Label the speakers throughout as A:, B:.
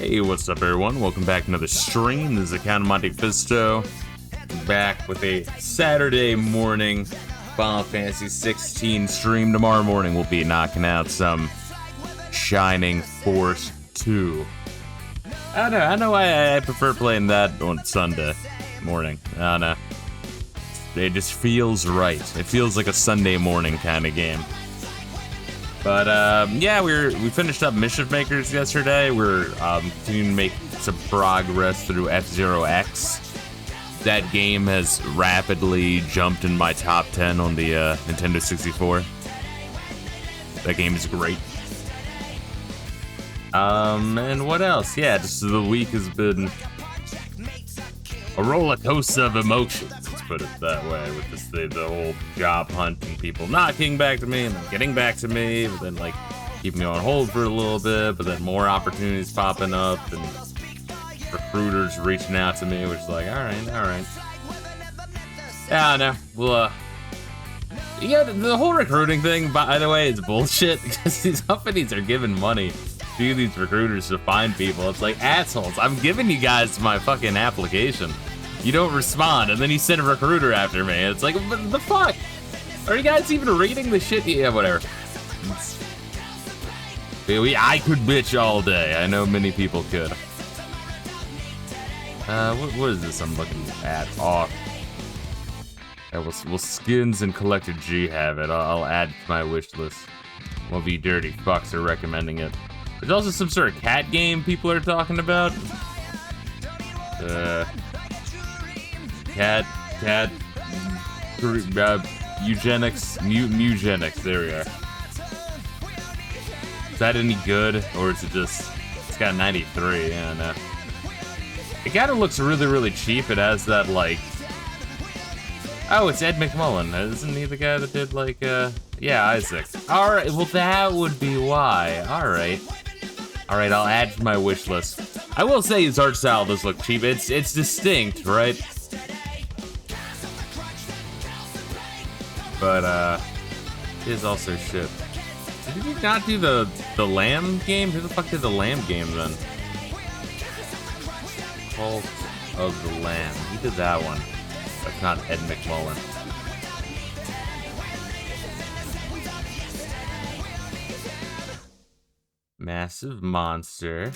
A: Hey, what's up everyone? Welcome back to another stream. This is account of Monte Fisto. Back with a Saturday morning Final Fantasy 16 stream. Tomorrow morning we'll be knocking out some Shining Force 2. I know I prefer playing that on Sunday morning. I don't know. It just feels right. It feels like a Sunday morning kind of game. But yeah, we finished up Mischief Makers yesterday. We're continuing to make some progress through F-Zero-X. That game has rapidly jumped in my top 10 on the Nintendo 64. That game is great. And what else? Yeah, just the week has been a roller coaster of emotions. Let's put it that way. With this, the whole job hunt and people not getting back to me and then getting back to me, but then like keeping me on hold for a little bit, but then more opportunities popping up and recruiters reaching out to me, which is like, all right. Yeah, I know. Well, yeah, the whole recruiting thing, by the way, is bullshit because these companies are giving money to these recruiters to find people. It's like, assholes, I'm giving you guys my fucking application. You don't respond, and then you send a recruiter after me. It's like, what the fuck? Are you guys even reading the shit? Yeah, whatever. I could bitch all day. I know many people could. What is this I'm looking at? Oh. Will Skins and Collector G have it? I'll add to my wish list. One of you dirty fucks are recommending it. There's also some sort of cat game people are talking about. Eugenics, Mugenics, there we are. Is that any good, or is it just, it's got 93, yeah, no. It kind of looks really, really cheap. It has that, like, oh, it's Ed McMullen. Isn't he the guy that did, like, yeah, Isaac. Alright, well, that would be why. Alright, I'll add to my wish list. I will say his art style does look cheap. It's distinct, right? But, it is also shit. Did you not do the Lamb game? Who the fuck did the Lamb game, then? Cult of the Lamb. Who did that one? That's not Ed McMullen. Massive Monster.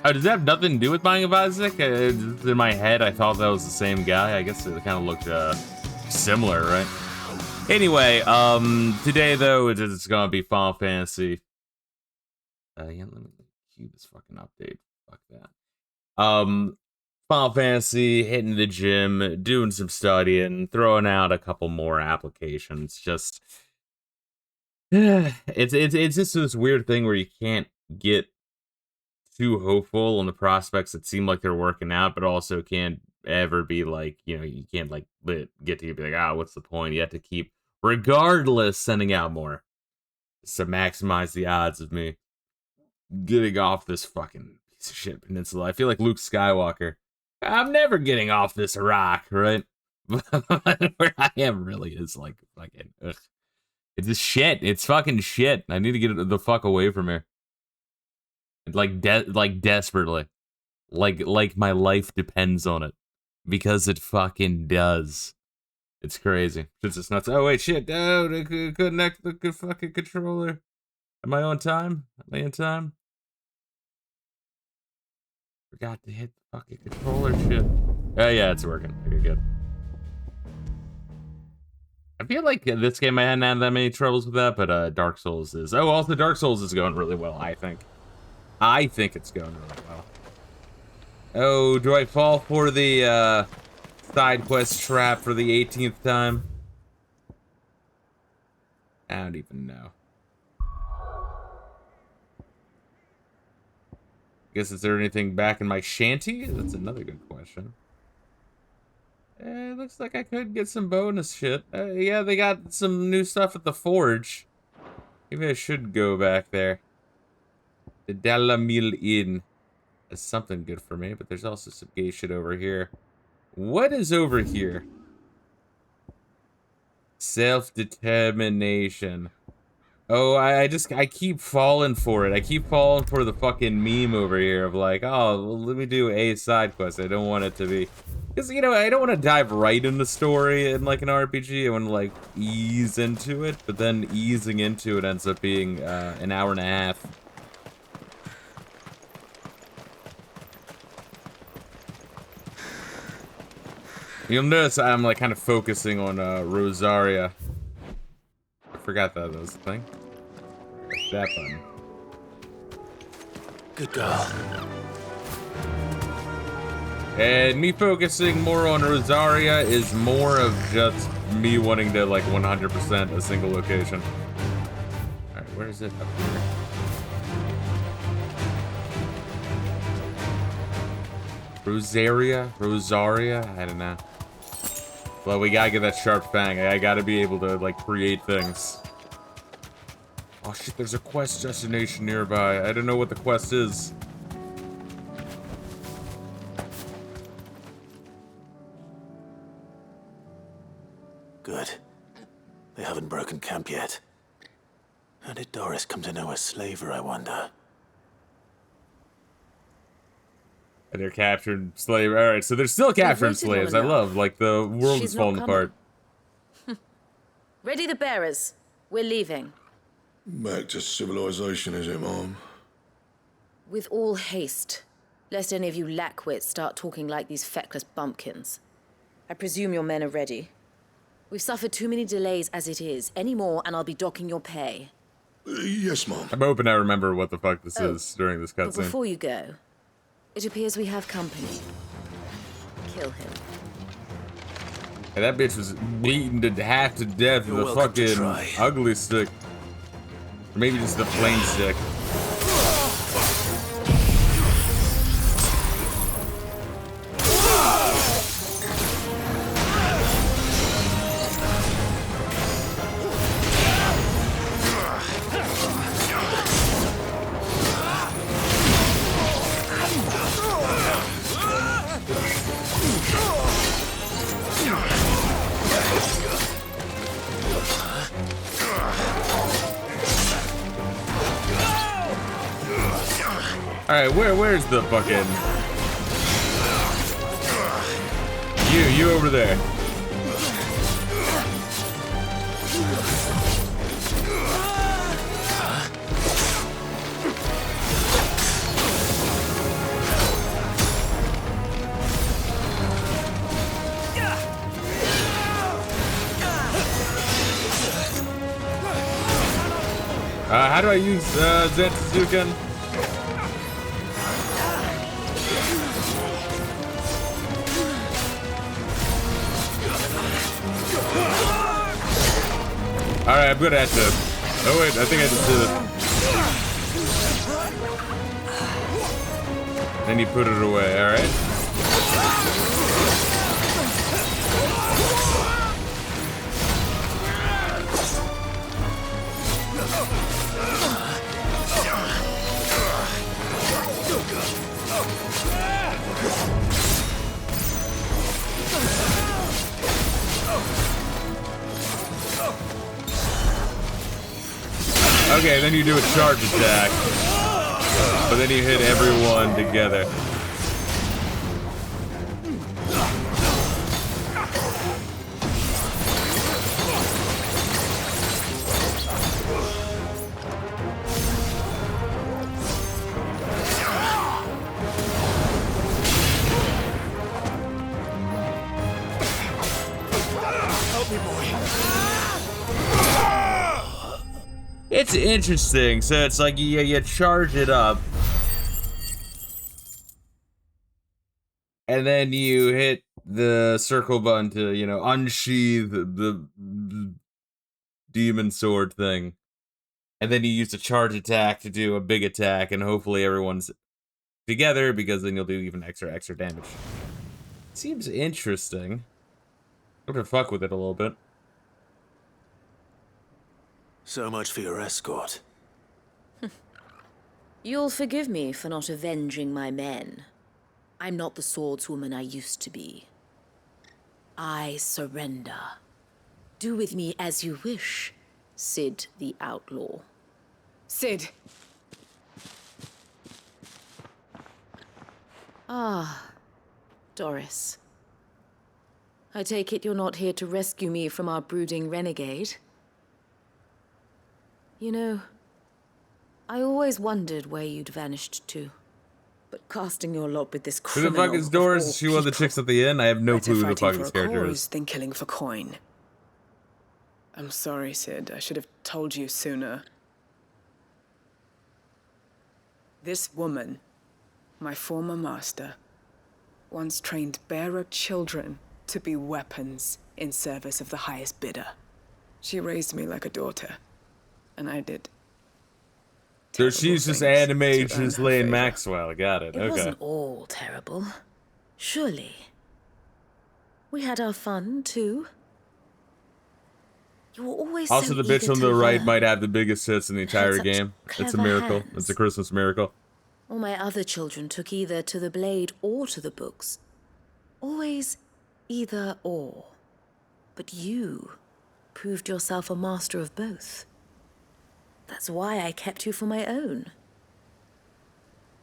A: Oh, does that have nothing to do with Binding of Isaac? In my head, I thought that was the same guy. I guess it kind of looked similar, right? Anyway, today though, it's gonna be Final Fantasy. Yeah, let me cue this fucking update. Fuck that. Final Fantasy, hitting the gym, doing some studying, throwing out a couple more applications. Just, it's just this weird thing where you can't get too hopeful on the prospects that seem like they're working out, but also can't ever be like, you know, you can't like get to be like, ah, what's the point? You have to keep, regardless, sending out more just to maximize the odds of me getting off this fucking piece of shit peninsula. I feel like Luke Skywalker. I'm never getting off this rock, right? Where I am really is like fucking, ugh. It's just shit. It's fucking shit. I need to get the fuck away from here. Like desperately. Like my life depends on it. Because it fucking does. It's crazy. It's just nuts. Oh wait, shit. Oh, connect the fucking controller. Am I on time? Am I in time? Forgot to hit the fucking controller shit. Oh yeah, it's working. Okay, good. I feel like this game I hadn't had that many troubles with that, but Dark Souls is. Oh, also Dark Souls is going really well, I think. I think it's going really well. Oh, do I fall for the side quest trap for the 18th time? I don't even know. Guess, is there anything back in my shanty? That's another good question. Looks like I could get some bonus shit. Yeah, they got some new stuff at the Forge. Maybe I should go back there. The Dalamil Inn is something good for me, but there's also some gay shit over here. What is over here? Self-determination. Oh, I keep falling for it. I keep falling for the fucking meme over here of like, oh, well, let me do a side quest. I don't want it to be, because you know, I don't want to dive right in the story in like an RPG. I want to like ease into it, but then easing into it ends up being an hour and a half. You'll notice I'm like kind of focusing on Rosaria. I forgot that was the thing. That button.
B: Good girl.
A: And me focusing more on Rosaria is more of just me wanting to like 100% a single location. Alright, where is it? Up here. Rosaria? I don't know. Well, we gotta get that sharp fang. I gotta be able to like create things. Oh shit, there's a quest destination nearby. I don't know what the quest is.
B: Good. They haven't broken camp yet. How did Doris come to know a slaver, I wonder?
A: They're captured slaves. Alright, so they're still captured slaves. I love, like, the world is falling apart.
C: Ready the bearers. We're leaving.
D: Back to civilization, is it, Mom?
C: With all haste, lest any of you lackwits start talking like these feckless bumpkins. I presume your men are ready. We've suffered too many delays as it is. Any more, and I'll be docking your pay.
D: Yes, Mom.
A: I'm hoping I remember what the fuck this is during this
C: But
A: cutscene.
C: before you go, it appears we have company. Kill him.
A: Hey, that bitch was beaten to half to death with a fucking ugly stick. Or maybe just the plain stick. Alright, where's the fucking... You over there. How do I use Zenitsu again? Alright, I'm gonna have to... Oh wait, I think I just did it. Then you put it away, alright? Okay, then you do a charge attack. But then you hit everyone together.
B: Help me, boy.
A: It's interesting. So it's like you charge it up. And then you hit the circle button to, you know, unsheath the demon sword thing. And then you use a charge attack to do a big attack, and hopefully everyone's together, because then you'll do even extra damage. Seems interesting. I'm gonna fuck with it a little bit.
B: So much for your escort.
C: You'll forgive me for not avenging my men. I'm not the swordswoman I used to be. I surrender. Do with me as you wish. Sid the outlaw.
E: Sid!
C: Ah, Doris. I take it you're not here to rescue me from our brooding renegade? You know, I always wondered where you'd vanished to. But casting your lot with this
A: Who the
C: criminal
A: fuck is
C: of
A: Doris?
C: all
A: Is she one of the
C: people.
A: chicks at the inn? I have no
E: Better
A: clue who the
E: fighting
A: fuck
E: for
A: this
E: a
A: character
E: cause
A: is.
E: than killing for coin. I'm sorry, Sid. I should have told you sooner. This woman, my former master, once trained bearer children to be weapons in service of the highest bidder. She raised me like a daughter, and I did.
A: So she's just
E: terrible
A: anime,
E: things to earn
A: just
E: her
A: Lane
E: favor.
A: Maxwell. Got it.
C: It
A: Okay.
C: wasn't all terrible. Surely. We had our fun, too. You were always
A: Also,
C: so
A: the bitch
C: eager
A: on
C: to
A: the right
C: learn.
A: might have the biggest hits in the entire
C: such
A: game. It's a
C: clever
A: miracle.
C: hands.
A: It's a Christmas miracle.
C: All my other children took either to the blade or to the books. Always either or. But you proved yourself a master of both. That's why I kept you for my own.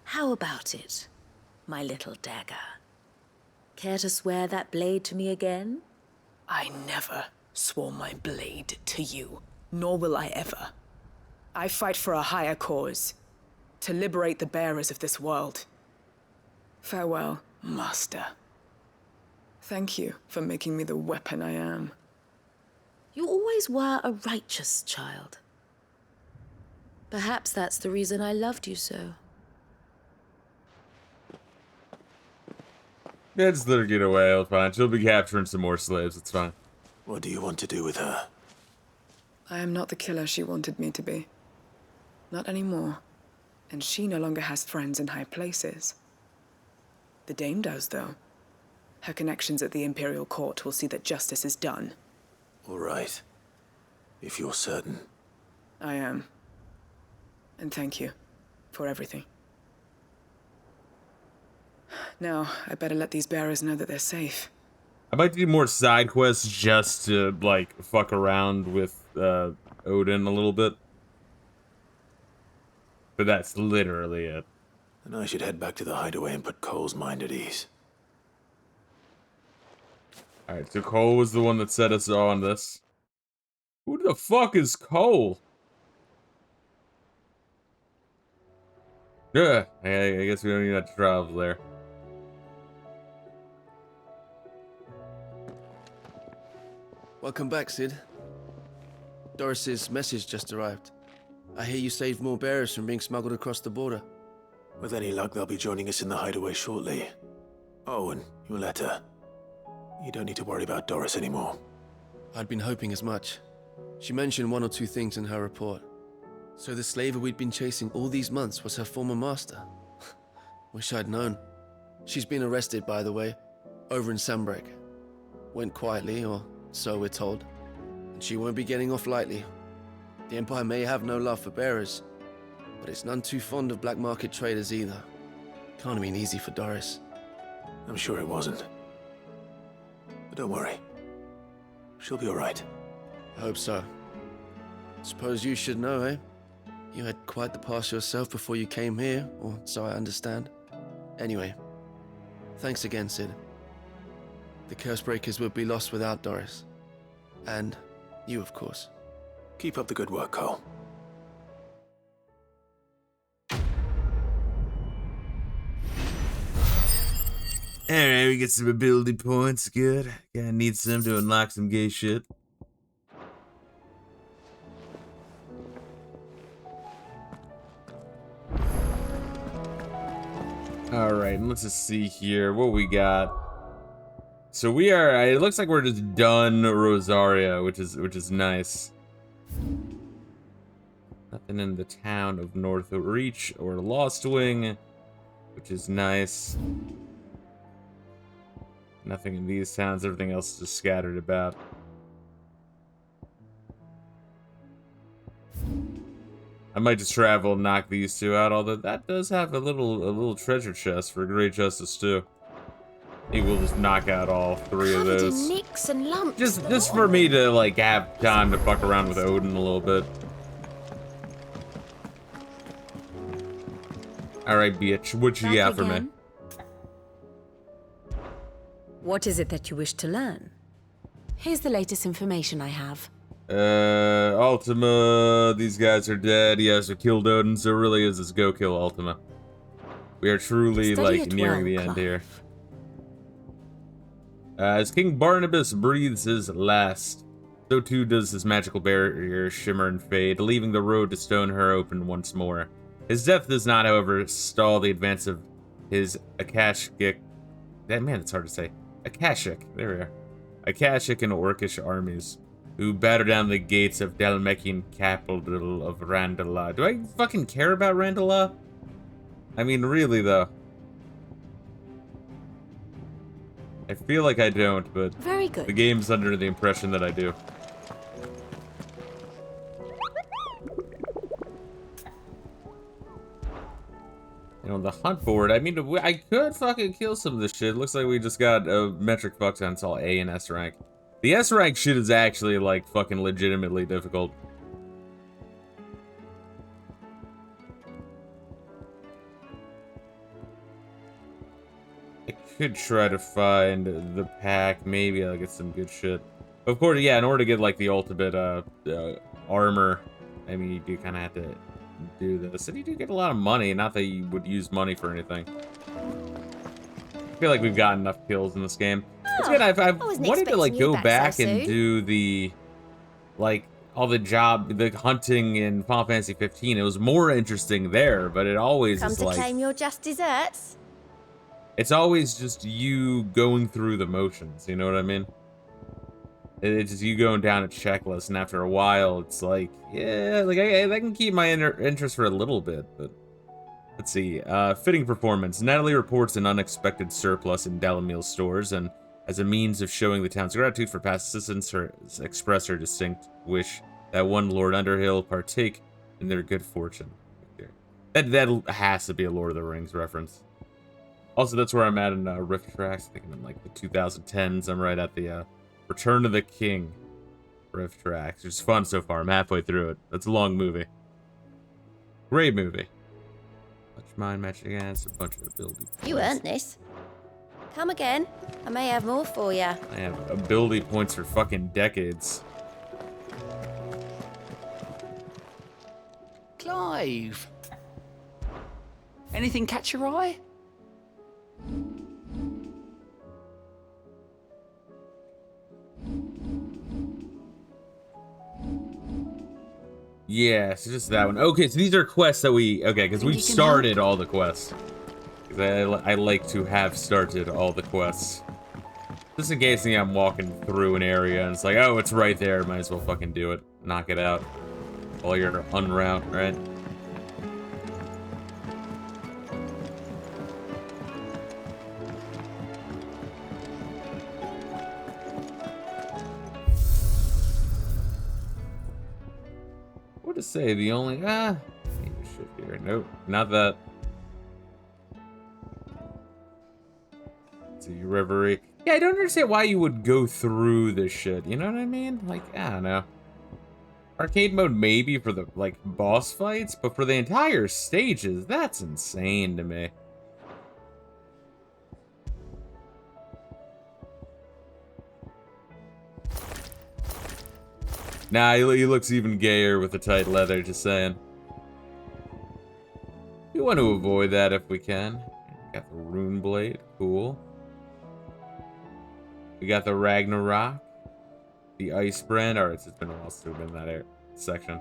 C: How about it, my little dagger? Care to swear that blade to me again?
E: I never swore my blade to you, nor will I ever. I fight for a higher cause, to liberate the bearers of this world. Farewell, Master. Thank you for making me the weapon I am.
C: You always were a righteous child. Perhaps that's the reason I loved you so.
A: Yeah, just let her get away. It'll fine. She'll be capturing some more slaves. It's fine.
B: What do you want to do with her?
E: I am not the killer she wanted me to be. Not anymore. And she no longer has friends in high places. The Dame does, though. Her connections at the Imperial Court will see that justice is done.
B: All right. If you're certain.
E: I am. And thank you for everything. Now, I better let these bearers know that they're safe.
A: I might do more side quests just to, like, fuck around with Odin a little bit. But that's literally it.
B: Then I should head back to the hideaway and put Cole's mind at ease.
A: Alright, so Cole was the one that set us on this. Who the fuck is Cole? Yeah, I guess we don't even have to travel there.
F: Welcome back, Sid. Doris's message just arrived. I hear you saved more bearers from being smuggled across the border.
B: With any luck, they'll be joining us in the hideaway shortly. Oh, and your letter. You don't need to worry about Doris anymore.
F: I'd been hoping as much. She mentioned one or two things in her report. So the slaver we'd been chasing all these months was her former master. Wish I'd known. She's been arrested, by the way, over in Sunbreak. Went quietly, or so we're told. And she won't be getting off lightly. The Empire may have no love for bearers, but it's none too fond of black market traders either. Can't have been easy for Doris.
B: I'm sure it wasn't. But don't worry. She'll be all right.
F: I hope so. Suppose you should know, eh? You had quite the past yourself before you came here, or so I understand. Anyway, thanks again, Sid. The Cursebreakers would be lost without Doris. And you, of course.
B: Keep up the good work, Cole.
A: Alright, we get some ability points. Good. Gonna need some to unlock some gay shit. Alright, let's just see here what we got. So we are, it looks like we're just done Rosaria, which is nice. Nothing in the town of North Reach or Lost Wing, which is nice. Nothing in these towns, everything else is just scattered about. I might just travel and knock these two out, although that does have a little treasure chest for great justice too. Maybe we'll just knock out all 3 of
C: Covered in
A: those.
C: nicks and lumps.
A: Just for me to, like, have time to fuck around with Odin a little bit. Alright, bitch. What you got for me?
G: What is it that you wish to learn?
C: Here's the latest information I have.
A: Ultima, these guys are dead. Yes, we killed Odin, so it really is go kill Ultima. We are truly,
C: Study
A: like,
C: it
A: nearing
C: well,
A: the end
C: Clive.
A: here. As King Barnabas breathes his last, so too does his magical barrier shimmer and fade, leaving the road to Stoneher open once more. His death does not, however, stall the advance of his Akashic... it's hard to say. Akashic, there we are. Akashic and Orcish armies, who batter down the gates of Dalmekian capital of Randalah. Do I fucking care about Randalah? I mean, really, though. I feel like I don't, but
C: Very good.
A: the game's under the impression that I do. You know, the hunt board, I mean, I could fucking kill some of this shit. Looks like we just got a metric fuck ton. It's all A and S rank. The S rank shit is actually, like, fucking legitimately difficult. I could try to find the pack. Maybe I'll get some good shit. Of course, yeah, in order to get, like, the ultimate armor, I mean, you do kind of have to do this. And you do get a lot of money. Not that you would use money for anything. I feel like we've got enough kills in this game. It's good. I've wanted to, like, go back and do the, like, all the hunting in Final Fantasy 15. It was more interesting there, but it always
C: Come
A: is
C: to
A: like...
C: claim your just desserts?
A: It's always just you going through the motions, you know what I mean? It's just you going down a checklist, and after a while, it's like, yeah, like I can keep my interest for a little bit, but let's see. Fitting performance. Natalie reports an unexpected surplus in Dalamil's stores, and as a means of showing the town's gratitude for past assistance, express her distinct wish that one Lord Underhill partake in their good fortune. That has to be a Lord of the Rings reference. Also, that's where I'm at in Rift Tracks. I think I'm in like the 2010s. I'm right at the Return of the King Rift Tracks. It's fun so far. I'm halfway through it. That's a long movie. Great movie. Much mind match against a bunch of ability points.
C: You earned this. Come again. I may have more for you.
A: I have ability points for fucking decades.
H: Clive. Anything catch your eye?
A: Yeah, so just that one. Okay, so these are quests that we... Okay, because we've started all the quests. Because I like to have started all the quests. Just in case I'm walking through an area and it's like, oh, it's right there. Might as well fucking do it. Knock it out. While you're en route, right? What to say? The only shit here. Nope, not that. Let's see, Reverie. Yeah, I don't understand why you would go through this shit. You know what I mean? Like, I don't know. Arcade mode maybe for the like boss fights, but for the entire stages, that's insane to me. Nah, he looks even gayer with the tight leather, just saying. We want to avoid that if we can. Got the Rune Blade, cool. We got the Ragnarok. The Ice Brand. Alright, it's been a while since we've been in that section.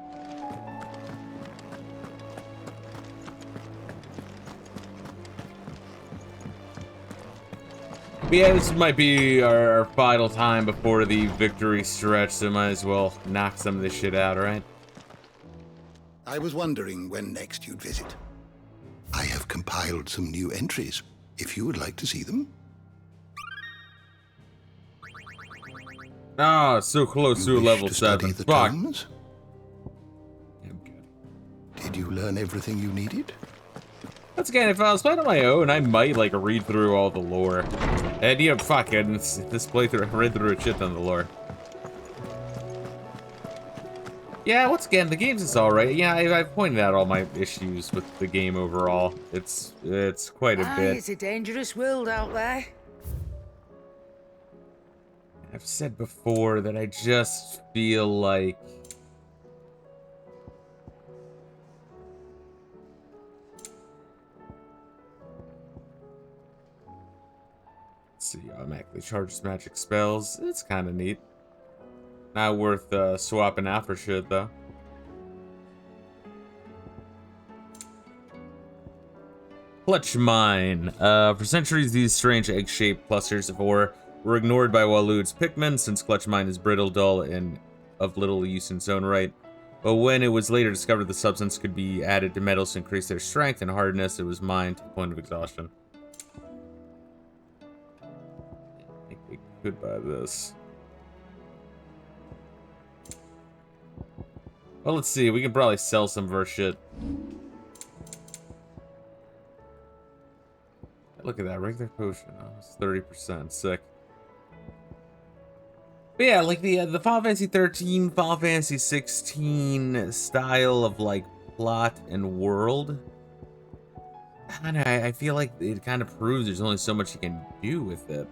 A: But yeah, this might be our final time before the victory stretch, so might as well knock some of this shit out, right?
I: I was wondering when next you'd visit. I have compiled some new entries, if you would like to see them.
A: Ah, so close to a level 7.
I: The
A: Fuck.
I: tomes?
A: I'm good.
I: Did you learn everything you needed?
A: Once again, if I was playing on my own, I might, like, read through all the lore. And, you know, fuck it, this playthrough, I read through a shit ton of the lore. Yeah, once again, the game's is alright. Yeah, I've pointed out all my issues with the game overall. It's quite a bit.
H: It's a dangerous world out there.
A: I've said before that I just feel like... Let's see, automatically charges magic spells. It's kind of neat. Not worth swapping out for shit, though. Clutch Mine. For centuries, these strange egg-shaped clusters of ore were ignored by Walud's Pikmin, since Clutch Mine is brittle, dull, and of little use in its own right. But when it was later discovered the substance could be added to metals to increase their strength and hardness, it was mined to the point of exhaustion. I think we could buy this. Well, let's see. We can probably sell some of our shit. Look at that. Regular potion. Oh, it's 30%. Sick. But yeah, like the Final Fantasy 13, Final Fantasy 16 style of, like, plot and world. I feel like it kind of proves there's only so much you can do with it.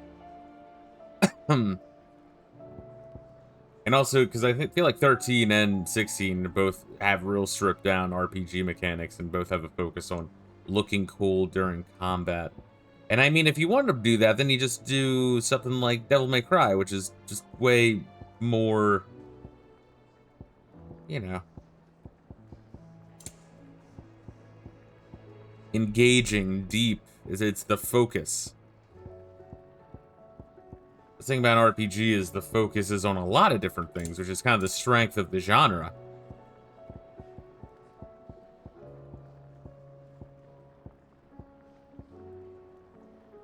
A: And also, because I feel like 13 and 16 both have real stripped down RPG mechanics and both have a focus on looking cool during combat. And I mean, if you wanted to do that, then you just do something like Devil May Cry, which is just way more, you know, engaging, deep. It's the focus. The thing about RPG is the focus is on a lot of different things, which is kind of the strength of the genre.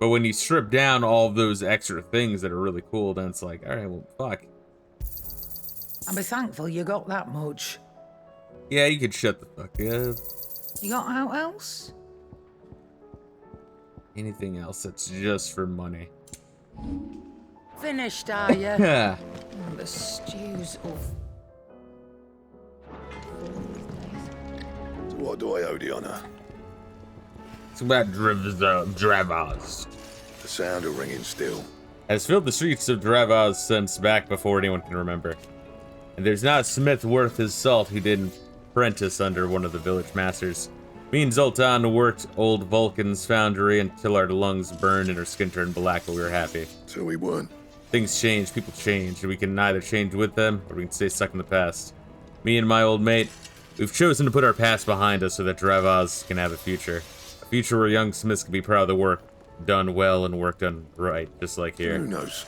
A: But when you strip down all those extra things that are really cool, then it's like, all right, well, fuck.
H: I'm thankful you got that much.
A: Yeah, you could shut the fuck up.
H: You got out else?
A: Anything else that's just for money.
H: Finished, are you?
A: Yeah.
H: The stews of...
D: So what do I owe the honor?
A: It's about Dravaz.
D: The sound of ringing still.
A: Has filled the streets of Dravaz since back before anyone can remember. And there's not a smith worth his salt who didn't apprentice under one of the village masters. Me and Zoltan worked old Vulcan's foundry until our lungs burned and our skin turned black, but we were happy.
D: So we weren't.
A: Things change, people change, and we can either change with them, or we can stay stuck in the past. Me and my old mate, we've chosen to put our past behind us so that Dravaz can have a future. A future where young smiths can be proud of the work done well and work done right, just like here.
D: Who knows?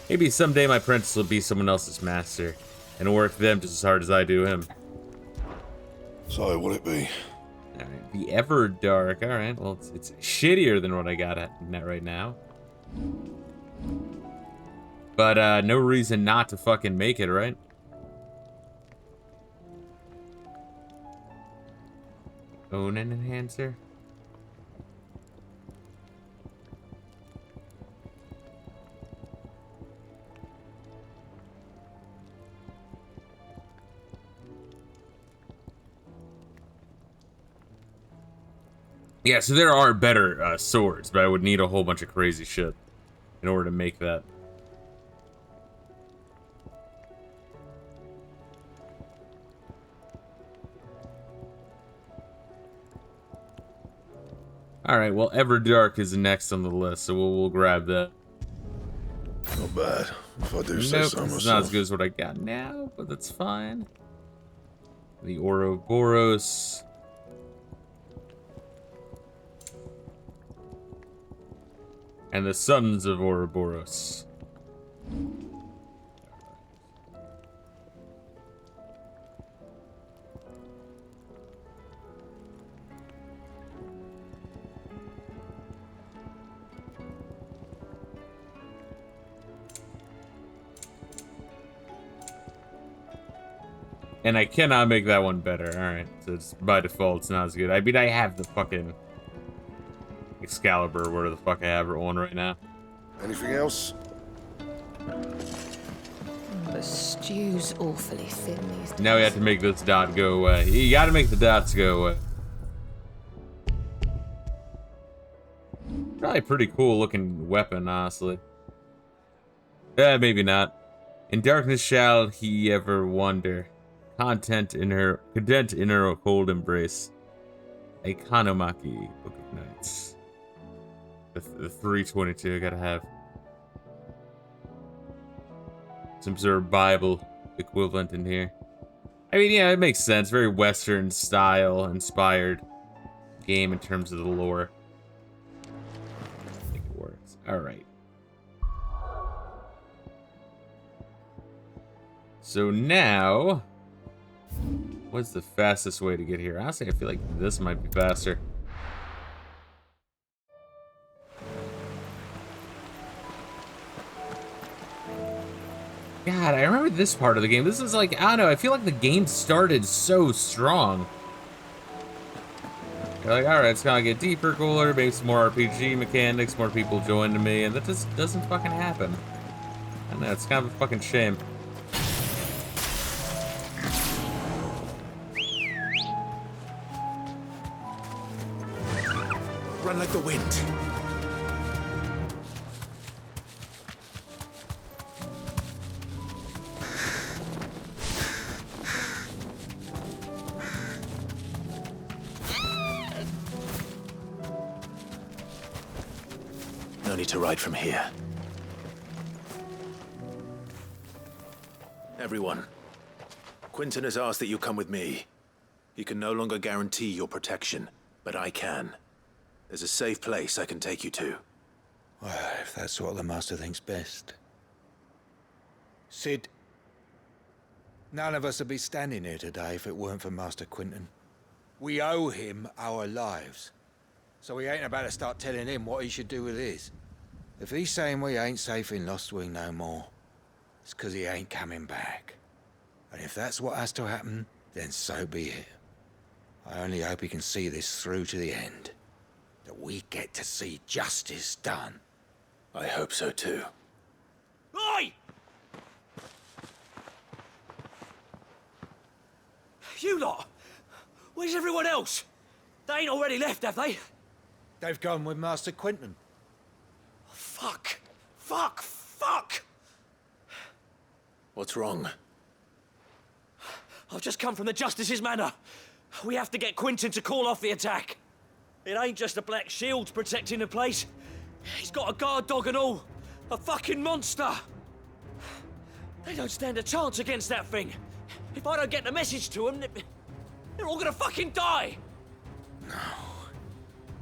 A: Maybe someday my apprentice will be someone else's master, and work them just as hard as I do him.
D: So what'll it be?
A: Alright, the Everdark. Alright, well, it's shittier than what I got at right now. But, no reason not to fucking make it, right? Own an enhancer? Yeah, so there are better swords, but I would need a whole bunch of crazy shit in order to make that. Alright, well, Everdark is next on the list, so we'll grab that.
D: Not bad, if I do say
A: Nope,
D: so myself.
A: it's not as good as what I got now, but that's fine. The Ouroboros. And the Sons of Ouroboros. And I cannot make that one better. Alright, so it's by default, it's not as good. I mean, I have the fucking Excalibur, or whatever the fuck I have her on right now.
D: Anything else?
C: The stew's awfully thin these days.
A: Now we have to make this dot go away. You gotta make the dots go away. Probably a pretty cool looking weapon, honestly. Maybe not. In darkness shall he ever wander, content in her cold embrace. A Kanomaki, Book of Nights. The 322 I gotta have. Some sort of Bible equivalent in here. I mean, yeah, it makes sense. Very Western style inspired game in terms of the lore. I think it works. Alright. So now, what's the fastest way to get here? Honestly, I feel like this might be faster. God, I remember this part of the game. This is like, I don't know, I feel like the game started so strong. You're like, alright, it's gonna get deeper, cooler, maybe some more RPG mechanics, more people joining me, and that just doesn't fucking happen. I don't know, it's kind of a fucking shame.
B: Run like the wind. No need to ride from here. Everyone, Quentin has asked that you come with me. He can no longer guarantee your protection, but I can. There's a safe place I can take you to.
J: Well, if that's what the Master thinks best. Sid, none of us would be standing here today if it weren't for Master Quentin. We owe him our lives. So we ain't about to start telling him what he should do with his. If he's saying we ain't safe in Lost Wing no more, it's 'cause he ain't coming back. And if that's what has to happen, then so be it. I only hope he can see this through to the end. That we get to see justice done.
B: I hope so too.
K: Oi! You lot! Where's everyone else? They ain't already left, have they?
J: They've gone with Master Quentin.
K: Fuck! Fuck! Fuck!
B: What's wrong?
K: I've just come from the Justice's manor. We have to get Quentin to call off the attack. It ain't just a black shield protecting the place. He's got a guard dog and all. A fucking monster. They don't stand a chance against that thing. If I don't get the message to them, they're all gonna fucking die.
J: No.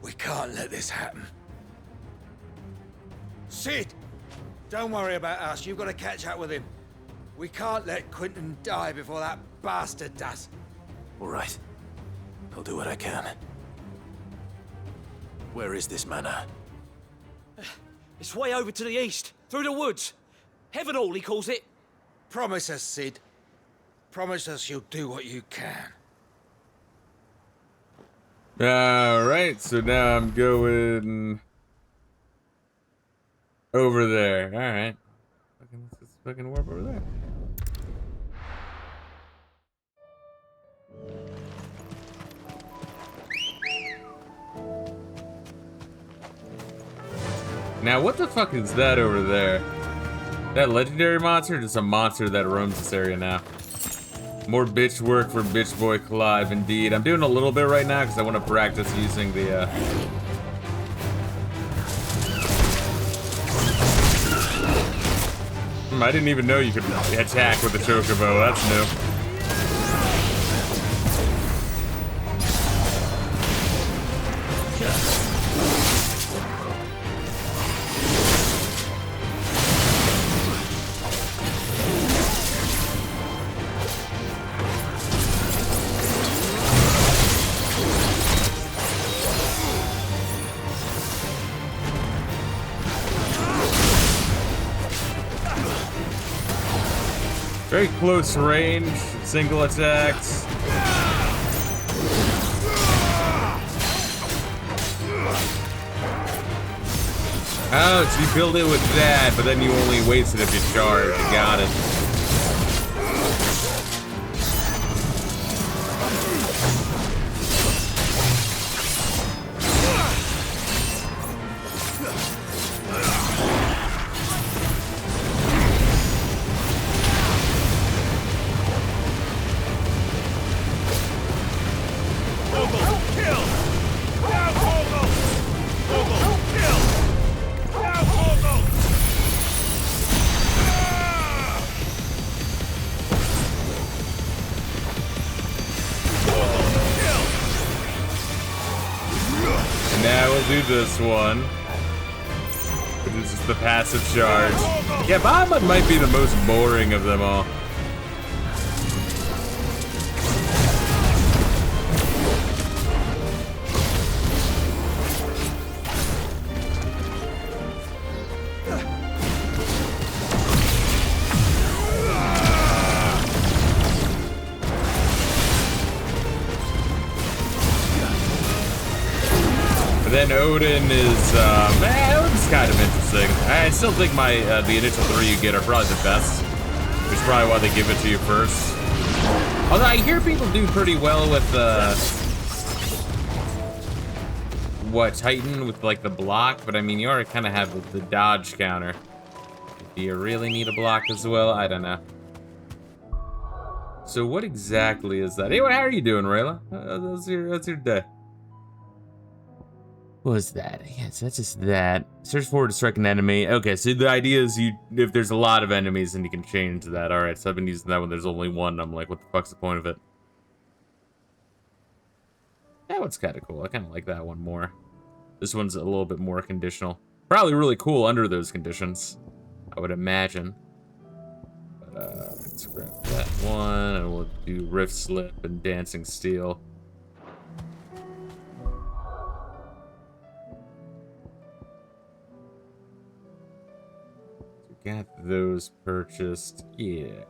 J: We can't let this happen. Sid! Don't worry about us. You've got to catch up with him. We can't let Quentin die before that bastard does.
B: All right. I'll do what I can. Where is this manor?
K: It's way over to the east, through the woods. Heaven Hall, he calls it.
J: Promise us, Sid. Promise us you'll do what you can.
A: Alright, so now I'm going over there. Alright. Let's just fucking warp over there. Now, what the fuck is that over there? That legendary monster? Just a monster that roams this area now. More bitch work for bitch boy Clive, indeed. I'm doing a little bit right now because I want to practice using the, I didn't even know you could attack with the chocobo. That's new. Very close range, single attacks. Oh, so you killed it with that, but then you only wasted if you charged. Got it. Now we'll do this one. Which is just the passive charge. Yeah, Bahamut might be the most boring of them all. Then Odin is, Odin's kind of interesting. I still think the initial three you get are probably the best. Which is probably why they give it to you first. Although I hear people do pretty well with, Titan with, like, the block, but I mean, you already kind of have the dodge counter. Do you really need a block as well? I don't know. So what exactly is that? Anyway, how are you doing, Rayla? That's your day. What was that? Yes, that's just that. Search forward to strike an enemy. Okay, so the idea is if there's a lot of enemies, then you can change that. Alright, so I've been using that when there's only one. I'm like, what the fuck's the point of it? That one's kind of cool. I kind of like that one more. This one's a little bit more conditional. Probably really cool under those conditions, I would imagine. But, let's grab that one, and we'll do Rift Slip and Dancing Steel. Got those purchased. Yeah.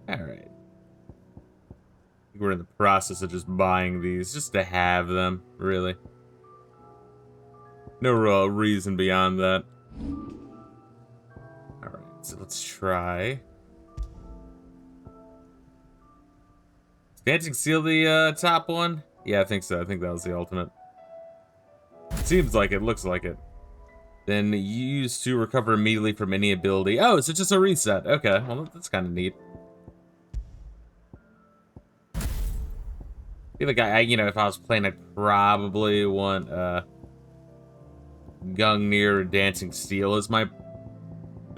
A: Alright. We're in the process of just buying these, just to have them, really. No real reason beyond that. Alright, so let's try. Is Dancing Steel the top one? Yeah, I think so. I think that was the ultimate. Seems like it, looks like it. Then use to recover immediately from any ability. Oh, so it's just a reset. Okay, well, that's kind of neat. I feel like you know, if I was playing, I'd probably want Gungnir or Dancing Steel as the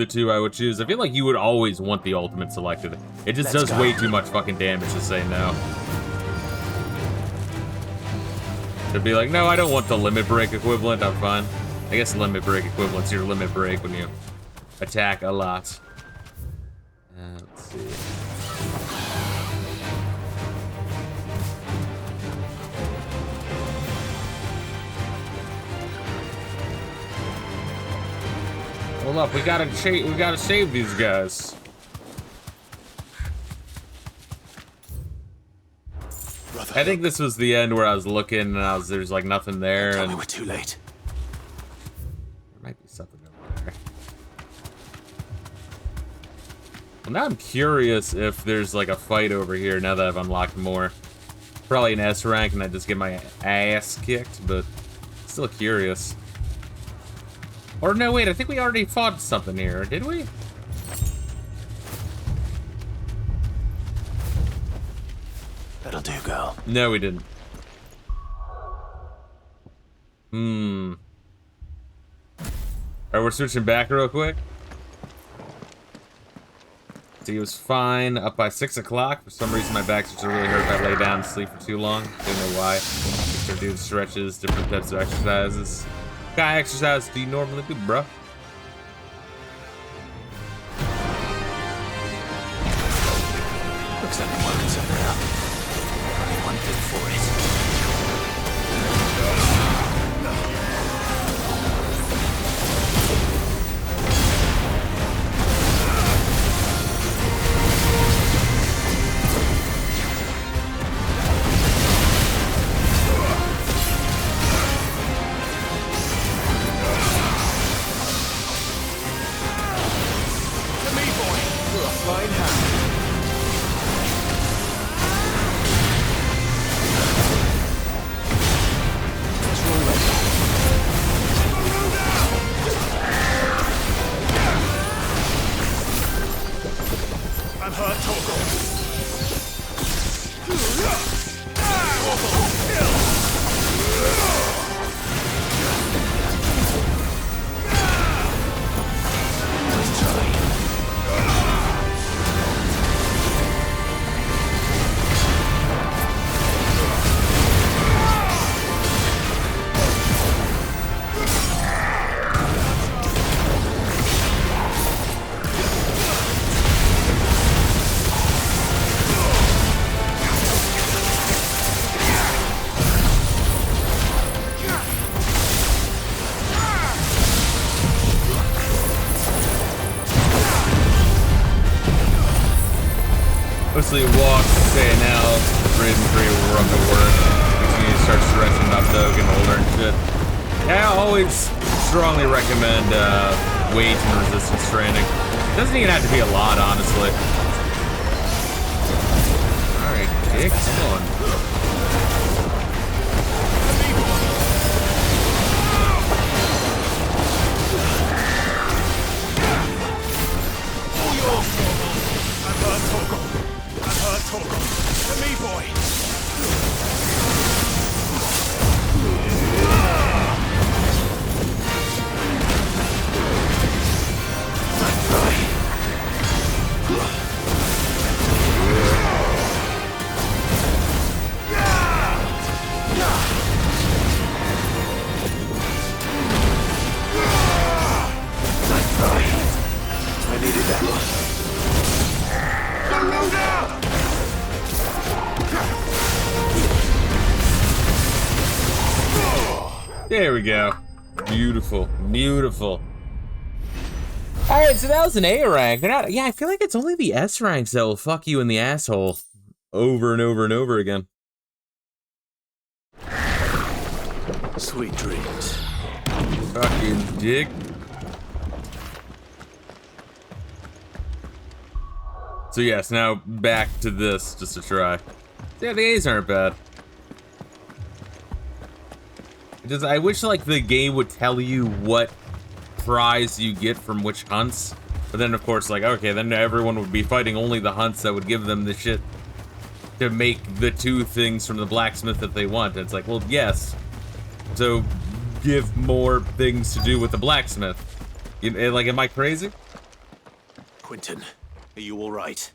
A: two I would choose. I feel like you would always want the ultimate selected. It just does way too much fucking damage to say no. To be like, no, I don't want the limit break equivalent. I'm fine. I guess limit break equivalent's your limit break when you attack a lot. Let's see. Hold up, we gotta save these guys. Brotherhood. I think this was the end where I was looking and there's like nothing there.
B: Tell me we're too late.
A: Might be something over there. Well, now I'm curious if there's like a fight over here now that I've unlocked more. Probably an S rank and I just get my ass kicked, but still curious. Or no, wait, I think we already fought something here, did we?
B: That'll do, girl.
A: No, we didn't. Alright, we're switching back real quick. See, it was fine up by 6 o'clock. For some reason, my back starts to really hurt if I lay down and sleep for too long. Don't know why. Start doing stretches, different types of exercises. What kind of exercise do you normally do, bro?
B: Looks like I'm working something out. Only one thing for it. I'm hurt, Torgal.
A: Mostly walk, say now, breathing pretty rough at work. Continue to start stressing up though, getting older and shit. Yeah, I always strongly recommend weight and resistance training. Doesn't even have to be a lot, honestly. Alright, Dick, come on.
B: To me, boy. I needed that.
A: There we go. Beautiful, beautiful. All right, so that was an A rank. They're not, yeah, I feel like it's only the S ranks that will fuck you in the asshole over and over and over again.
B: Sweet dreams.
A: Fucking dick. So yes, now back to this just to try. Yeah, the A's aren't bad. Just, I wish like the game would tell you what prize you get from which hunts, but then of course like okay, then everyone would be fighting only the hunts that would give them the shit to make the two things from the blacksmith that they want. And it's like, well, yes, so give more things to do with the blacksmith. Like, am I crazy?
B: Quentin, are you all right?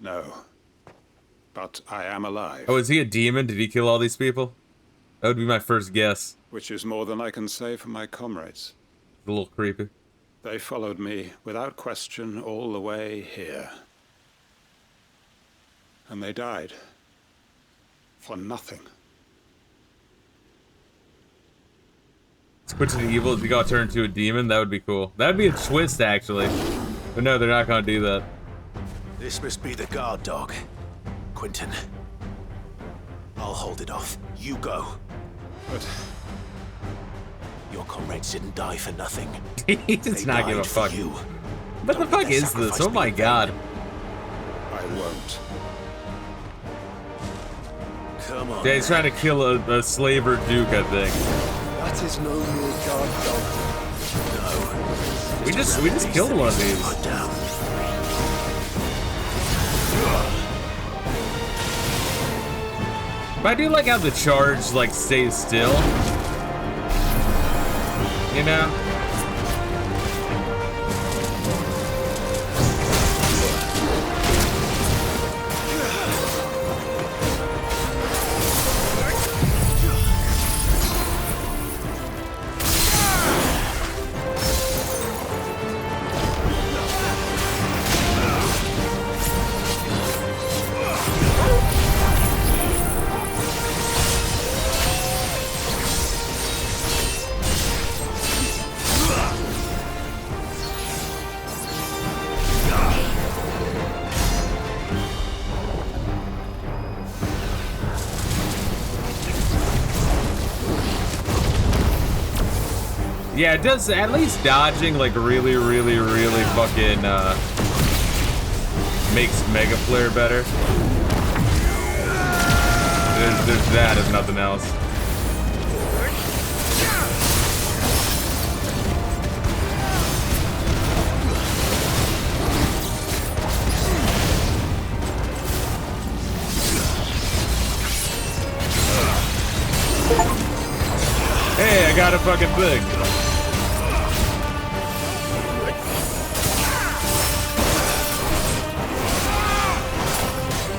L: No. But I am alive.
A: Oh, is he a demon? Did he kill all these people? That would be my first guess.
L: Which is more than I can say for my comrades.
A: A little creepy.
L: They followed me without question all the way here. And they died. For nothing.
A: Switch to evil if you got turned into a demon, that would be cool. That would be a twist, actually. But no, they're not gonna do that.
B: This must be the guard dog. Quentin. I'll hold it off. You go.
L: But
B: your comrades didn't die for nothing.
A: He does not give a fuck.
B: You.
A: What the fuck is this? Oh my god.
L: I won't.
B: Come on.
A: Yeah, he's trying to kill a slaver duke, I think.
F: That is no mere guard dog.
B: No.
A: We just killed one of these.
B: Put down.
A: But I do like how the charge, like, stays still. You know? Yeah, it does, at least dodging, like, really fucking, makes Mega Flare better. There's that, if nothing else. not a fucking thing.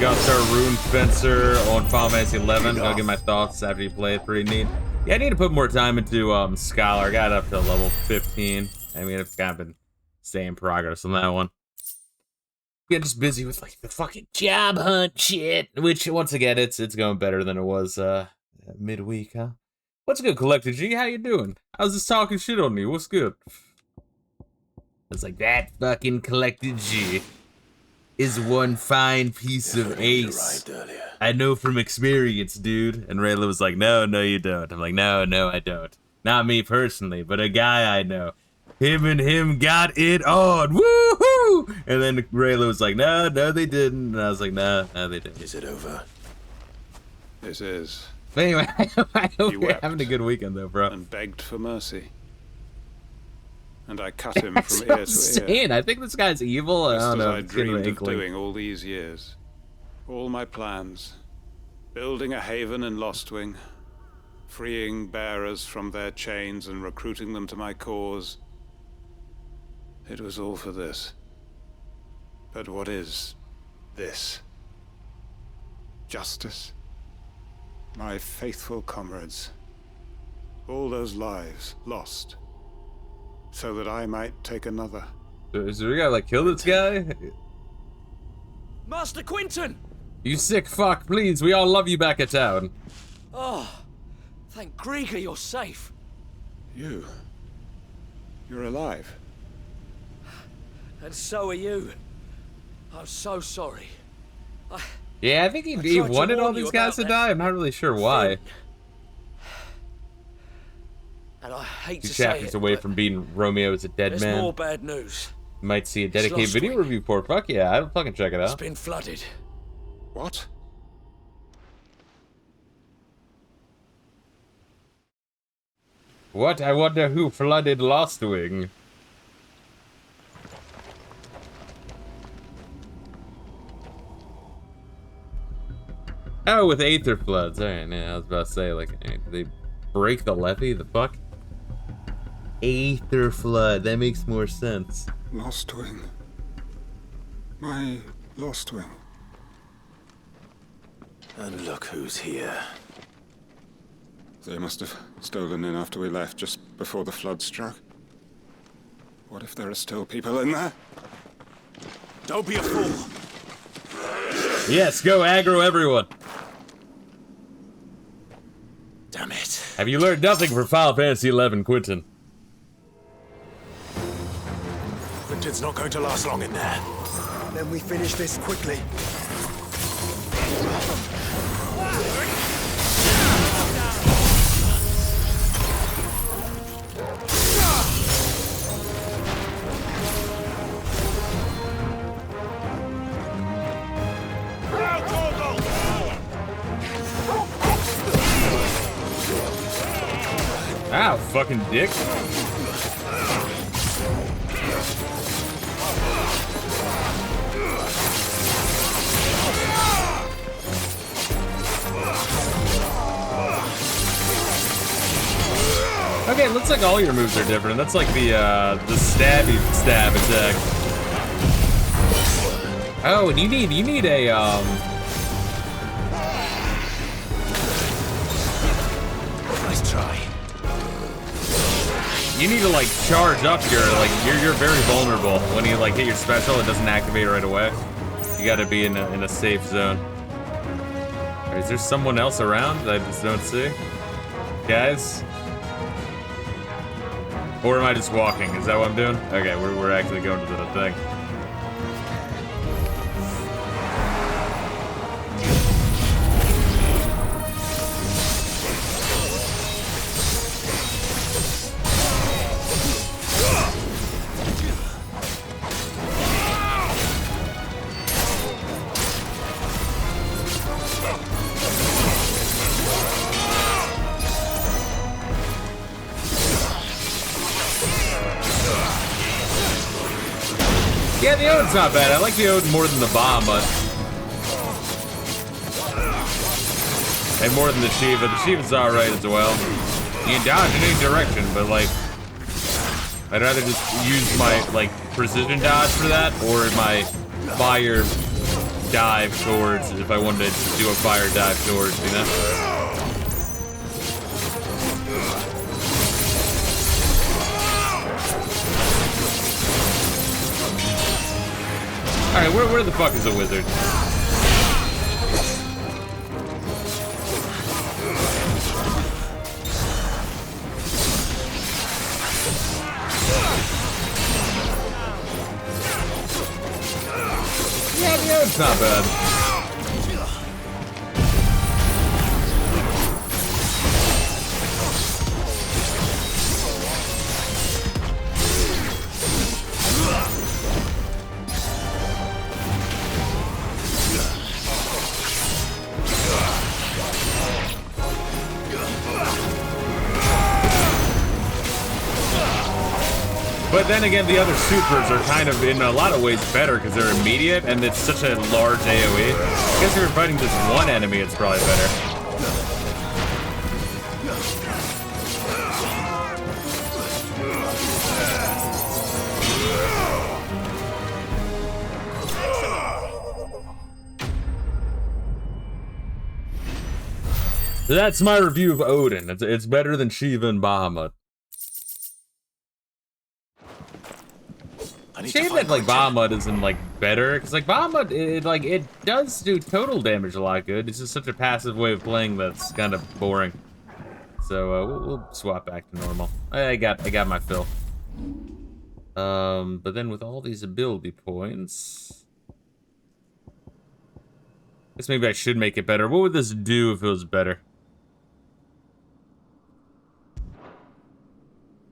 A: Gotta start Rune Spencer on Final Fantasy 11. I'll get my thoughts after you play it. Pretty neat. Yeah, I need to put more time into Scholar. I got up to level 15. I mean, I've kind of been staying progress on that one. Yeah, just busy with like the fucking job hunt shit. Which, once again, it's going better than it was midweek, huh? What's good, Collector G? How you doing? I was just talking shit on you. What's good? It's like that fucking Collector G is one fine piece of ace. I know from experience, dude. And Rayla was like, no, you don't. I'm like, no, I don't. Not me personally, but a guy I know. Him and him got it on. Woohoo! And then Rayla was like, no, they didn't. And I was like, no, they didn't.
B: Is it over?
L: It is.
A: But anyway, I hope you're having a good weekend, though, bro.
L: And begged for mercy. And I cut him from ear to ear.
A: I think this guy's evil. I don't know.
L: I dreamed of doing all these years. All my plans. Building a haven in Lostwing. Freeing bearers from their chains and recruiting them to my cause. It was all for this. But what is this? Justice? My faithful comrades. All those lives lost. So that I might take another.
A: So we gotta like kill this guy?
K: Master Quinton!
A: You sick fuck, please. We all love you back at town.
K: Oh, thank Grieger you're safe.
L: You're alive.
K: And so are you. I'm so sorry.
A: Yeah, I think he wanted all these guys to die. I'm not really sure why.
K: And I hate
A: Two
K: to say
A: chapters
K: it,
A: away
K: but
A: from beating Romeo as a dead
K: there's
A: man.
K: more bad news.
A: You might see a dedicated
K: Lostwing.
A: video review for it. Fuck yeah, I'll fucking check it out.
K: It's been flooded.
L: What?
A: What? I wonder who flooded Lostwing. Oh, with Aether floods. Alright, yeah, I was about to say, like, did they break the levee? The fuck? Aether flood. That makes more sense.
L: Lostwing. My Lostwing.
B: And look who's here.
L: They must have stolen in after we left, just before the flood struck. What if there are still people in there?
B: Don't be a fool.
A: Yes, go aggro everyone.
B: Damn it.
A: Have you learned nothing from Final Fantasy 11, Quinton?
B: Quinton's not going to last long in there.
M: Then we finish this quickly.
A: Ow, fucking dick. Okay, it looks like all your moves are different. That's like the stabby stab attack. Oh, and you need a
B: Nice try.
A: You need to like charge up your you're very vulnerable when you like hit your special. It doesn't activate right away. You got to be in a safe zone. Right, is there someone else around that I just don't see, guys? Or am I just walking? Is that what I'm doing? Okay, we're actually going to the thing. Yeah, the Oden's not bad. I like the Odin more than the bomb, but... And more than the Shiva. The Shiva's alright as well. You can dodge in any direction, but like, I'd rather just use my like precision dodge for that, or my fire dive towards if I wanted to do a fire dive towards, you know? Alright, where the fuck is the wizard? Yeah, it's not bad. But then again, the other supers are kind of, in a lot of ways, better because they're immediate and it's such a large AoE. I guess if you're fighting just one enemy, it's probably better. So that's my review of Odin. It's better than Shiva and Bahamut. Shame that like Bahamut isn't like better, because like Bahamut, it does do total damage a lot good. It's just such a passive way of playing that's kind of boring. So we'll swap back to normal. I got my fill. But then with all these ability points, I guess maybe I should make it better. What would this do if it was better?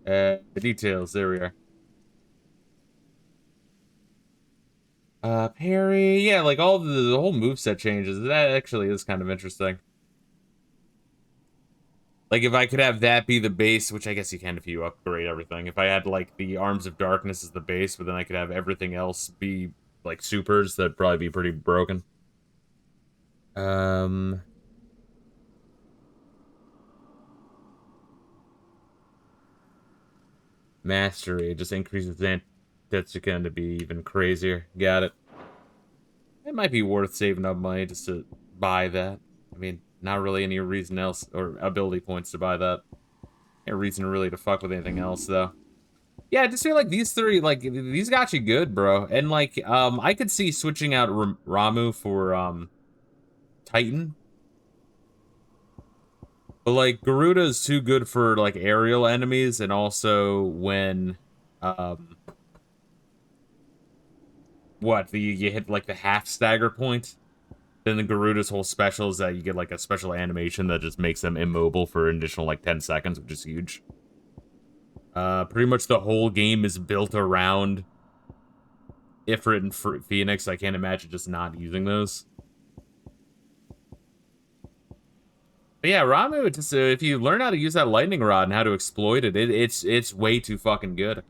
A: The details. There we are. Parry, yeah, like all the whole moveset changes. That actually is kind of interesting. Like if I could have that be the base, which I guess you can if you upgrade everything. If I had like the Arms of Darkness as the base, but then I could have everything else be like supers, that'd probably be pretty broken. Mastery, it just increases Tetsuken to be even crazier. Got it. It might be worth saving up money just to buy that. I mean, not really any reason else, or ability points to buy that. No reason really to fuck with anything else, though. Yeah, I just feel like these three, like, these got you good, bro. And, like, I could see switching out Ramu for, Titan. But, like, Garuda is too good for, like, aerial enemies, and also when, you hit, like, the half stagger point. Then the Garuda's whole special is that you get, like, a special animation that just makes them immobile for an additional, like, 10 seconds, which is huge. Pretty much the whole game is built around Ifrit and Phoenix. I can't imagine just not using those. But yeah, Ramu, just, if you learn how to use that lightning rod and how to exploit it, it's way too fucking good.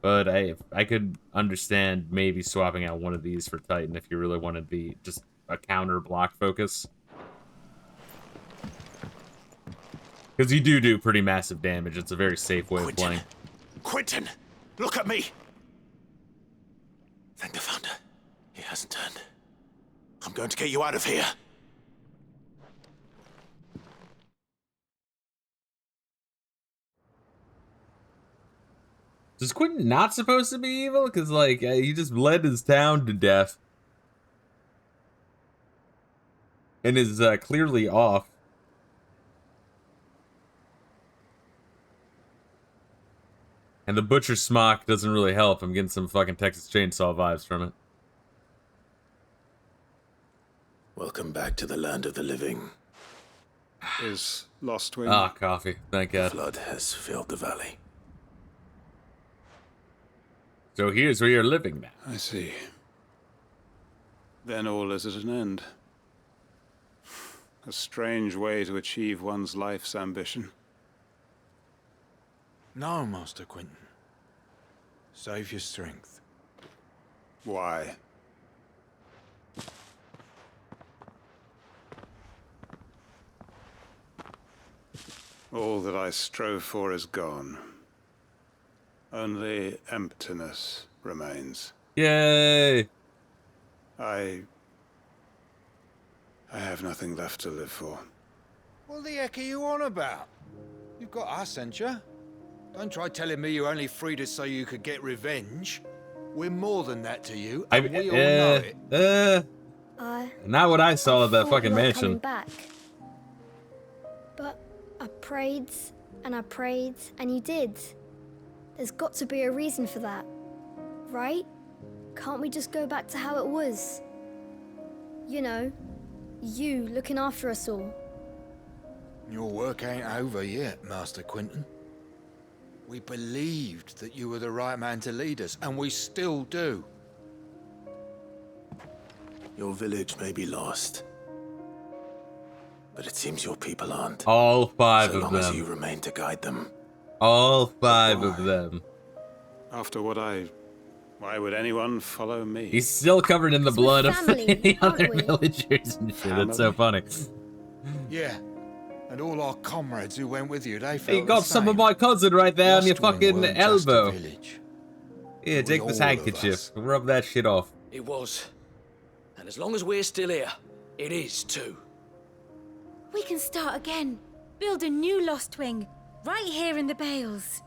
A: But I could understand maybe swapping out one of these for Titan if you really wanted just a counter block focus. Because you do pretty massive damage. It's a very safe way of playing.
B: Quentin, look at me! Thank the Founder. He hasn't turned. I'm going to get you out of here.
A: Is Quentin not supposed to be evil? Because, like, he just led his town to death. And is clearly off. And the Butcher Smock doesn't really help. I'm getting some fucking Texas Chainsaw vibes from it.
B: Welcome back to the land of the living.
L: Is Lostwing...
A: Ah, coffee. Thank God.
B: Flood has filled the valley.
A: So here's where you're living now.
L: I see. Then all is at an end. A strange way to achieve one's life's ambition.
J: No, Master Quentin. Save your strength.
L: Why? All that I strove for is gone. Only emptiness remains.
A: Yay!
L: I have nothing left to live for.
J: What the heck are you on about? You've got us, ain't you? Don't try telling me you only freed us so you could get revenge. We're more than that to you, and we all know it.
A: Not what I saw at that
N: thought
A: fucking
N: you were
A: mansion.
N: coming back. But I prayed, and you did. There's got to be a reason for that, right? Can't we just go back to how it was? You know, you looking after us all.
J: Your work ain't over yet, Master Quinton. We believed that you were the right man to lead us, and we still do.
B: Your village may be lost, but it seems your people aren't.
A: All 5
B: so
A: of
B: long as
A: them.
B: you remain to guide them.
A: All 5 of them.
L: After what why would anyone follow me?
A: He's still covered in the blood of
N: family,
A: the other
N: aren't we?
A: villagers and shit. It's so funny.
J: Yeah, and all our comrades who went with you, they felt
A: You got
J: the
A: some of
J: same.
A: my cousin right there on your
J: Lostwing
A: fucking
J: weren't just a
A: elbow.
J: village.
A: Here,
J: We
A: take this
J: all of
A: handkerchief.
J: us.
A: Rub that shit off.
K: It was. And as long as we're still here, it is too.
O: We can start again. Build a new Lost Wing. Right here in the Bales.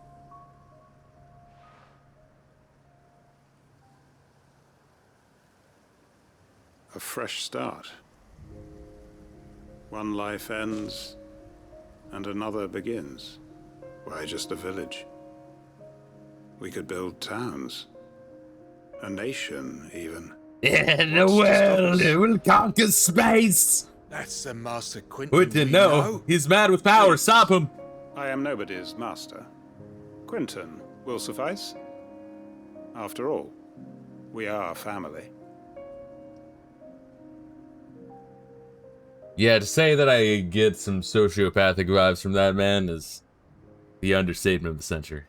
L: A fresh start. One life ends, and another begins. Why just a village? We could build towns. A nation, even.
A: In the world, it will conquer space.
J: That's the Master Quinton.
A: Quinton, no. He's mad with power. Stop him.
L: I am nobody's master. Quinton will suffice. After all, we are family.
A: Yeah, to say that I get some sociopathic vibes from that man is the understatement of the century.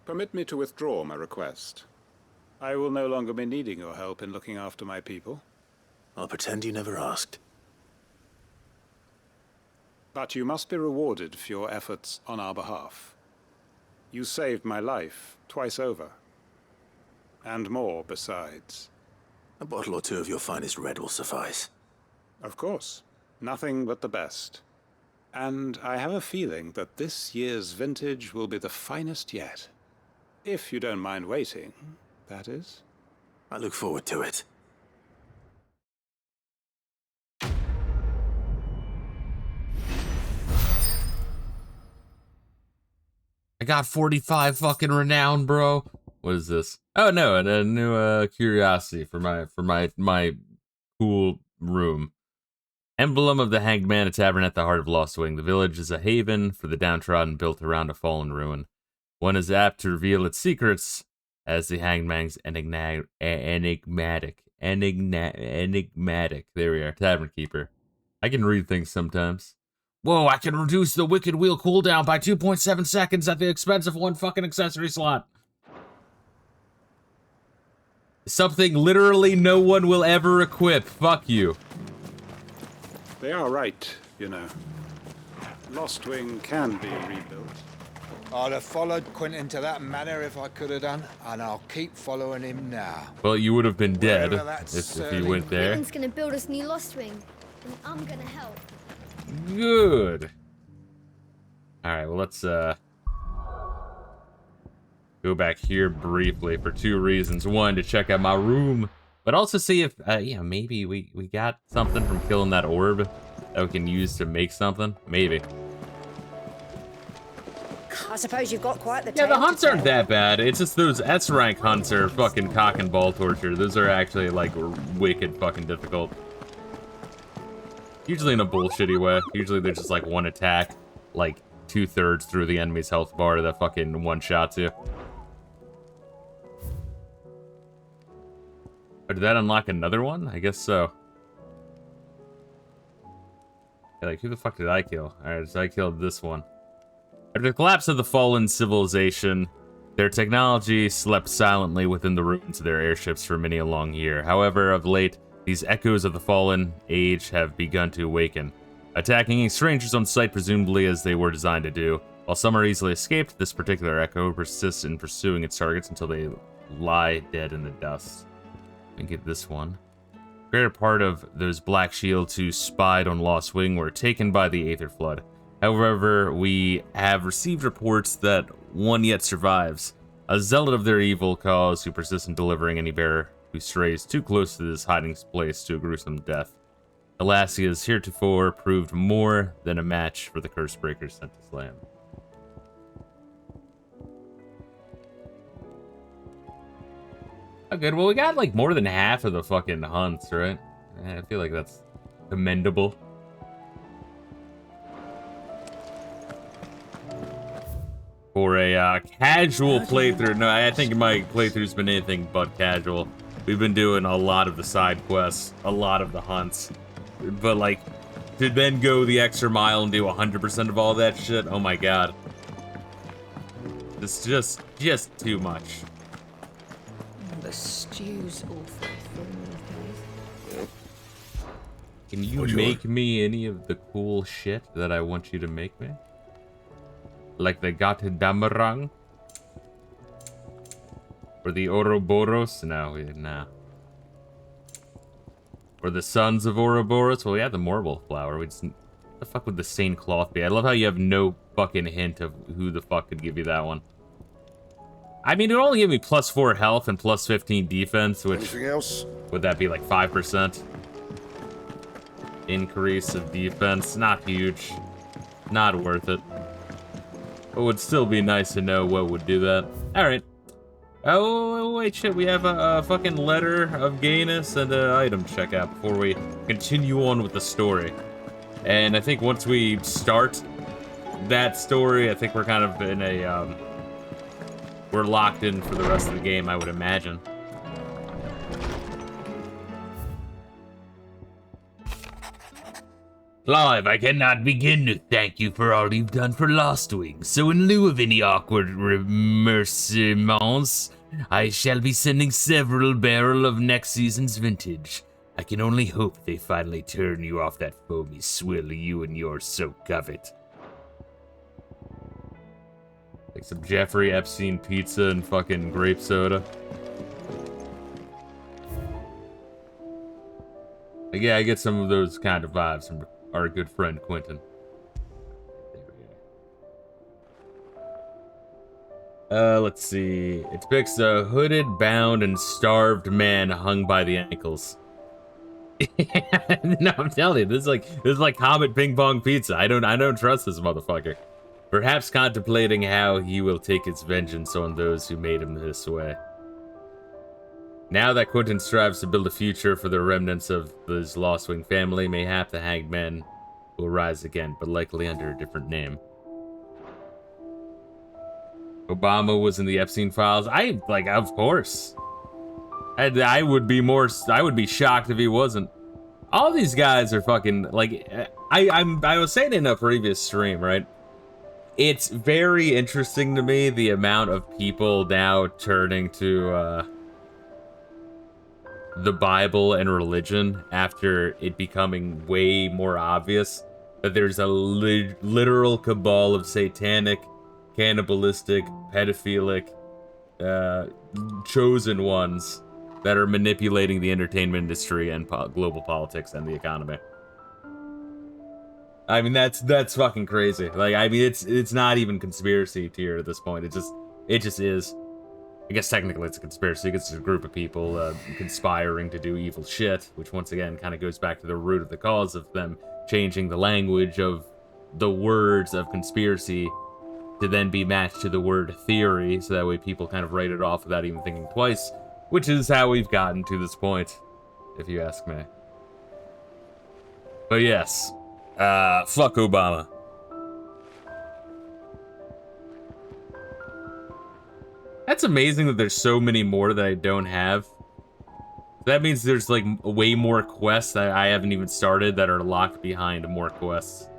L: Permit me to withdraw my request. I will no longer be needing your help in looking after my people.
B: I'll pretend you never asked.
L: But you must be rewarded for your efforts on our behalf. You saved my life twice over. And more besides.
B: A bottle or 2 of your finest red will suffice.
L: Of course. Nothing but the best. And I have a feeling that this year's vintage will be the finest yet. If you don't mind waiting, that is.
B: I look forward to it.
A: I got 45 fucking renown, bro. What is this? Oh no, and a new curiosity for my cool room. Emblem of the Hanged Man, a tavern at the heart of Lostwing. The village is a haven for the downtrodden built around a fallen ruin. One is apt to reveal its secrets as the Hanged Man's enigmatic. There we are, tavern keeper. I can read things sometimes. Whoa, I can reduce the Wicked Wheel cooldown by 2.7 seconds at the expense of 1 fucking accessory slot. Something literally no one will ever equip. Fuck you.
L: They are right, you know. Lostwing can be rebuilt.
J: I'd have followed Quinton to that manor if I could have done, and I'll keep following him now.
A: Well, you would have been dead
J: Wherever that
A: if you went there.
N: Quinton's gonna build us new Lost Wing, and I'm gonna help.
A: Good. Alright, well, let's go back here briefly for 2 reasons. 1, to check out my room, but also see if, yeah, maybe we got something from killing that orb that we can use to make something. Maybe.
G: I suppose you've got quite the
A: Yeah, the
G: tale to
A: hunts aren't
G: tell.
A: that bad. It's just those S-rank hunts are fucking cock and ball torture. Those are actually, like, wicked fucking difficult. Usually in a bullshitty way. Usually there's just, like, 1 attack, like, 2/3 through the enemy's health bar that fucking one-shots you. Or did that unlock another one? I guess so. Yeah, like, who the fuck did I kill? Alright, so I killed this one. After the collapse of the fallen civilization, their technology slept silently within the ruins of their airships for many a long year. However, of late, these echoes of the fallen age have begun to awaken. attacking any strangers on sight, presumably as they were designed to do. While some are easily escaped, this particular echo persists in pursuing its targets until they lie dead in the dust. Let me get this one. Greater part of those Black Shields who spied on Lost Wing were taken by the Aether Flood. However, we have received reports that one yet survives. A zealot of their evil cause who persists in delivering any bearer who strays too close to this hiding place to a gruesome death. Alas, he has heretofore proved more than a match for the curse breakers sent to slay him. Oh, good. Well, we got like more than half of the fucking hunts, right? I feel like that's commendable. For a casual playthrough. No, I think my playthrough's been anything but casual. We've been doing a lot of the side quests, a lot of the hunts. But like, to then go the extra mile and do 100% of all that shit, oh my god. It's just too much.
P: The stew's awful.
A: Can you make me any of the cool shit that I want you to make me? Like the Gatamarang? Or the Ouroboros? No, nah. Or the Sons of Ouroboros? Well, yeah, the Marble Flower. We just... What the fuck would the Stained Cloth be? I love how you have no fucking hint of who the fuck could give you that one. I mean, it would only give me +4 health and +15 defense, which...
D: Anything else?
A: Would that be like 5%? Increase of defense. Not huge. Not worth it. But would still be nice to know what would do that. Alright. Oh, wait, shit. We have a fucking letter of gayness and an item checkout before we continue on with the story. And I think once we start that story, I think we're kind of in a, we're locked in for the rest of the game, I would imagine. Clive, I cannot begin to thank you for all you've done for Lost Wing, so in lieu of any awkward remerciements, I shall be sending several barrel of next season's vintage. I can only hope they finally turn you off that foamy swill you and yours so covet. Like some Jeffrey Epstein pizza and fucking grape soda. Like, yeah, I get some of those kind of vibes from our good friend Quentin. Let's see. It depicts a hooded, bound, and starved man hung by the ankles. No, I'm telling you, this is like Comet Ping Pong Pizza. I don't trust this motherfucker. Perhaps contemplating how he will take his vengeance on those who made him this way. Now that Quentin strives to build a future for the remnants of his Lost Wing family, mayhap the Hanged Man will rise again, but likely under a different name. Obama was in the Epstein files. Of course. I would be shocked if he wasn't. All these guys are fucking, like, I was saying in a previous stream, right? It's very interesting to me, the amount of people now turning to, the Bible and religion after it becoming way more obvious that there's a literal cabal of satanic, cannibalistic, pedophilic, chosen ones that are manipulating the entertainment industry and global politics and the economy. I mean, that's fucking crazy. Like, I mean, it's not even conspiracy tier at this point. It just is. I guess technically it's a conspiracy because it's a group of people conspiring to do evil shit, which once again kind of goes back to the root of the cause of them changing the language of the words of conspiracy to then be matched to the word theory, so that way people kind of write it off without even thinking twice, which is how we've gotten to this point, if you ask me. But yes, fuck Obama. That's amazing that there's so many more that I don't have. That means there's like way more quests that I haven't even started that are locked behind more quests.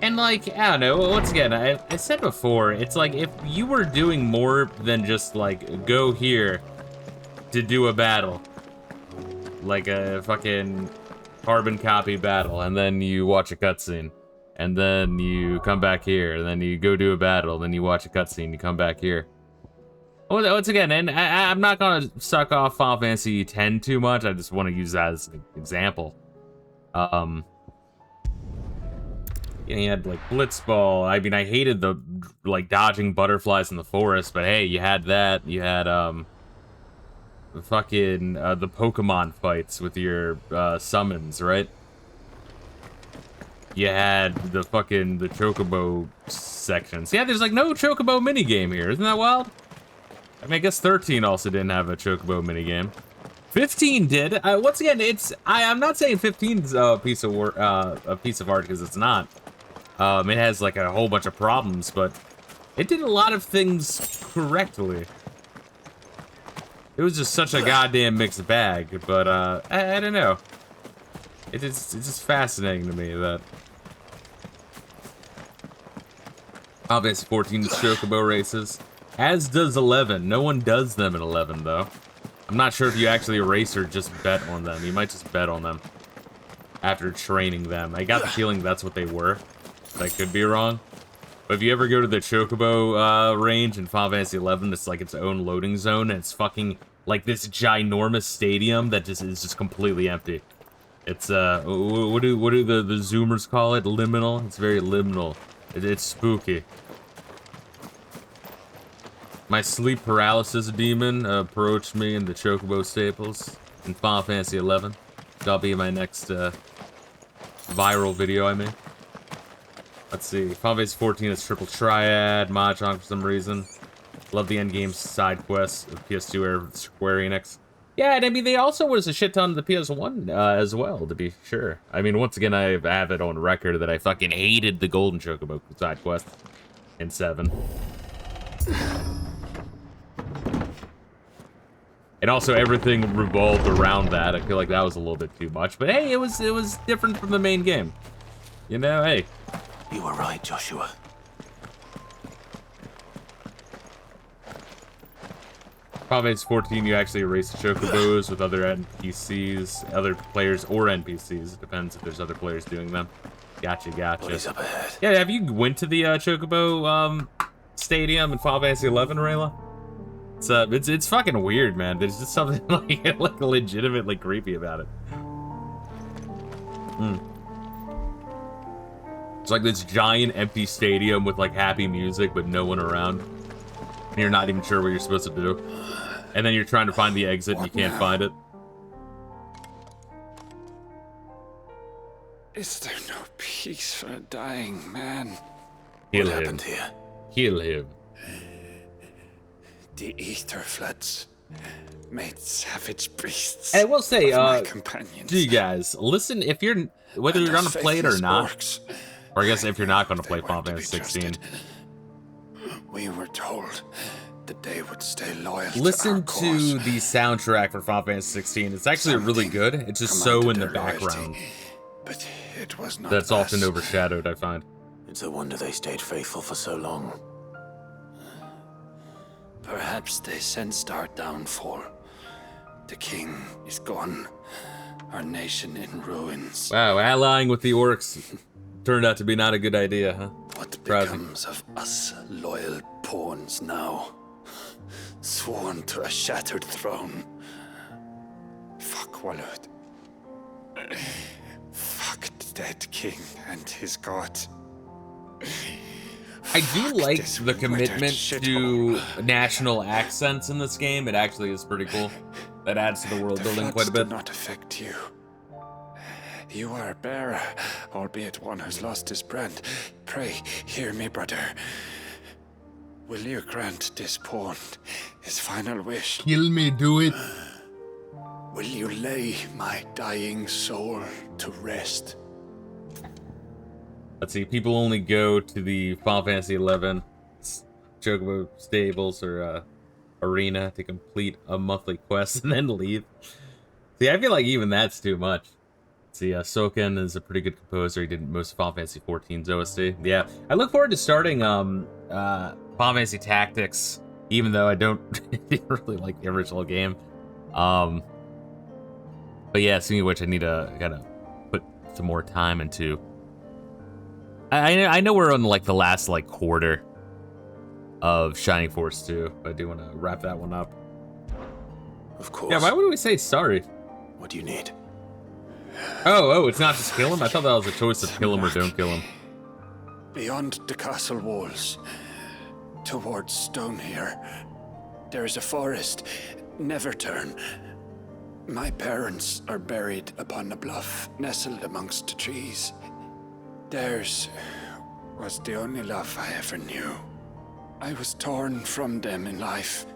A: And like, I don't know, once again, I said before, it's like if you were doing more than just like go here to do a battle, like a fucking carbon copy battle, and then you watch a cutscene, and then you come back here, and then you go do a battle, then you watch a cutscene, you come back here. Once again, and I'm not gonna suck off Final Fantasy X too much. I just want to use that as an example. You had like Blitzball. I mean, I hated the like dodging butterflies in the forest, but hey, you had that. You had the fucking the Pokemon fights with your summons, right? You had the Chocobo sections. Yeah, there's like no Chocobo minigame here. Isn't that wild? I mean, I guess 13 also didn't have a Chocobo minigame. 15 did. Once again, I'm not saying 15's a piece of work, a piece of art, because it's not. It has like a whole bunch of problems, but it did a lot of things correctly. It was just such a goddamn mixed bag, but I don't know. It's just fascinating to me that obviously 14 Chocobo races, as does 11. No one does them in 11 though. I'm not sure if you actually race or just bet on them. You might just bet on them after training them. I got the feeling that's what they were. I could be wrong. But if you ever go to the Chocobo range in Final Fantasy 11, it's like its own loading zone, and it's fucking like this ginormous stadium that is just completely empty. It's what do the Zoomers call it? Liminal. It's very liminal. It's spooky. My sleep paralysis demon approached me in the Chocobo Staples in Final Fantasy 11. That'll be my next viral video I make. Let's see. Final Fantasy 14 is triple triad, Mahjong for some reason. Love the endgame side quests of PS2 era Square Enix. Yeah, and I mean, they also was a shit ton of the PS1 as well, to be sure. I mean, once again, I have it on record that I fucking hated the Golden Chocobo side quest in 7. And also everything revolved around that. I feel like that was a little bit too much. But hey, it was different from the main game. You know, hey.
B: You were right, Joshua.
A: Final Fantasy 14, you actually race Chocobos with other NPCs, other players or NPCs. It depends if there's other players doing them. Gotcha.
B: What up ahead?
A: Yeah, have you went to the Chocobo stadium in Final Fantasy 11, Rayla? It's fucking weird, man. There's just something like legitimately creepy about it. It's like this giant empty stadium with like happy music but no one around. And you're not even sure what you're supposed to do. And then you're trying to find the exit and you can't find it.
L: Is there no peace for a dying man?
A: Kill him. Kill him.
L: The ether floods made savage beasts.
A: And I will say,
L: my companions.
A: to you guys, listen, if you're, whether you're gonna play it or not, or I guess if you're not gonna play Final Fantasy 16,
L: we were told that they would stay loyal.
A: Listen
L: to our cause.
A: to the soundtrack for Final Fantasy 16. It's actually really good. It's just so in the background.
L: But it was not
A: That's often overshadowed, I find.
B: It's a wonder they stayed faithful for so long.
L: Perhaps they sensed our downfall. The king is gone. Our nation in ruins.
A: Wow, allying with the orcs turned out to be not a good idea, huh?
L: What becomes of us loyal pawns now? Sworn to a shattered throne. Fuck Walud. Fuck the dead king and his god.
A: I do like the commitment to national accents in this game. It actually is pretty cool. That adds to the world building quite a bit.
L: Do not affect you. You are a bearer, albeit one who's lost his brand. Pray, hear me, brother. Will you grant this pawn his final wish?
A: Kill me, do it.
L: Will you lay my dying soul to rest?
A: Let's see, people only go to the Final Fantasy 11 Chocobo Stables or Arena to complete a monthly quest and then leave. See, I feel like even that's too much. See, Soken is a pretty good composer. He did most of Final Fantasy 14's OST. Yeah, I look forward to starting Final Fantasy Tactics, even though I don't really like the original game. But yeah, speaking of which, I need to kind of to more time into. I know we're on like the last like quarter of Shining Force 2, but I do want to wrap that one up.
B: Of course.
A: Yeah, why would we say sorry?
B: What do you need?
A: Oh, it's not just kill him? I thought that was a choice of kill him or don't kill him.
Q: Beyond the castle walls, towards Stone here, there is a forest. Never turn. My parents are buried upon a bluff, nestled amongst the trees. Theirs was the only love I ever knew. I was torn from them in life,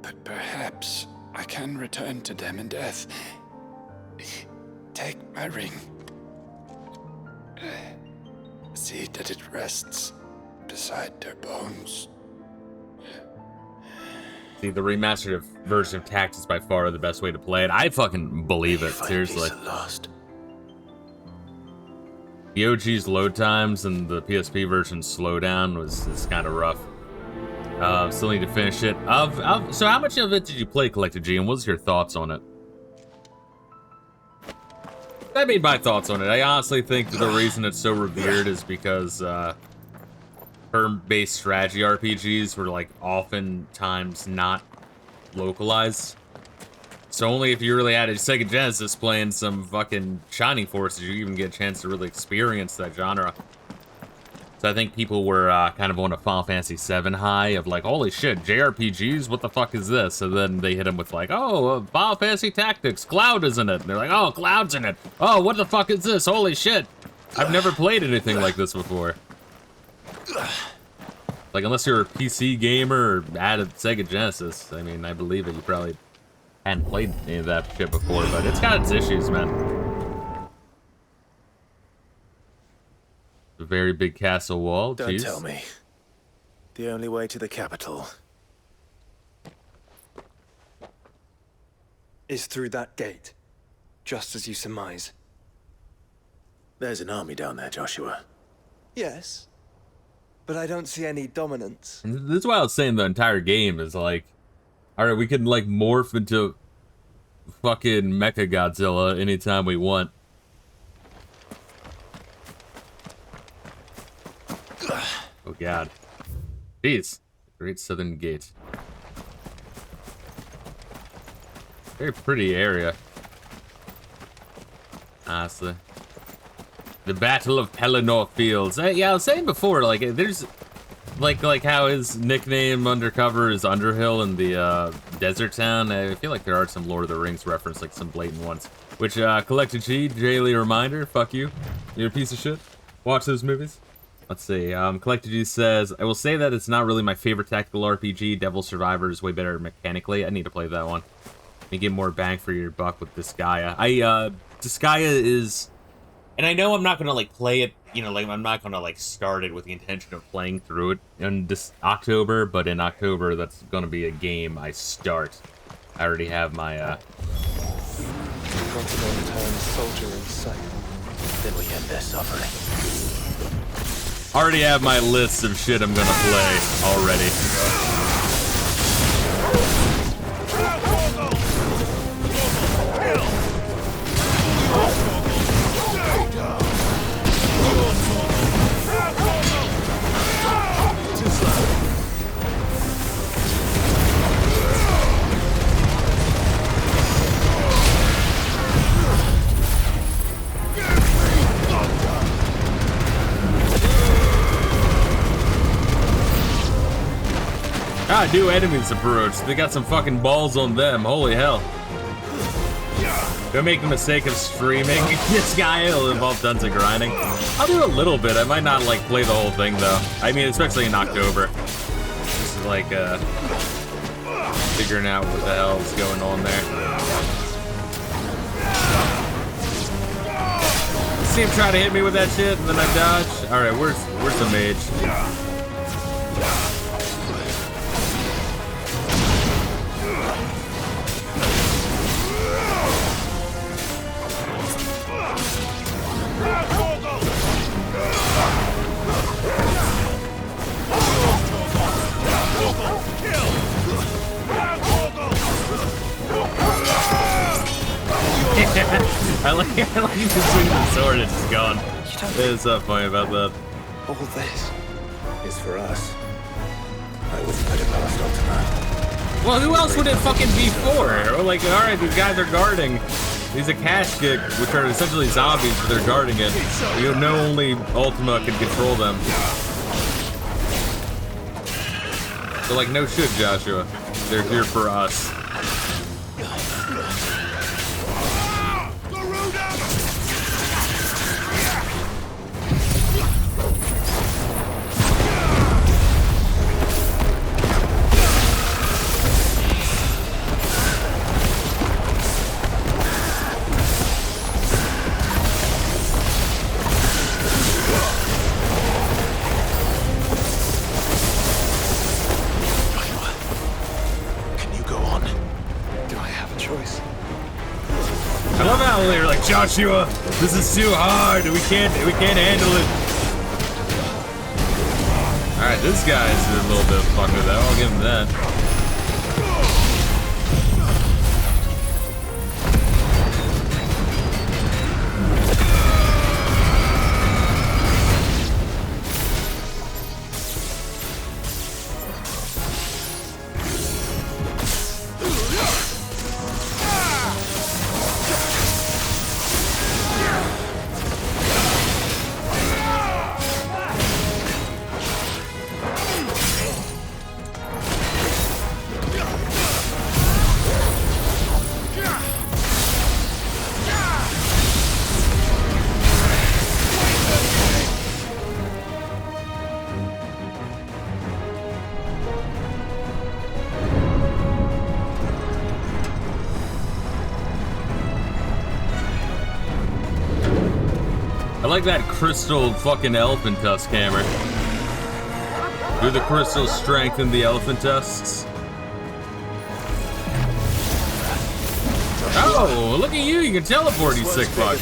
Q: but perhaps I can return to them in death. Take my ring. See that it rests beside their bones.
A: See, the remastered version of Tact is by far the best way to play it. I fucking believe it, seriously. The OG's load times and the PSP version slowdown is kind of rough. Still need to finish it. So how much of it did you play, Collected G, and what's your thoughts on it? I mean, my thoughts on it. I honestly think the reason it's so revered is because turn-based strategy RPGs were like oftentimes not localized. So only if you really had a Sega Genesis playing some fucking Shining Force did you even get a chance to really experience that genre. So I think people were kind of on a Final Fantasy VII high of like, holy shit, JRPGs? What the fuck is this? So then they hit them with like, oh, Final Fantasy Tactics, Cloud is in it. And they're like, oh, Cloud's in it. Oh, what the fuck is this? Holy shit. I've never played anything like this before. Like, unless you're a PC gamer or had a Sega Genesis, I mean, I believe it. You probably hadn't played any of that shit before, but it's got its issues, man. A very big castle wall.
B: Don't
A: Jeez.
B: tell me. The only way to the capital
M: is through that gate, just as you surmise.
B: There's an army down there, Joshua.
M: Yes, but I don't see any dominance.
A: And this is why I was saying the entire game is like, alright, we can like morph into fucking Mecha Godzilla anytime we want. Oh god. Jeez. Great Southern Gate. Very pretty area. Honestly. The Battle of Pelennor Fields. Yeah, I was saying before, like, there's... Like how his nickname undercover is Underhill in the desert town. I feel like there are some Lord of the Rings reference, like some blatant ones. Which, Collected G, daily reminder, fuck you. You're a piece of shit. Watch those movies. Let's see, Collected G says, I will say that it's not really my favorite tactical RPG. Devil Survivor is way better mechanically. I need to play that one. You get more bang for your buck with Disgaea. Disgaea is... And I know I'm not gonna, like, play it, you know, like, I'm not gonna, like, start it with the intention of playing through it in this October, but in October, that's gonna be a game I start. I already have my,
M: Soldier in sight.
B: Then we end their suffering.
A: already have my list of shit I'm gonna play already. Ah, new enemies approach. They got some fucking balls on them. Holy hell. Don't make the mistake of streaming. This guy will involve tons of grinding. I'll do a little bit. I might not, like, play the whole thing, though. I mean, especially in October. Just, like, figuring out what the hell is going on there. See him try to hit me with that shit, and then I dodge. Alright, where's the mage? I like you just swing the sword and it's gone. There's something funny about that.
B: All this is for us. I wouldn't put it past Ultima.
A: Well, who else would it fucking be for? Or like, alright, these guys are guarding. These Akashik, which are essentially zombies, but they're guarding it. You know only Ultima can control them. So like, no shit, Joshua. They're here for us. I love how they're like, Joshua, this is too hard. We can't handle it. All right, this guy's a little bit fucked with that. I'll give him that. I like that crystal fucking elephant tusk hammer. Do the crystals strengthen the elephant tusks? Oh, look at you! You can teleport, you sick fuck.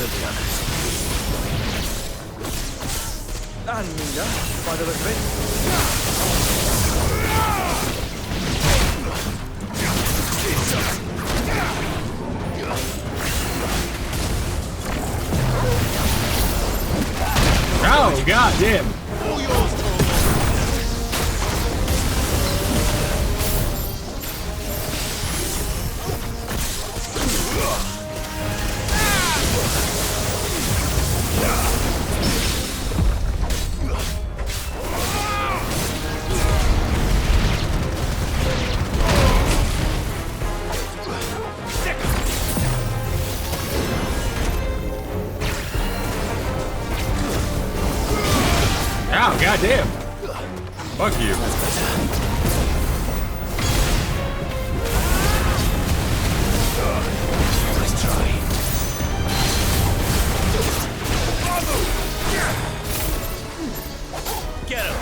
K: And Mina, by the look of it.
A: Oh, god damn. Ow, goddamn! Fuck you.
K: Nice try. Get him!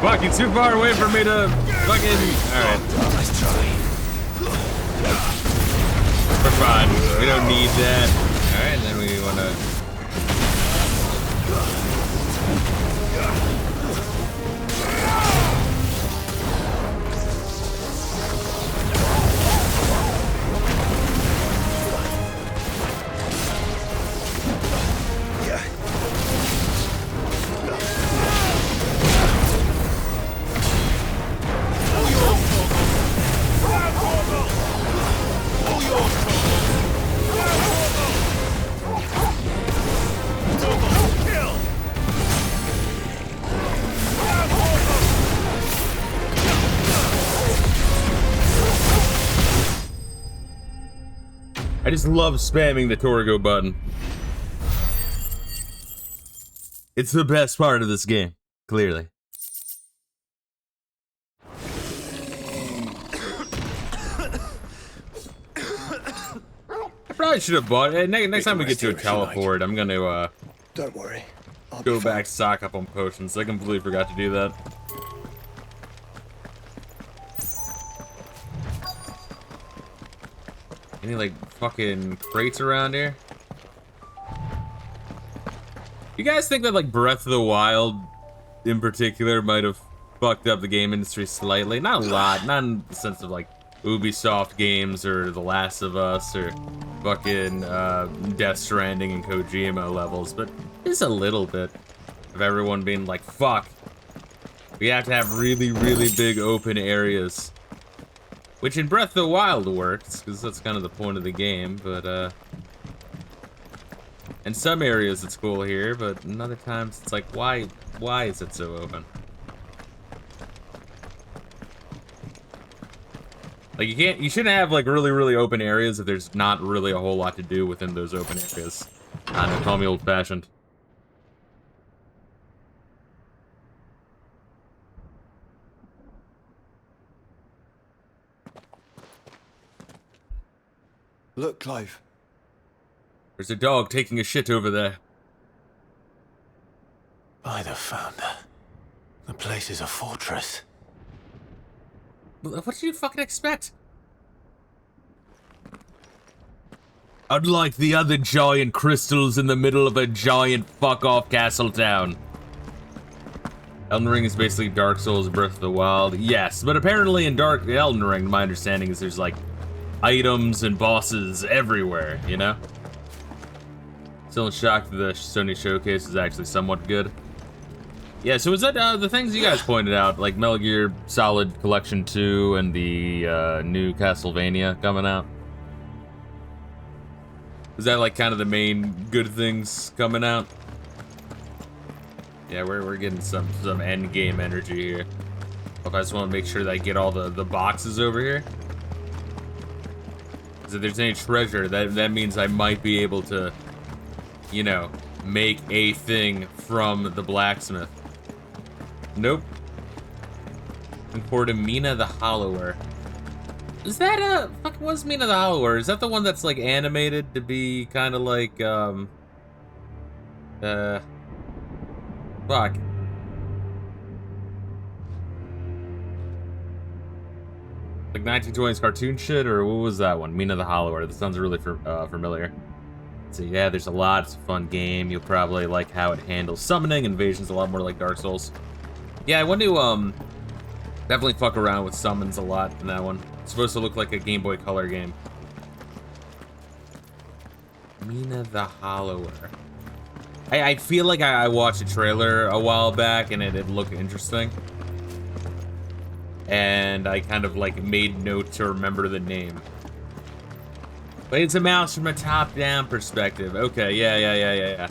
A: Fucking too far away for me to fucking. Alright.
K: Nice try.
A: We're fine. We don't need that. Alright, then we wanna. I just love spamming the Torgo button. It's the best part of this game, clearly. I probably should have bought it. Next time we get to a teleport, I'm gonna
M: Don't worry.
A: go back, stock up on potions. I completely forgot to do that. Any like fucking crates around here? You guys think that like Breath of the Wild in particular might have fucked up the game industry slightly? Not a lot, not in the sense of like Ubisoft games or The Last of Us or fucking Death Stranding and Kojima levels, but just a little bit of everyone being like, fuck, we have to have really, really big open areas. Which in Breath of the Wild works, because that's kind of the point of the game, but in some areas it's cool here, but in other times it's like, why is it so open? Like you shouldn't have like really, really open areas if there's not really a whole lot to do within those open areas. Don't call me old-fashioned.
M: Look, Clive.
A: There's a dog taking a shit over there.
B: By the Founder. The place is a fortress.
A: What did you fucking expect? Unlike the other giant crystals in the middle of a giant fuck-off castle town. Elden Ring is basically Dark Souls, Breath of the Wild. Yes, but apparently in Elden Ring, my understanding is there's like items and bosses everywhere, you know? Still in shock that the Sony Showcase is actually somewhat good. Yeah, so is that the things you guys pointed out, like Metal Gear Solid Collection 2 and the new Castlevania coming out? Is that like kind of the main good things coming out? Yeah, we're getting some end game energy here. If I just want to make sure that I get all the boxes over here. Because if there's any treasure, that means I might be able to, you know, make a thing from the blacksmith. Nope. Import Mina the Hollower. Is that fuck, what's Mina the Hollower? Is that the one that's like animated to be kind of like fuck. Like 1920s cartoon shit, or what was that one? Mina the Hollower. That sounds really familiar. So yeah, there's a lot. It's a fun game. You'll probably like how it handles summoning. Invasion's a lot more like Dark Souls. Yeah, I want to definitely fuck around with summons a lot in that one. It's supposed to look like a Game Boy Color game. Mina the Hollower. I feel like I watched a trailer a while back and it looked interesting. And I kind of like made note to remember the name. But it's a mouse from a top-down perspective. Okay, yeah.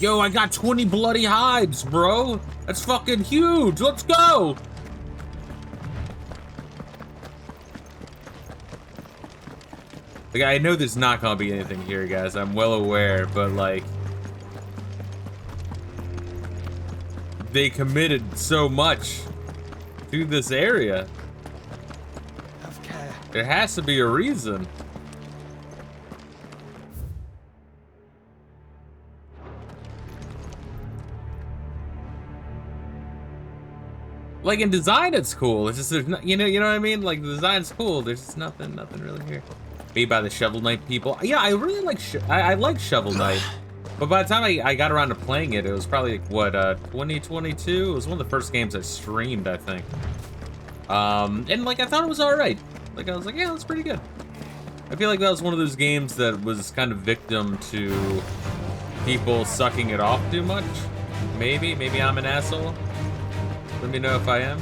A: Yo, I got 20 bloody hives, bro. That's fucking huge. Let's go. Like, I know there's not gonna be anything here, guys. I'm well aware, but like, they committed so much to this area. There has to be a reason. Like in design, it's cool. It's just there's no, you know what I mean. Like the design's cool. There's just nothing really here. Made by the Shovel Knight people. Yeah, I really like. I like Shovel Knight, but by the time I got around to playing it, it was probably like, what 2022. It was one of the first games I streamed, I think. And like I thought it was all right. Like I was like, yeah, that's pretty good. I feel like that was one of those games that was kind of victim to people sucking it off too much. Maybe I'm an asshole. Let me know if I am.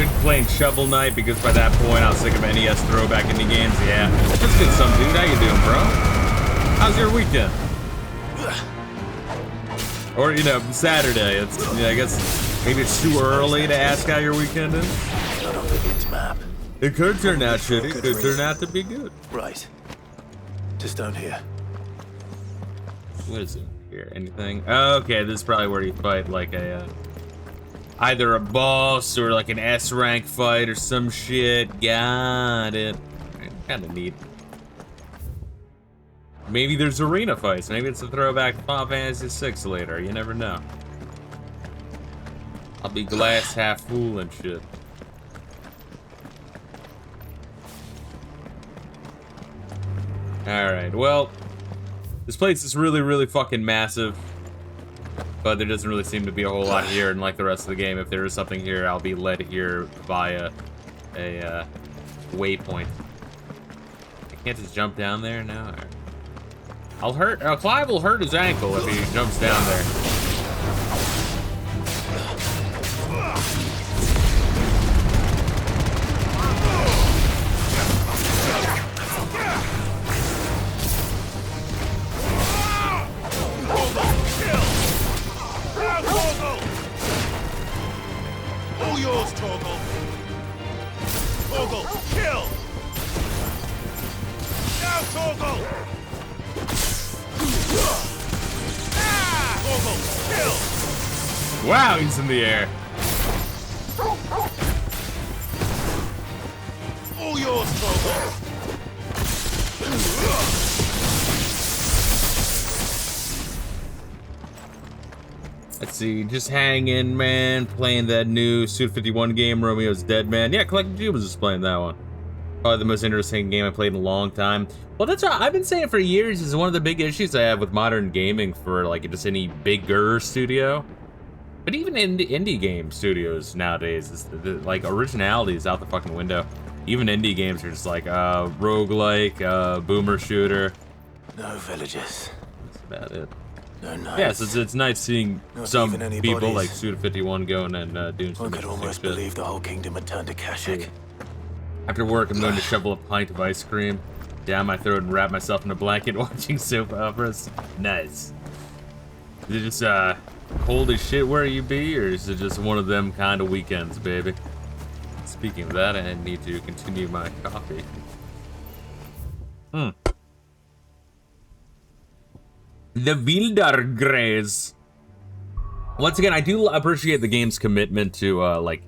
A: enjoyed playing Shovel Knight because by that point I was sick of NES throwback indie games. Yeah, that's good, some dude. How you doing, bro? How's your weekend? Or, you know, Saturday. It's, yeah, I guess maybe it's too early to ask how your weekend is.
B: Not on the Vids map.
A: It could turn out shitty. It could turn out to be good.
B: Right. Just down here.
A: What is it here? Anything? Oh, okay, this is probably where you fight like a either a boss or like an S rank fight or some shit. Got it. Kind of neat. Maybe there's arena fights. Maybe it's a throwback to Final Fantasy VI later. You never know. I'll be glass half full and shit. Alright, well, this place is really, really fucking massive. But there doesn't really seem to be a whole lot here, and like the rest of the game, if there is something here, I'll be led here via a waypoint. I can't just jump down there? No. Clive will hurt his ankle if he jumps down there.
R: All yours, Torgal. Torgal, kill! Now, Torgal!
A: Wow, he's in the air.
R: All yours, Torgal.
A: Let's see, just hanging, man, playing that new Suit 51 game, Romeo's Dead Man. Yeah, Collective G was just playing that one. Probably the most interesting game I played in a long time. Well, that's what I've been saying for years. Is one of the big issues I have with modern gaming for like just any bigger studio. But even indie game studios nowadays, is like originality is out the fucking window. Even indie games are just like roguelike, boomer shooter.
B: No villages.
A: That's about it.
B: No knives.
A: Yes, it's nice seeing
B: Not
A: some
B: even any
A: people
B: bodies.
A: like Suda 51 going and doing some
B: One could
A: interesting
B: almost
A: shit.
B: believe the whole kingdom had turned to Kashyyyk.
A: After work, I'm going to shovel a pint of ice cream down my throat and wrap myself in a blanket watching soap operas. Nice. Is it just cold as shit where you be, or is it just one of them kind of weekends, baby? Speaking of that, I need to continue my coffee. The Wildergrace. Once again, I do appreciate the game's commitment to like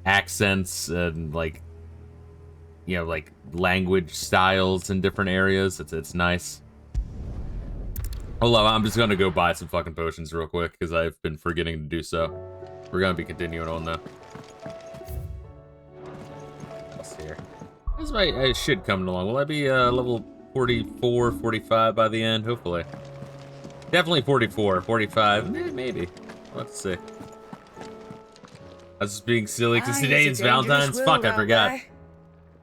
A: accents and like, you know, like language styles in different areas. It's nice. Hold on, I'm just gonna go buy some fucking potions real quick because I've been forgetting to do so. We're gonna be continuing on though. What's here? How's my shit coming along? Will I be level 44, 45 by the end? Hopefully. Definitely 44, 45, maybe. Let's see. I was just being silly because today is Valentine's. Fuck, I forgot.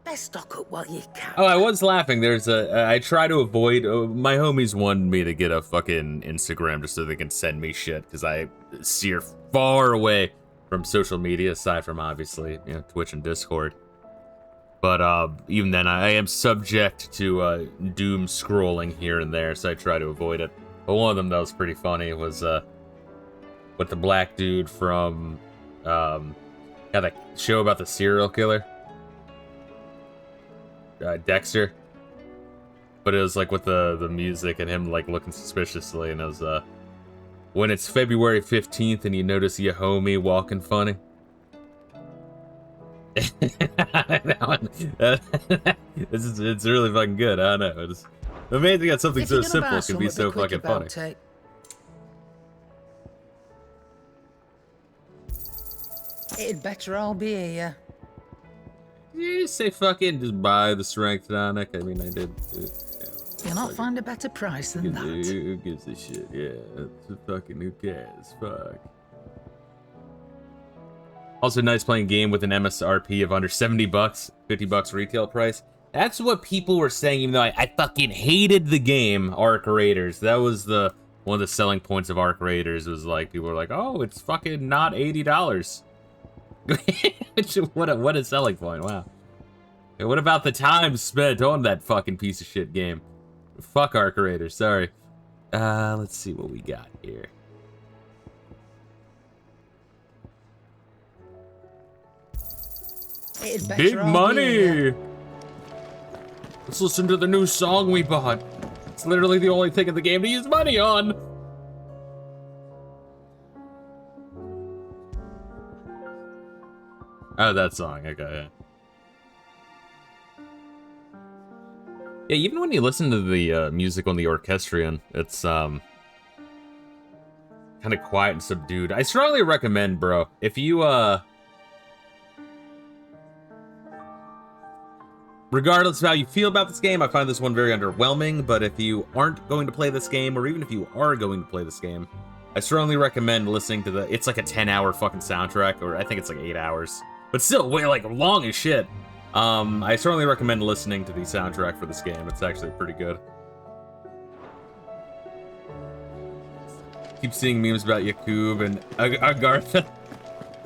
H: Let's stock up what you can.
A: Oh, I was laughing. There's I try to avoid. My homies wanted me to get a fucking Instagram just so they can send me shit because I steer far away from social media, aside from obviously, you know, Twitch and Discord. But even then, I am subject to doom scrolling here and there, so I try to avoid it. But one of them that was pretty funny was with the black dude from that show about the serial killer. Dexter, but it was like with the music and him like looking suspiciously, and it was when it's February 15th and you notice your homie walking funny. That one, it's really fucking good. I don't know. It's amazing that something so simple can be so fucking funny.
H: It'd better all be here.
A: You say fucking just buy the strength tonic. I mean, I did.
H: You'll not find a better price than that.
A: Who gives a shit? Yeah, it's fucking who cares? Fuck. Also, nice playing game with an MSRP of under $70, $50 retail price. That's what people were saying, even though I fucking hated the game, Arc Raiders. That was one of the selling points of Arc Raiders was like, people were like, oh, it's fucking not $80. What a selling point, wow. Hey, what about the time spent on that fucking piece of shit game? Fuck Arc Raiders, sorry. Let's see what we got here. Big money! Let's listen to the new song we bought. It's literally the only thing in the game to use money on. Oh, that song, okay, yeah. Yeah, even when you listen to the music on the orchestrion, it's kind of quiet and subdued. I strongly recommend, bro, if you regardless of how you feel about this game, I find this one very underwhelming, but if you aren't going to play this game, or even if you are going to play this game, I strongly recommend listening to it's like a 10-hour fucking soundtrack, or I think it's like 8 hours, but still way like long as shit. I strongly recommend listening to the soundtrack for this game. It's actually pretty good. Keep seeing memes about Yakub and Agartha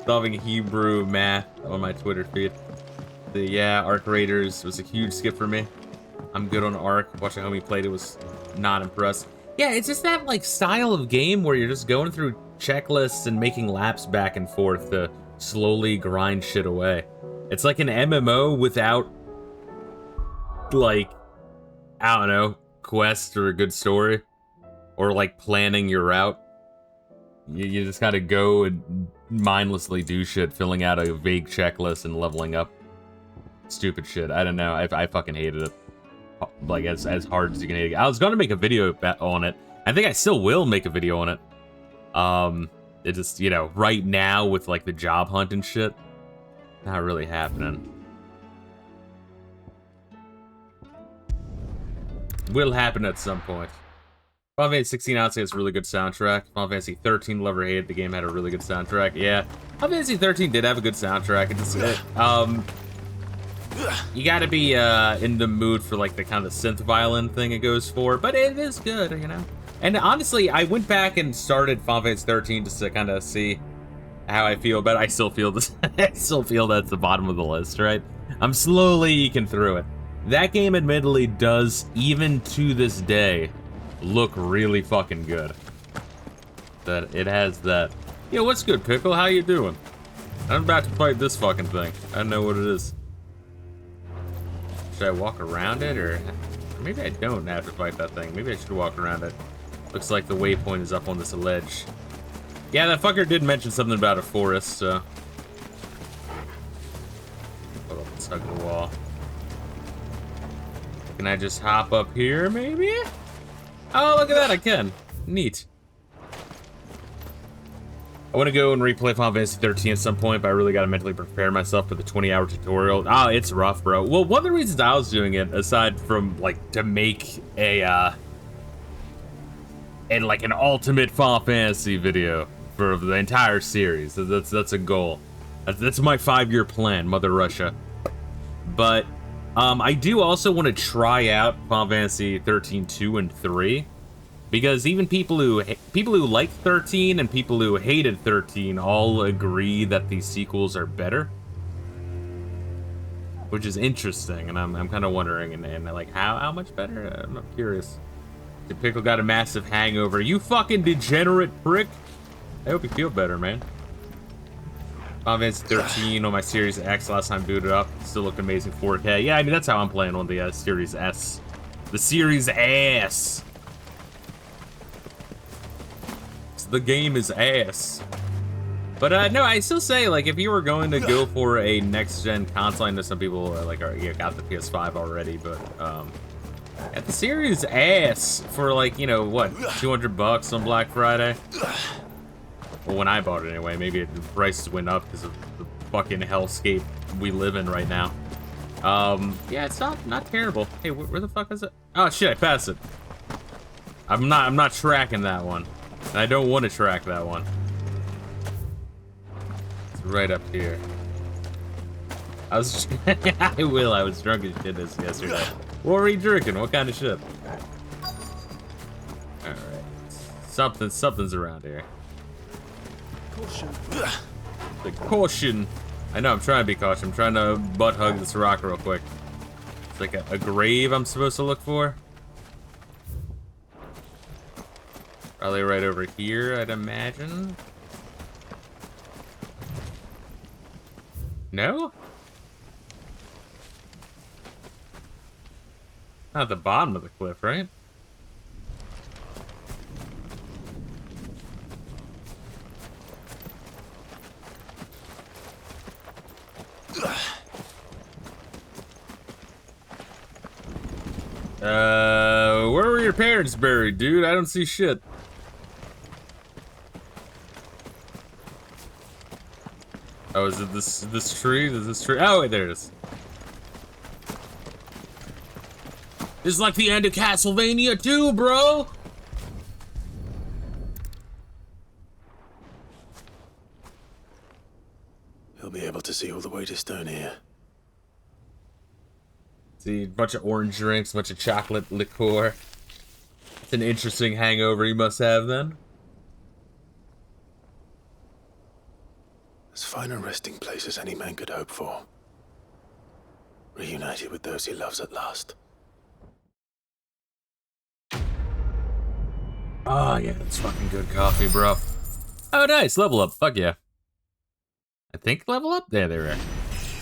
A: solving Hebrew math on my Twitter feed. Yeah, Arc Raiders was a huge skip for me. I'm good on Arc. Watching how he played it was not impressed. Yeah, it's just that like style of game where you're just going through checklists and making laps back and forth to slowly grind shit away. It's like an MMO without, like, I don't know, quest or a good story, or like planning your route. You just gotta go and mindlessly do shit, filling out a vague checklist and leveling up. Stupid shit. I don't know. I fucking hated it. Like, as hard as you can hate it. I was gonna make a video on it. I think I still will make a video on it. It just, you know, right now with like the job hunt and shit, not really happening. Will happen at some point. Final Fantasy 16 honestly has a really good soundtrack. Final Fantasy 13, love or hate, the game had a really good soundtrack. Yeah, Final Fantasy 13 did have a good soundtrack. It just, you gotta be in the mood for like the kind of synth violin thing it goes for, but it is good, you know. And honestly, I went back and started Final Fantasy 13 just to kind of see how I feel, but I still feel this. I still feel that's the bottom of the list, right? I'm slowly eking through it. That game admittedly does, even to this day, look really fucking good. That it has that. Yo, what's good, Pickle? How you doing? I'm about to fight this fucking thing. I don't know what it is. Should I walk around it, or maybe I don't have to fight that thing? Maybe I should walk around it. Looks like the waypoint is up on this ledge. Yeah, that fucker did mention something about a forest, so. Hold up, let's hug the wall. Can I just hop up here, maybe? Oh, look at that, I can. Neat. I want to go and replay Final Fantasy 13 at some point, but I really got to mentally prepare myself for the 20-hour tutorial. Oh, it's rough, bro. Well, one of the reasons I was doing it, aside from, like, to make a, and like an ultimate Final Fantasy video for the entire series. That's a goal. That's my 5-year plan, Mother Russia. But I do also want to try out Final Fantasy 13 2 and 3, because even people who like 13 and people who hated 13 all agree that these sequels are better, which is interesting. And I'm kind of wondering, and like how much better? I'm curious. The Pickle got a massive hangover. You fucking degenerate prick. I hope you feel better, man. Final Fantasy 13 on my Series X last time booted up. Still looked amazing 4K. Yeah, I mean, that's how I'm playing on the Series S. The Series S. The game is ass. But no, I still say, like, if you were going to go for a next-gen console, I know some people like got the PS5 already, but at the Series S for, like, you know, what, $200 on Black Friday? Well, when I bought it anyway. Maybe the prices went up because of the fucking hellscape we live in right now. Yeah, it's not terrible. Hey, where the fuck is it? Oh shit, I passed it. I'm not tracking that one. And I don't want to track that one. It's right up here. I was I was drunk as shit this yesterday. What were you drinking? What kind of shit? Alright. Something's around here.
F: Caution.
A: The caution. I know, I'm trying to be cautious. I'm trying to butt hug this rock real quick. It's like a grave I'm supposed to look for. Probably right over here, I'd imagine. No? Not at the bottom of the cliff, right? Where were your parents buried, dude? I don't see shit. Oh, is it this tree? Is this tree? Oh, wait, there it is. It's like the end of Castlevania 2, bro!
B: He'll be able to see all the way to Stone here.
A: See, a bunch of orange drinks, a bunch of chocolate liqueur. It's an interesting hangover you must have then.
B: As fine a resting place as any man could hope for. Reunited with those he loves at last.
A: Oh, yeah, that's fucking good coffee, bro. Oh, nice. Level up. Fuck yeah. I think level up? Yeah, they were.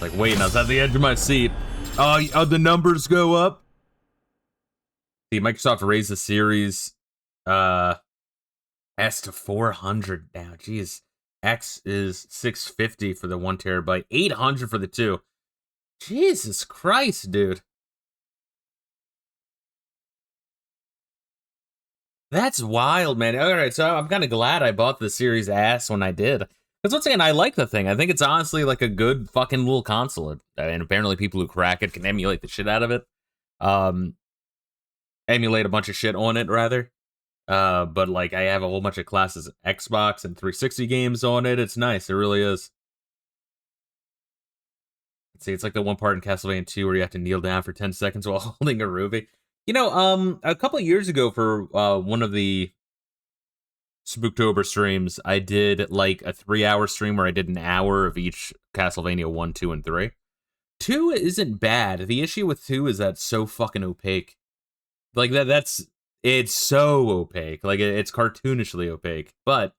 A: Like, waiting. I was at the edge of my seat. Oh, the numbers go up. See, Microsoft raised the Series S to 400 now. Jeez. X is 650 for the 1 terabyte. 800 for the 2. Jesus Christ, dude. That's wild, man. All right, so I'm kind of glad I bought the Series S when I did. Because once again, I like the thing. I think it's honestly like a good fucking little console. And apparently people who crack it can emulate the shit out of it. Emulate a bunch of shit on it, rather. But like, I have a whole bunch of classes Xbox and 360 games on it. It's nice. It really is. Let's see, it's like the one part in Castlevania 2 where you have to kneel down for 10 seconds while holding a ruby. You know, a couple of years ago for one of the Spooktober streams, I did like a 3-hour stream where I did an hour of each Castlevania 1, 2, and 3. 2 isn't bad. The issue with 2 is that it's so fucking opaque. Like, it's so opaque. Like, it's cartoonishly opaque. But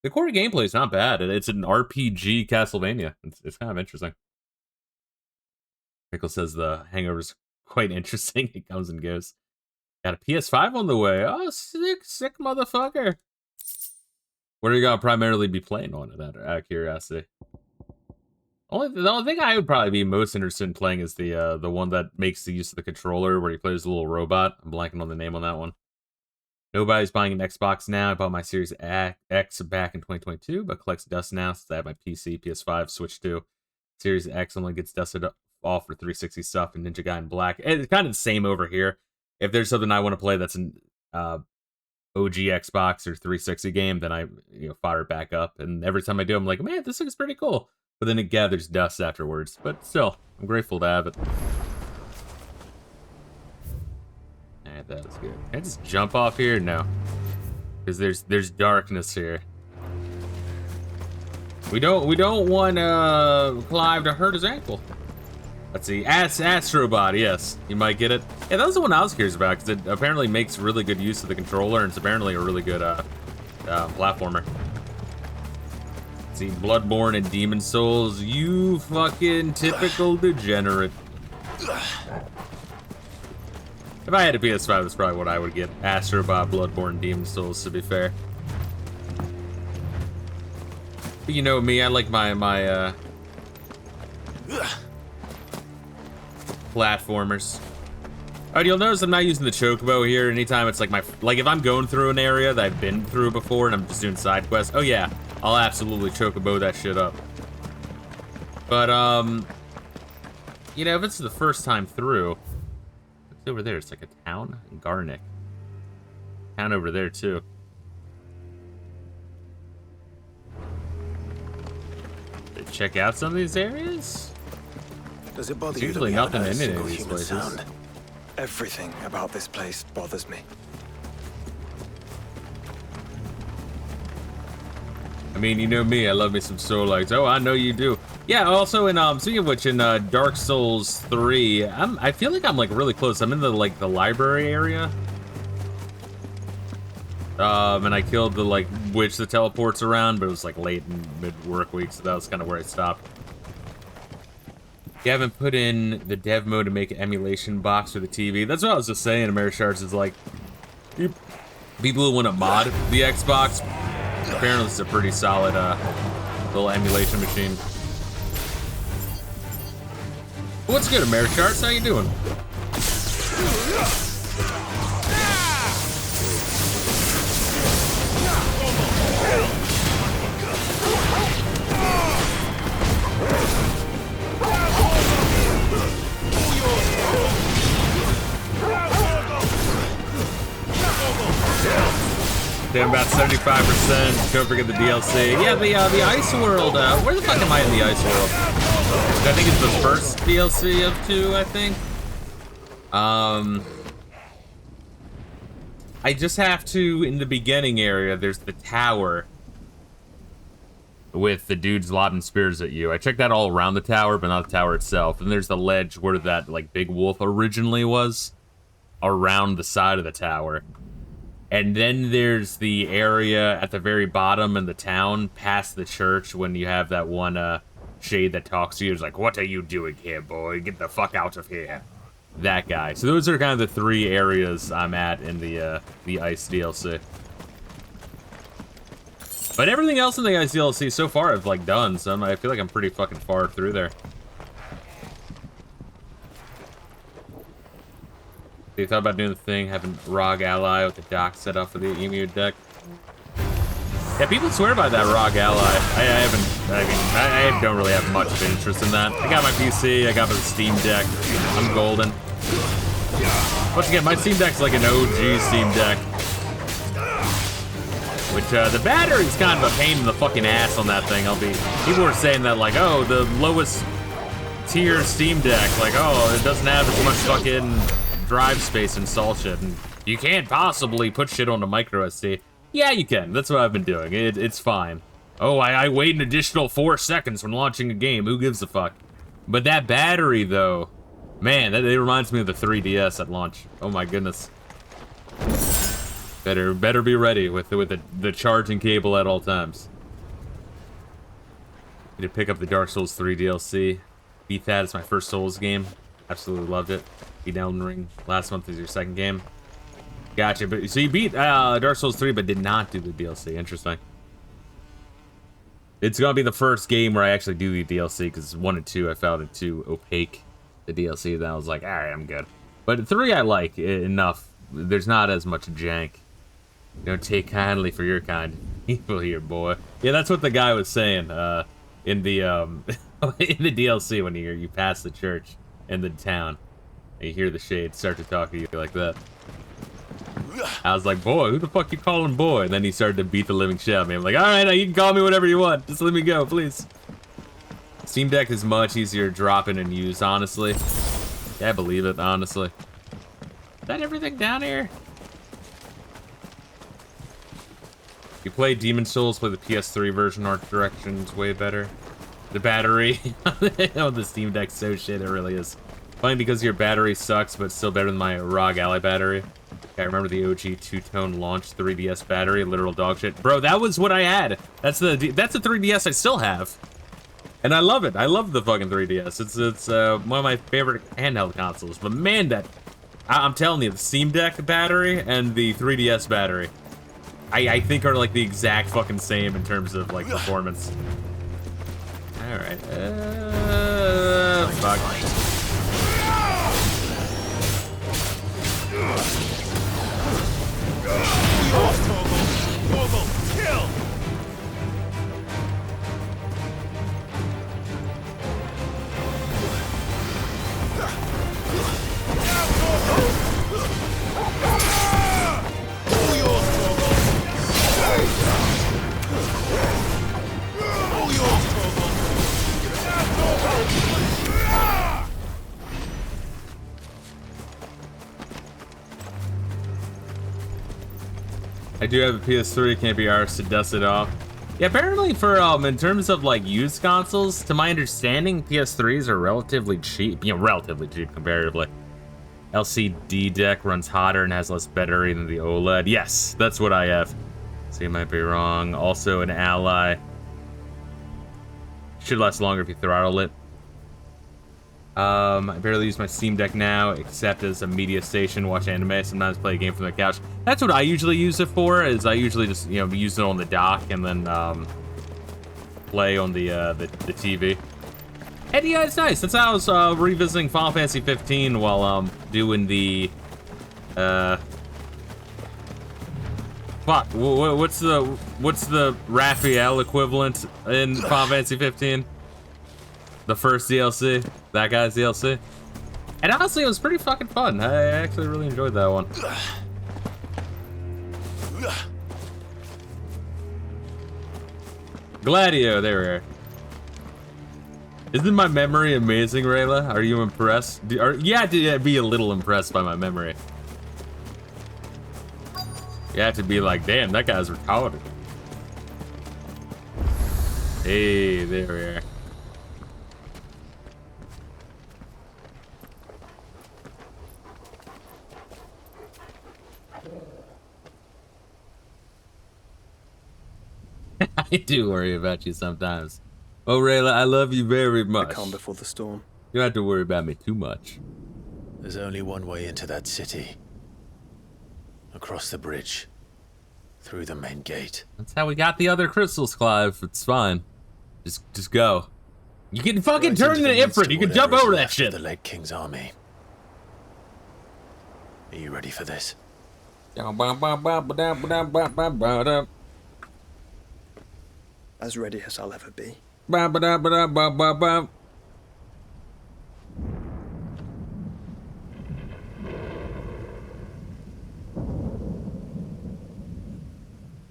A: the core gameplay is not bad. It's an RPG Castlevania. It's kind of interesting. Pickle says the Hangover's quite interesting. It comes and goes. Got a PS5 on the way. Oh, sick motherfucker. What are you gonna primarily be playing on it? Out of curiosity. The only thing I would probably be most interested in playing is the one that makes the use of the controller where he plays a little robot. I'm blanking on the name on that one. Nobody's buying an Xbox now. I bought my Series X back in 2022, but collects dust now since I have my PC, PS5, Switch 2. Series X only gets dusted off for 360 stuff and Ninja Gaiden Black. It's kind of the same over here. If there's something I want to play that's an OG Xbox or 360 game, then I fire it back up. And every time I do, I'm like, man, this looks pretty cool. But then it gathers dust afterwards. But still, I'm grateful to have it. Alright, that was good. Can I just jump off here? No. Because there's darkness here. We don't want Clive to hurt his ankle. Let's see, Astrobot, yes, you might get it. Yeah, that was the one I was curious about, because it apparently makes really good use of the controller, and it's apparently a really good platformer. Let's see, Bloodborne and Demon Souls, you fucking typical degenerate. If I had a PS5, that's probably what I would get. Astrobot, Bloodborne, Demon Souls, to be fair. But you know me, I like my platformers. Alright, you'll notice I'm not using the chocobo here. Anytime it's like if I'm going through an area that I've been through before and I'm just doing side quests, oh yeah, I'll absolutely chocobo that shit up. But if it's the first time through, it's over there. It's like a town in Garnick. Town over there too. Check out some of these areas.
B: Does it bother
M: you
A: usually
M: that we
A: nothing
M: haven't
A: in
M: heard a
A: any of these
M: single
A: places.
M: human sound? Everything about this place bothers me.
A: mean, you know me, I love me some soul lights. Oh, I know you do. Yeah, also in, speaking of which, in Dark Souls 3, I feel like I'm, like, really close. I'm in the, like, the library area. And I killed the, like, witch that teleports around, but it was, like, late in mid-work week, so that was kind of where I stopped. You haven't put in the dev mode to make an emulation box for the TV. That's what I was just saying, Amerishards, is, like, people who want to mod the Xbox, apparently it's a pretty solid, little emulation machine. What's good, Amerishards? How you doing? Damn, about 75%. Don't forget the DLC. Yeah, the Ice World. Where the fuck am I in the Ice World? I think it's the first DLC of 2, I think. I just have to, in the beginning area, there's the tower with the dudes lobbing spears at you. I checked that all around the tower, but not the tower itself. And there's the ledge where that, like, big wolf originally was, around the side of the tower. And then there's the area at the very bottom in the town, past the church, when you have that one shade that talks to you. It's like, what are you doing here, boy? Get the fuck out of here. That guy. So those are kind of the 3 areas I'm at in the Ice DLC. But everything else in the Ice DLC so far I've, like, done, so I feel like I'm pretty fucking far through there. You thought about doing the thing, having Rog Ally with the dock set up for the Emu deck? Yeah, people swear by that Rog Ally. I don't really have much of interest in that. I got my PC, I got my Steam Deck. I'm golden. Once again, my Steam Deck's like an OG Steam Deck. Which, the battery's kind of a pain in the fucking ass on that thing. People were saying that, like, oh, the lowest tier Steam Deck, like, oh, it doesn't have as much fucking drive space and install shit, and you can't possibly put shit on a micro SD. Yeah, you can. That's what I've been doing. It's fine. Oh, I wait an additional 4 seconds when launching a game. Who gives a fuck? But that battery, though, man, it reminds me of the 3DS at launch. Oh my goodness. Better be ready with the charging cable at all times. Need to pick up the Dark Souls 3 DLC. Beat that. It's my first Souls game. Absolutely loved it. Beat Elden Ring last month is your second game. Gotcha. But so you beat Dark Souls 3 but did not do the DLC. Interesting. It's gonna be the first game where I actually do the DLC, because 1 and 2 I found it too opaque, the DLC. Then I was like, alright, I'm good. But 3 I like enough. There's not as much jank. Don't take kindly for your kind evil here, boy. Yeah, that's what the guy was saying in the in the DLC when you pass the church in the town. You hear the shade start to talk to you like that. I was like, boy, who the fuck you calling boy? And then he started to beat the living shit out of me. I'm like, alright, you can call me whatever you want. Just let me go, please. Steam Deck is much easier to drop in and use, honestly. Yeah, I believe it, honestly. Is that everything down here? You play Demon Souls, play the PS3 version, art direction's way better. The battery, oh, the Steam Deck's so shit, it really is. Fine because your battery sucks, but still better than my ROG Ally battery. I remember the OG two-tone launch 3DS battery, literal dog shit. Bro, that was what I had. That's the 3DS I still have. And I love it. I love the fucking 3DS. It's one of my favorite handheld consoles. But man, I'm telling you, the Steam Deck battery and the 3DS battery, I think are like the exact fucking same in terms of like performance. Alright. Fuck.
R: Kill!
A: I do have a PS3, can't be arsed to dust it off. Yeah, apparently for in terms of like used consoles, to my understanding, PS3s are relatively cheap. You know, relatively cheap comparatively. LCD deck runs hotter and has less battery than the OLED. Yes, that's what I have. So you might be wrong. Also an Ally. Should last longer if you throttle it. I barely use my Steam Deck now, except as a media station, watch anime, sometimes play a game from the couch. That's what I usually use it for, is I usually just, you know, use it on the dock and then play on the TV. And yeah, it's nice. That's how I was revisiting Final Fantasy 15 while doing the fuck. What's the Raphael equivalent in Final Fantasy 15? The first DLC, that guy's DLC. And honestly, it was pretty fucking fun. I actually really enjoyed that one. Gladio, there we are. Isn't my memory amazing, Rayla? Are you impressed? You have to be a little impressed by my memory. You have to be like, damn, that guy's retarded. Hey, there we are. I do worry about you sometimes. Oh, Rayla, I love you very much.
B: The calm before the storm.
A: You don't have to worry about me too much.
B: There's only one way into that city. Across the bridge. Through the main gate.
A: That's how we got the other crystals, Clive. It's fine. Just go. You can fucking turn into Ifrit. You can jump over that shit.
B: The late King's army. Are you ready for this?
M: As ready as I'll ever be.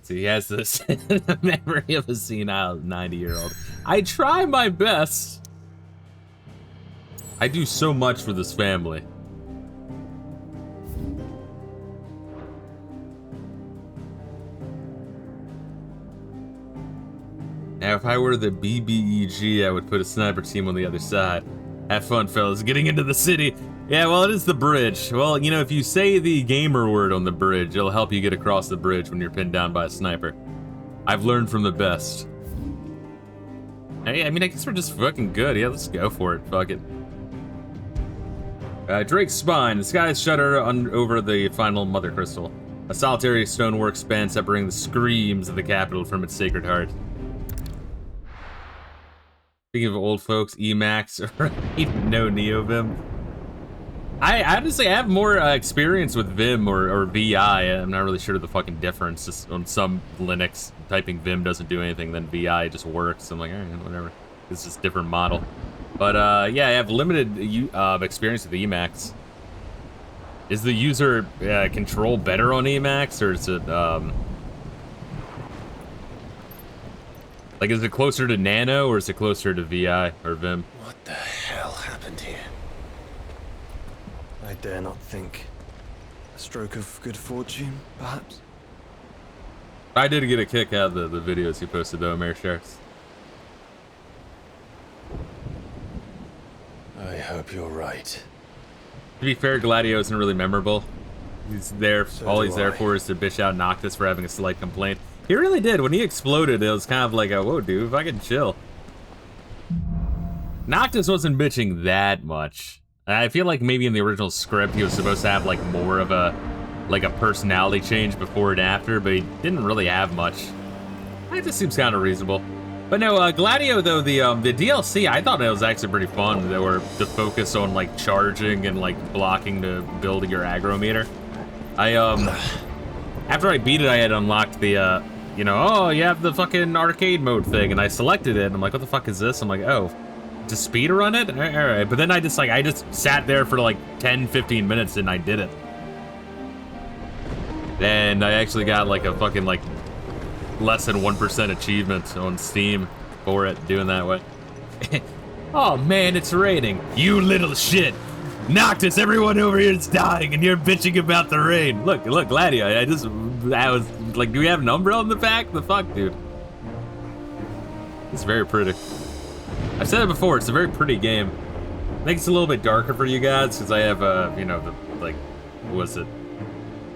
A: So he has this memory of a senile 90-year-old. I try my best. I do so much for this family. Now, if I were the BBEG, I would put a sniper team on the other side. Have fun, fellas. Getting into the city. Yeah, well, it is the bridge. Well, you know, if you say the gamer word on the bridge, it'll help you get across the bridge when you're pinned down by a sniper. I've learned from the best. Hey, I mean, I guess we're just fucking good. Yeah, let's go for it. Fuck it. Drake's Spine. The sky is shuttered over the final Mother Crystal. A solitary stonework span separating the screams of the capital from its sacred heart. Speaking of old folks, Emacs, or even no Neo Vim. I honestly have more experience with Vim or VI. I'm not really sure the fucking difference. Just on some Linux, typing Vim doesn't do anything, then VI just works. I'm like, all right, whatever. It's just a different model. But yeah, I have limited experience with Emacs. Is the user control better on Emacs, or is it like, is it closer to Nano, or is it closer to VI or Vim?
B: What the hell happened here?
M: I dare not think. A stroke of good fortune, perhaps?
A: I did get a kick out of the videos you posted, though, Mayor Sharks.
B: I hope you're right.
A: To be fair, Gladio isn't really memorable. He's there, all he's there for is to bitch out Noctis for having a slight complaint. He really did. When he exploded, it was kind of like, whoa, dude, fucking chill. Noctis wasn't bitching that much. I feel like maybe in the original script, he was supposed to have, like, more of a, like, a personality change before and after, but he didn't really have much. It just seems kind of reasonable. But no, Gladio, though, the DLC, I thought it was actually pretty fun. They were to focus on, like, charging and, like, blocking to build your aggro meter. After I beat it, I had unlocked the, you know, oh, you have the fucking arcade mode thing, and I selected it, and I'm like, what the fuck is this? I'm like, oh, to speedrun it? All right, but then I just sat there for like 10, 15 minutes, and I did it. And I actually got like a fucking like less than 1% achievement on Steam for it, doing that way. Oh man, it's raining. You little shit. Noctis, everyone over here is dying, and you're bitching about the rain. Look, Gladio, I was like, do we have an umbrella in the back? The fuck, dude? It's very pretty. I've said it before, it's a very pretty game. I think it's a little bit darker for you guys, because I have, you know, the, like, what was it?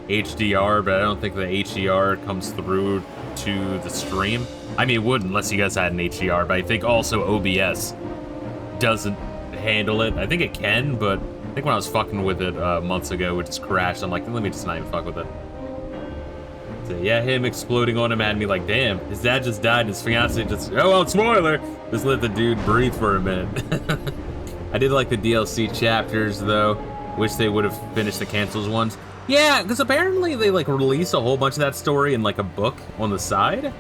A: HDR, but I don't think the HDR comes through to the stream. I mean, it would unless you guys had an HDR, but I think also OBS doesn't handle it. I think it can, but I think when I was fucking with it months ago, it just crashed. I'm like, let me just not even fuck with it. So yeah, him exploding on him had me like, damn, his dad just died, his fiance just, oh well, spoiler! Just let the dude breathe for a minute. I did like the DLC chapters though. Wish they would have finished the cancels ones. Yeah, because apparently they like released a whole bunch of that story in like a book on the side.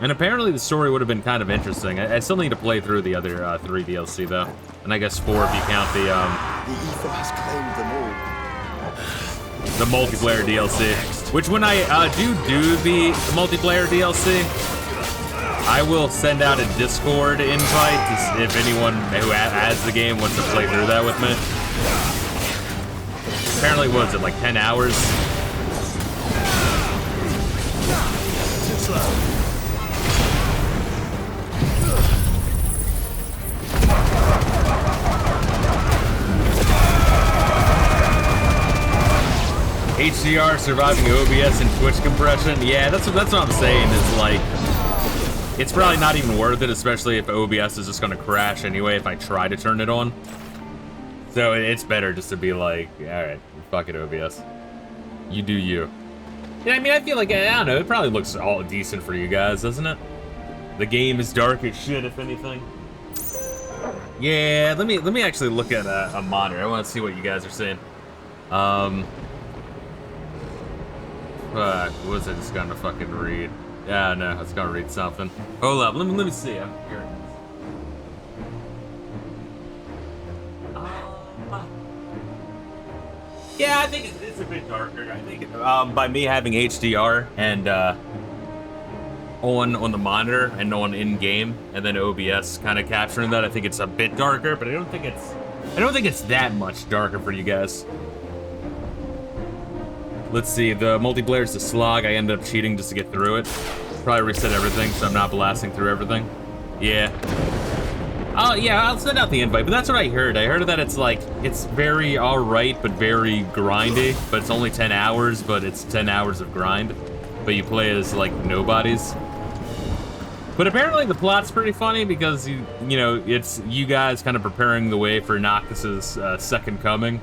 A: And apparently the story would have been kind of interesting. I still need to play through the other 3 DLC though. And I guess 4 if you count the
M: The ether has claimed them all.
A: the multiplayer DLC. Which when I do the multiplayer DLC, I will send out a Discord invite to, if anyone who has the game wants to play through that with me. Apparently, what was it, like 10 hours?
R: Too slow.
A: HDR surviving OBS and Twitch compression. Yeah, that's what I'm saying. Is like, it's probably not even worth it, especially if OBS is just gonna crash anyway if I try to turn it on. So it's better just to be like, all right, fuck it, OBS. You do you. Yeah, I mean, I feel like, I don't know, it probably looks all decent for you guys, doesn't it? The game is dark as shit, if anything. Yeah, let me actually look at a monitor. I want to see what you guys are saying. Fuck, what was I just gonna fucking read? Yeah, no, I was gonna read something. Hold up, let me see. I'm here. Yeah, I think it's a bit darker. I think by me having HDR and on the monitor and on in game, and then OBS kind of capturing that, I think it's a bit darker. But I don't think it's that much darker for you guys. Let's see, the multiplayer is the slog. I ended up cheating just to get through it. Probably reset everything, so I'm not blasting through everything. Yeah. Oh, yeah, I'll send out the invite, but that's what I heard. I heard that it's like, it's very alright, but very grindy. But it's only 10 hours, but it's 10 hours of grind. But you play as, like, nobodies. But apparently the plot's pretty funny because, you know, it's you guys kind of preparing the way for Noctis's second coming.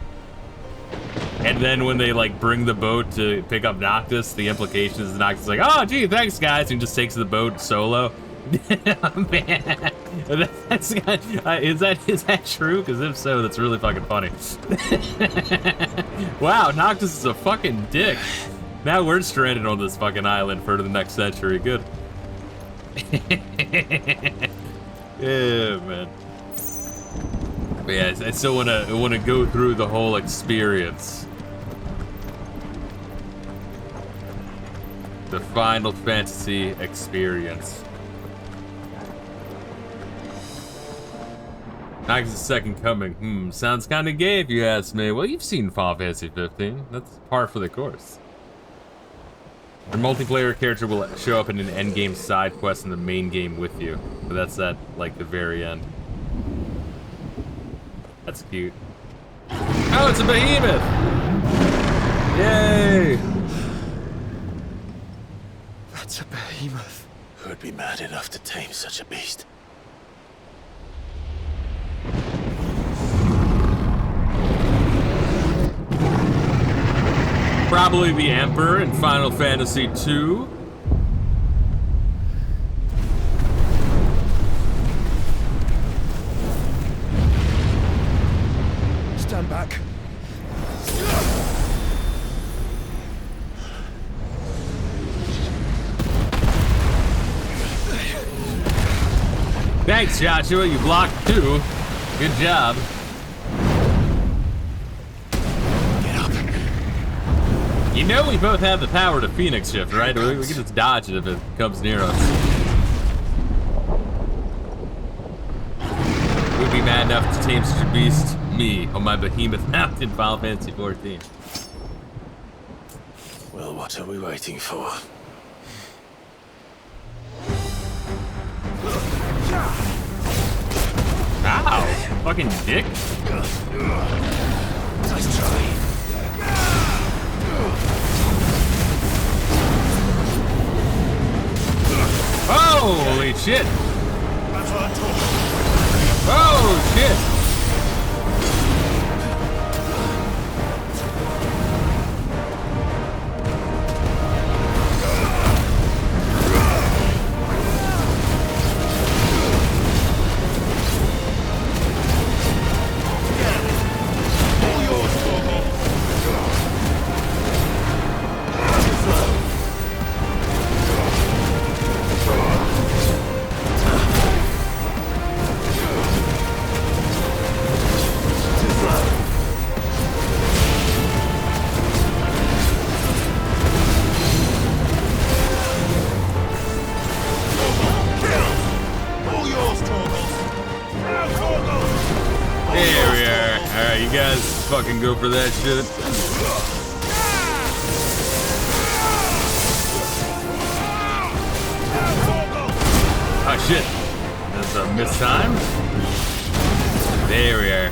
A: And then when they, like, bring the boat to pick up Noctis, the implication is Noctis is like, oh, gee, thanks, guys, and just takes the boat solo. Man, is that true? Because if so, that's really fucking funny. Wow, Noctis is a fucking dick. Now we're stranded on this fucking island for the next century. Good. Yeah, man. But yeah, I still wanna go through the whole experience. The Final Fantasy experience. Noctis' second coming. Sounds kind of gay if you ask me. Well, you've seen Final Fantasy 15. That's par for the course. Your multiplayer character will show up in an endgame side quest in the main game with you. But that's at, like, the very end. That's cute. Oh, it's a behemoth! Yay!
M: That's a behemoth.
B: Who would be mad enough to tame such a beast?
A: Probably the Emperor in Final Fantasy II.
J: Stand back.
A: Thanks, Joshua. You blocked 2. Good job. You know we both have the power to Phoenix Shift, right? We can just dodge it if it comes near us. Who'd be mad enough to tame such a beast? Me, on my behemoth mount in Final Fantasy 14.
B: Well, what are we waiting for?
A: fucking dick.
R: Nice try.
A: Holy shit!
R: That's what I'm talking.
A: Oh shit! There we are. Alright, you guys fucking go for that shit. Oh shit. That's a missed time. There we are.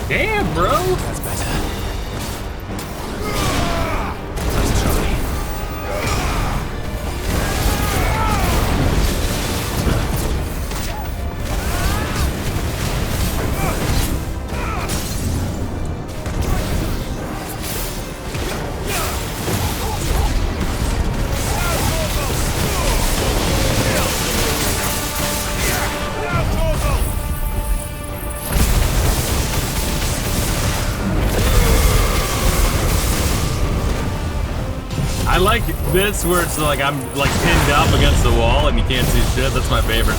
A: Damn, bro.
R: That's better. Nice try.
A: I like this where it's like I'm like pinned up against the wall and you can't see shit. That's my favorite.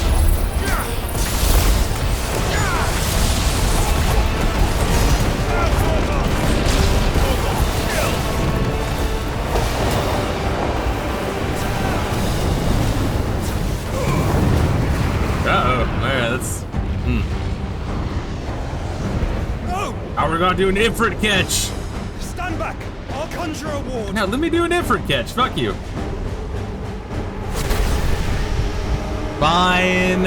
A: Uh-oh. Alright, that's... Oh, we're gonna do an Ifrit catch.
R: Stand back. I'll conjure a ward.
A: Now, let me do an Ifrit catch. Fuck you. Fine.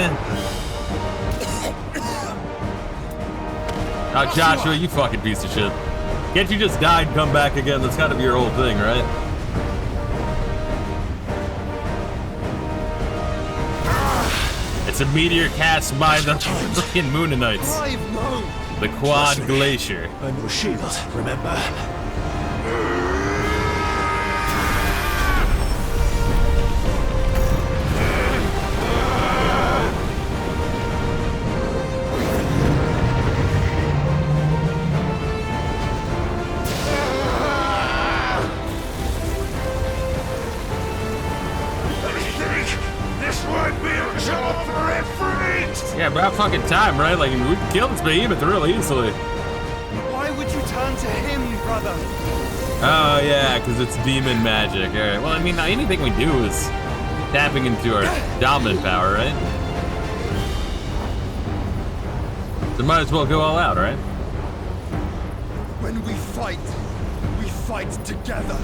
A: Oh, Joshua, you fucking piece of shit. Can't you just die and come back again? That's gotta be your whole thing, right? It's a meteor cast by the fucking Moonanites. The Quad Glacier.
R: I'm your shield, remember?
A: Yeah, about fucking time, right? Like, we can kill this behemoth real easily.
M: Why would you turn to him, brother?
A: Oh, yeah, because it's demon magic. Alright, well, I mean, anything we do is tapping into our dominant power, right? So might as well go all out, right?
M: When we fight together.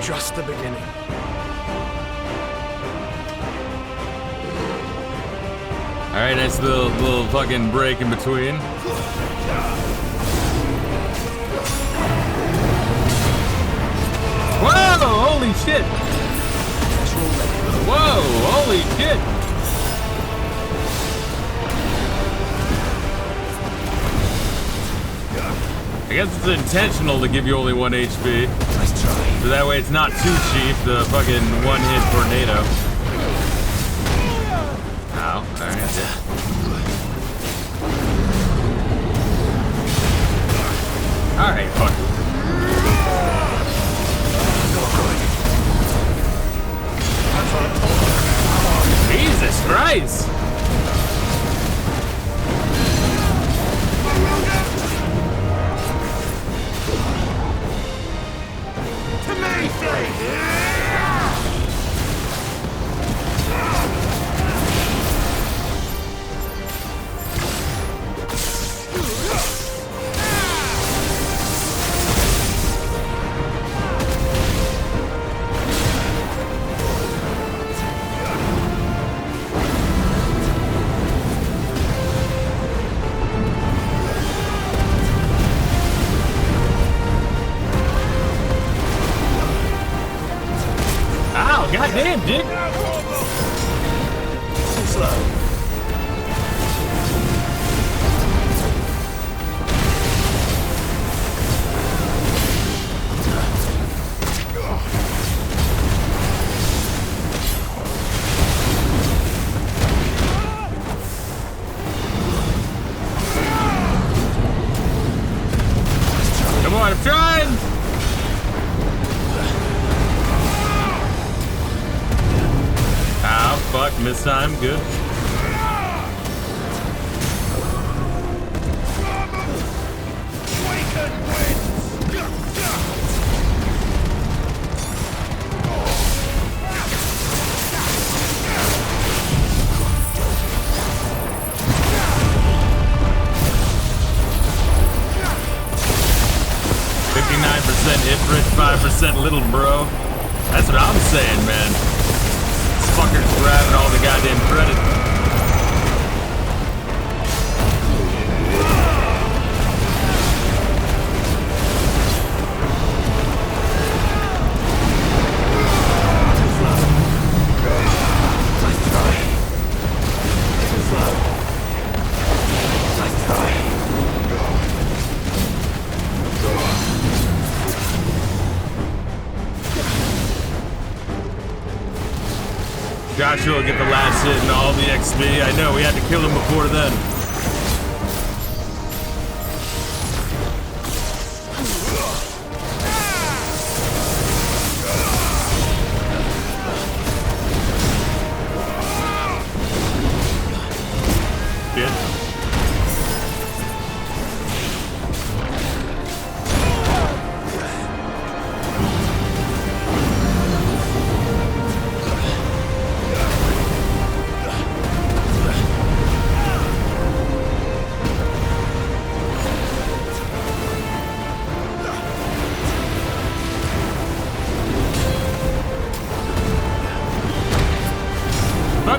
M: Just the beginning.
A: Alright, nice little fucking break in between. Whoa! Holy shit! Whoa! Holy shit! I guess it's intentional to give you only 1 HP.
R: Nice try.
A: So that way it's not too cheap, the fucking one-hit tornado. Ow, alright. Alright, fuck. Goddamn, dick.
R: Too slow.
A: Come on, I'm trying. Ah, fuck, missed time, good. Hit rate, 5% little bro. That's what I'm saying, man. This fucker's grabbing all the goddamn credit. Joshua will get the last hit and all the XP. I know, we had to kill him before then.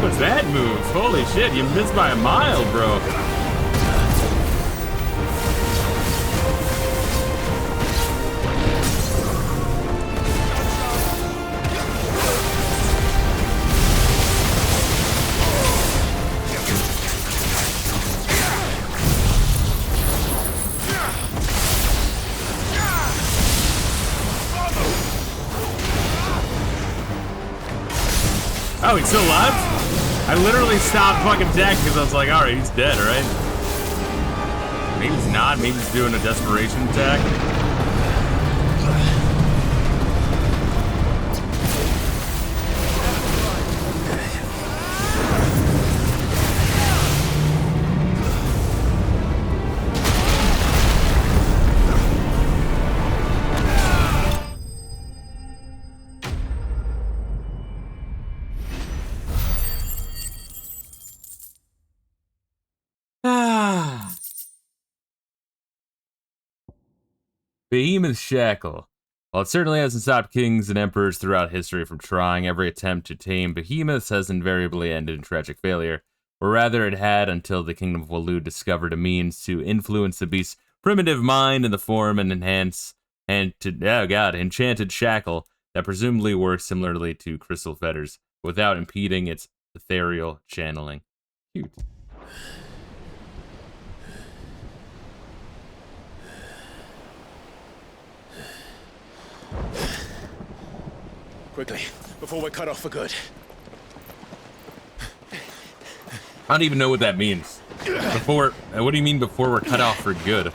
A: What's that move? Holy shit, you missed by a mile, bro. Oh, he's still alive? I literally stopped fucking attacking because I was like, alright, he's dead, right? Maybe he's not. Maybe he's doing a desperation attack. Behemoth's Shackle. While it certainly hasn't stopped kings and emperors throughout history from trying, every attempt to tame behemoths has invariably ended in tragic failure. Or rather, it had until the Kingdom of Waloed discovered a means to influence the beast's primitive mind in the form and enchanted shackle that presumably works similarly to crystal fetters, without impeding its ethereal channeling. Cute.
R: Quickly, before we're cut off for good.
A: I don't even know what that means. Before, what do you mean before we're cut off for good?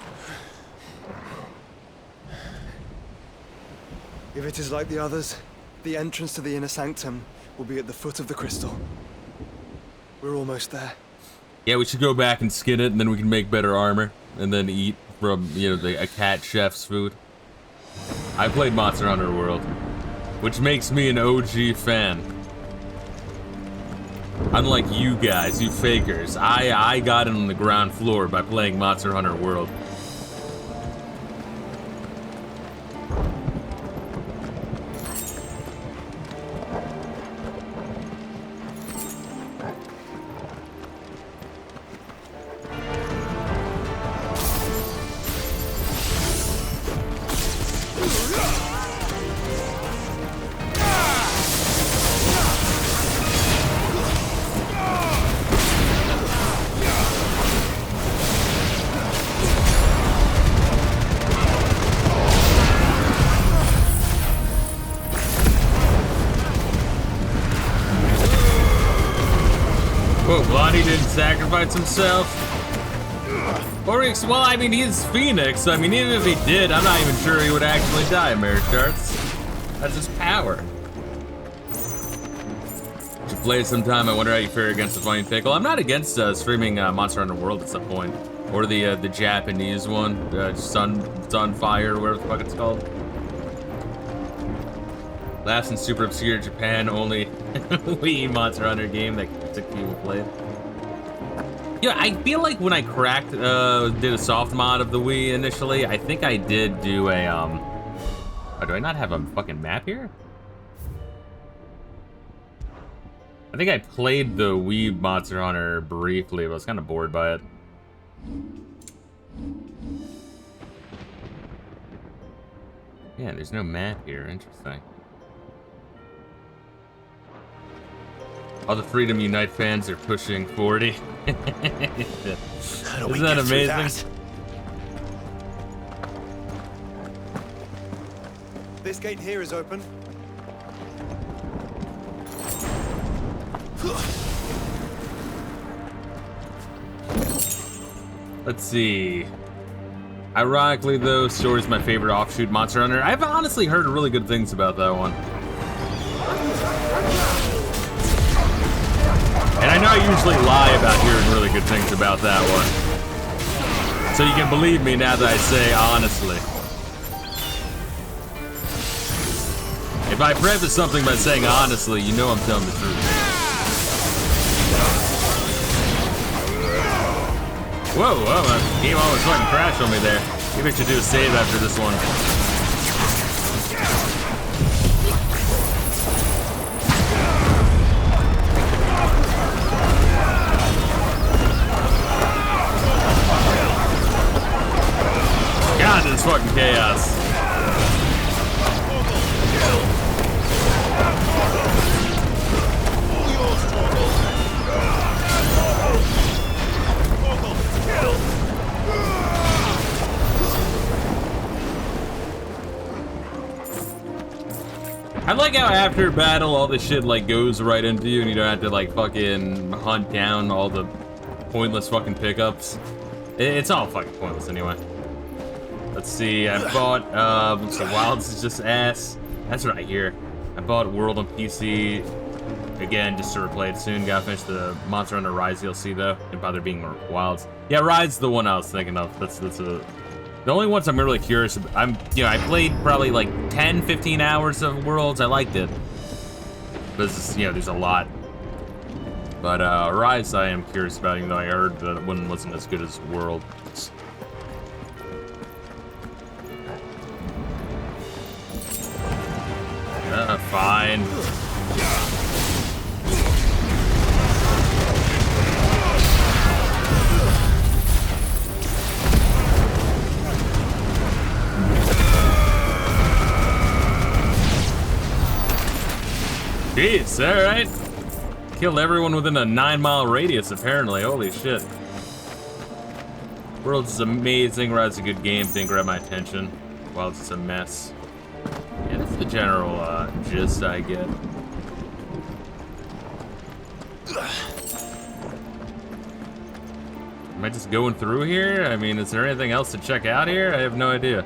M: If it is like the others, the entrance to the inner sanctum will be at the foot of the crystal. We're almost there.
A: Yeah, we should go back and skin it, and then we can make better armor, and then eat from, you know, a cat chef's food. I played Monster Hunter World, which makes me an OG fan. Unlike you guys, you fakers, I got in on the ground floor by playing Monster Hunter World. sacrifice himself? Or, well, I mean, he's Phoenix. So, I mean, even if he did, I'm not even sure he would actually die, Mary Charts. That's his power. Should play it sometime. I wonder how you fare against the Flying Pickle. I'm not against streaming Monster Hunter World at some point. Or the Japanese one, Sunfire, or whatever the fuck it's called. Last and super obscure Japan only Wii Monster Hunter game that 6 people played. Yeah, I feel like when I cracked, did a soft mod of the Wii initially, I think I did do a, oh, do I not have a fucking map here? I think I played the Wii Monster Hunter briefly, but I was kind of bored by it. Yeah, there's no map here. Interesting. All the Freedom Unite fans are pushing 40. Isn't that amazing?
M: This gate here is open.
A: Let's see. Ironically, though, Story's my favorite offshoot Monster Hunter. I've honestly heard really good things about that one. And I know I usually lie about hearing really good things about that one. So you can believe me now that I say honestly. If I preface something by saying honestly, you know I'm telling the truth. Whoa, my game almost fucking crashed on me there. Maybe I should do a save after this one. God, this is fucking chaos. I like how after battle all this shit like goes right into you and you don't have to like fucking hunt down all the pointless fucking pickups. It's all fucking pointless anyway. Let's see, I bought, so Wilds is just ass. That's what I hear. I bought World on PC, again, just to replay it soon. Gotta finish the Monster Hunter Rise DLC though. Didn't bother being more Wilds. Yeah, Rise is the one I was thinking of. That's the only ones I'm really curious about. I played probably like 10, 15 hours of Worlds. I liked it. But this is, there's a lot. But Rise I am curious about, even though I heard that one wasn't as good as Worlds. Fine. Jeez, alright. Killed everyone within a 9-mile radius, apparently. Holy shit. World's is amazing. Rise is a good game. Didn't grab my attention. Wilds is a mess. Yeah, that's the general gist I get. Am I just going through here? I mean, is there anything else to check out here? I have no idea.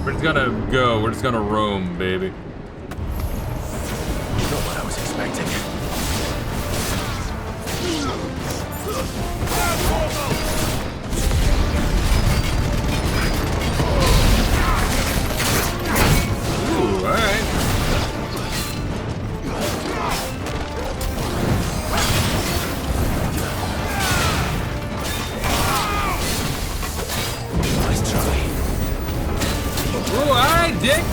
A: We're just gonna go. We're just gonna roam, baby.
B: Not what I was expecting.
A: Ooh, alright. Nice try. Ooh, alright, dick.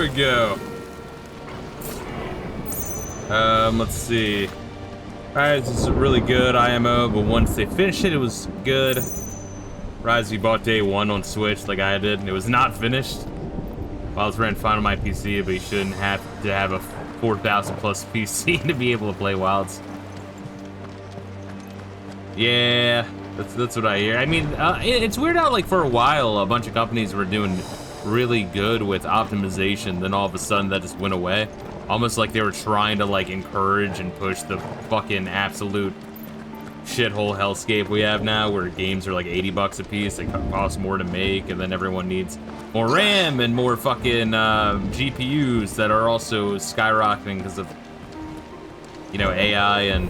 A: we go. Let's see. Alright, this is really good IMO, but once they finished it, it was good. Rise, you bought day 1 on Switch like I did, and it was not finished. Well, it's ran fine on my PC, but you shouldn't have to have a 4,000 plus PC to be able to play Wilds. Yeah, that's what I hear. I mean, it's weird how, like, for a while, a bunch of companies were doing really good with optimization, then all of a sudden that just went away. Almost like they were trying to, like, encourage and push the fucking absolute shithole hellscape we have now, where games are like 80 bucks a piece, they cost more to make, and then everyone needs more RAM and more fucking GPUs that are also skyrocketing because of, you know, AI and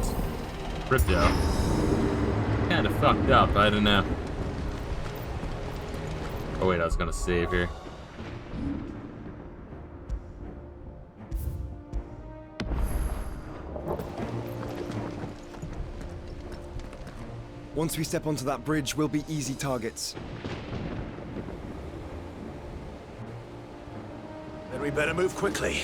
A: crypto. Kind of fucked up, I don't know. Oh wait, I was gonna save here.
M: Once we step onto that bridge, we'll be easy targets.
B: Then we better move quickly.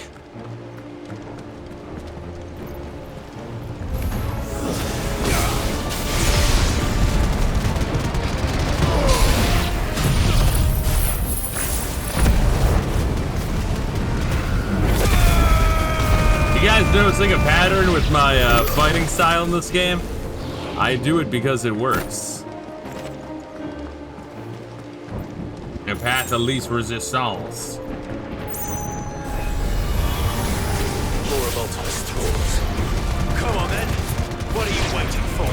A: You guys noticing a pattern with my fighting style in this game? I do it because it works. The path of least resistance.
B: More of Ultimus tools. Come on then. What are you waiting for?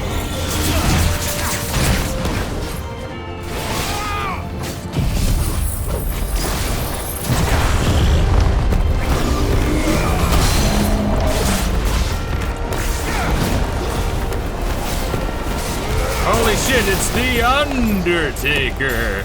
A: Holy shit, it's the Undertaker!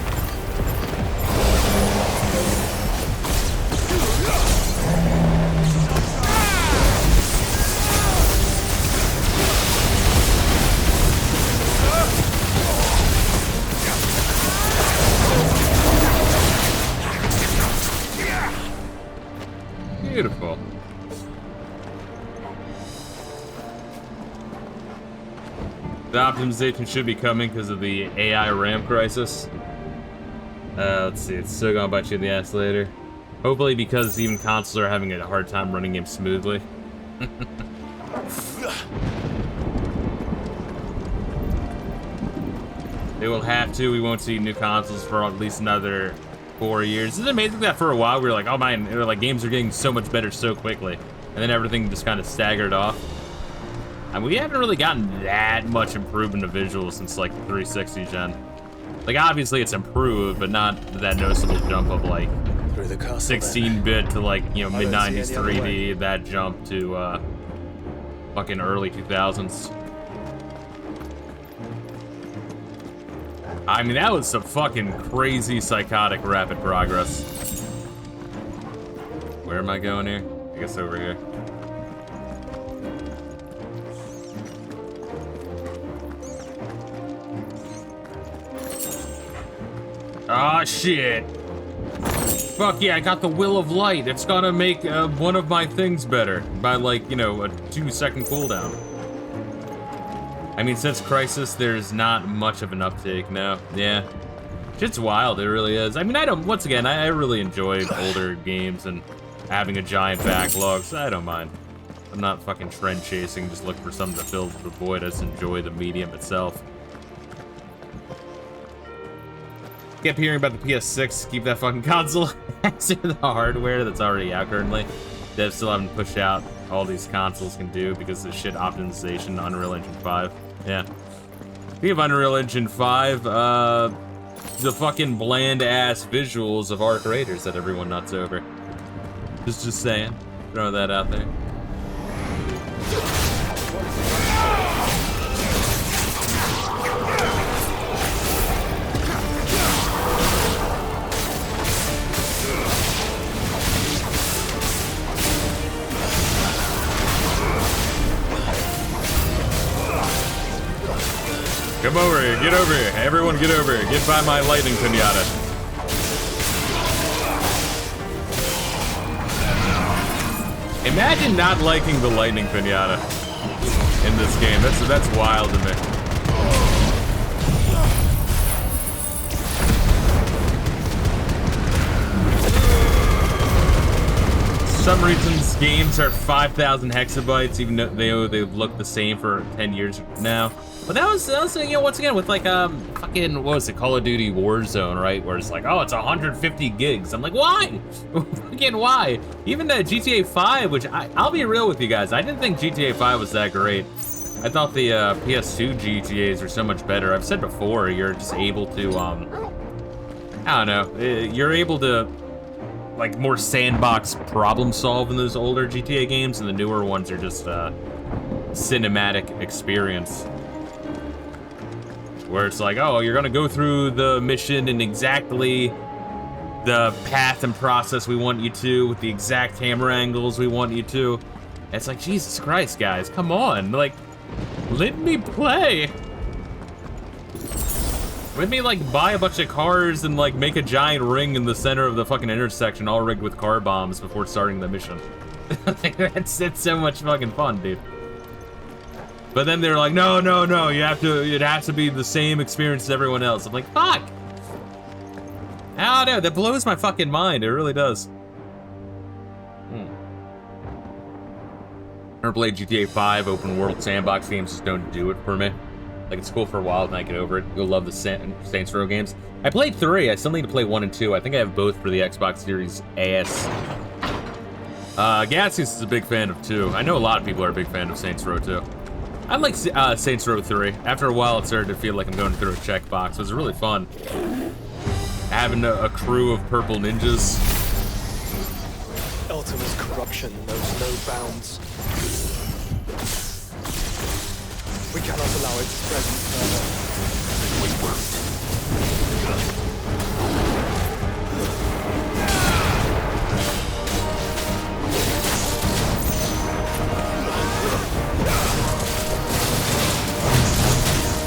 A: Beautiful. The optimization should be coming because of the AI RAM crisis. Let's see, it's still gonna bite you in the ass later. Hopefully because even consoles are having a hard time running games smoothly. They will have to. We won't see new consoles for at least another 4 years. Isn't it amazing that for a while we were like, oh man, like games are getting so much better so quickly, and then everything just kind of staggered off. I mean, we haven't really gotten that much improvement of visuals since like the 360 gen. Like obviously it's improved, but not that noticeable jump of like 16-bit to like, you know, mid-90s 3D, that jump to fucking early 2000s. I mean, that was some fucking crazy, psychotic, rapid progress. Where am I going here? I guess over here. Ah, shit. Fuck yeah, I got the Will of Light. It's gonna make one of my things better by, like, you know, a 2-second cooldown. I mean, since Crisis, there's not much of an uptake now. Yeah. Shit's wild, it really is. I mean, once again, I really enjoy older games and having a giant backlog, so I don't mind. I'm not fucking trend chasing, just looking for something to fill the void. I just enjoy the medium itself. Kept hearing about the PS6, keep that fucking console answer the hardware that's already out currently. Devs still haven't pushed out all these consoles can do because of shit optimization, Unreal Engine 5. Yeah. Speaking of Unreal Engine 5, the fucking bland-ass visuals of Arc Raiders that everyone nuts over. Just saying. Throw that out there. Come over here, get over here. Everyone get over here. Get by my lightning pinata. Imagine not liking the lightning pinata in this game. That's wild to me. For some reasons, games are 5,000 hexabytes, even though they've looked the same for 10 years now. But that was you know, once again with like fucking, what was it, Call of Duty Warzone, right? Where it's like, oh, it's 150 gigs. I'm like, why? Fucking why? Even GTA 5, which I'll be real with you guys, I didn't think GTA 5 was that great. I thought the PS2 GTAs were so much better. I've said before, you're just able to I don't know, you're able to like more sandbox problem solve in those older GTA games, and the newer ones are just cinematic experience. Where it's like, oh, you're gonna go through the mission in exactly the path and process we want you to, with the exact camera angles we want you to. And it's like, Jesus Christ, guys, come on. Like, let me play. Let me, like, buy a bunch of cars and, like, make a giant ring in the center of the fucking intersection all rigged with car bombs before starting the mission. It's so much fucking fun, dude. But then they're like, no, it has to be the same experience as everyone else. I'm like, fuck! I don't know, that blows my fucking mind, it really does. Never played GTA 5, open world sandbox games just don't do it for me. Like, it's cool for a while, then I get over it. You'll love the Saints Row games. I played 3, I still need to play 1 and 2. I think I have both for the Xbox Series S. Gassius is a big fan of 2. I know a lot of people are a big fan of Saints Row 2. I like Saints Row 3. After a while, it started to feel like I'm going through a checkbox. It was really fun. Having a crew of purple ninjas.
M: Ultima's corruption knows no bounds. We cannot allow it to spread further. We won't.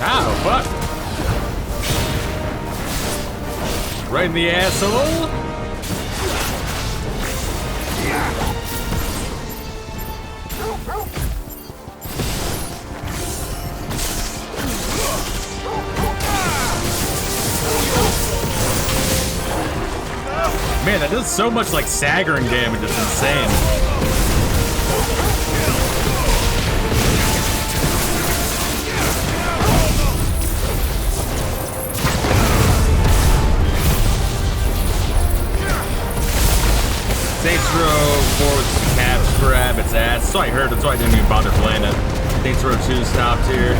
A: Ow, fuck. Right in the asshole. Man, that does so much like staggering damage, it's insane. Saints Row 4's caps grab its ass. That's what I heard, that's why I didn't even bother playing it. Saints Row 2's top tier.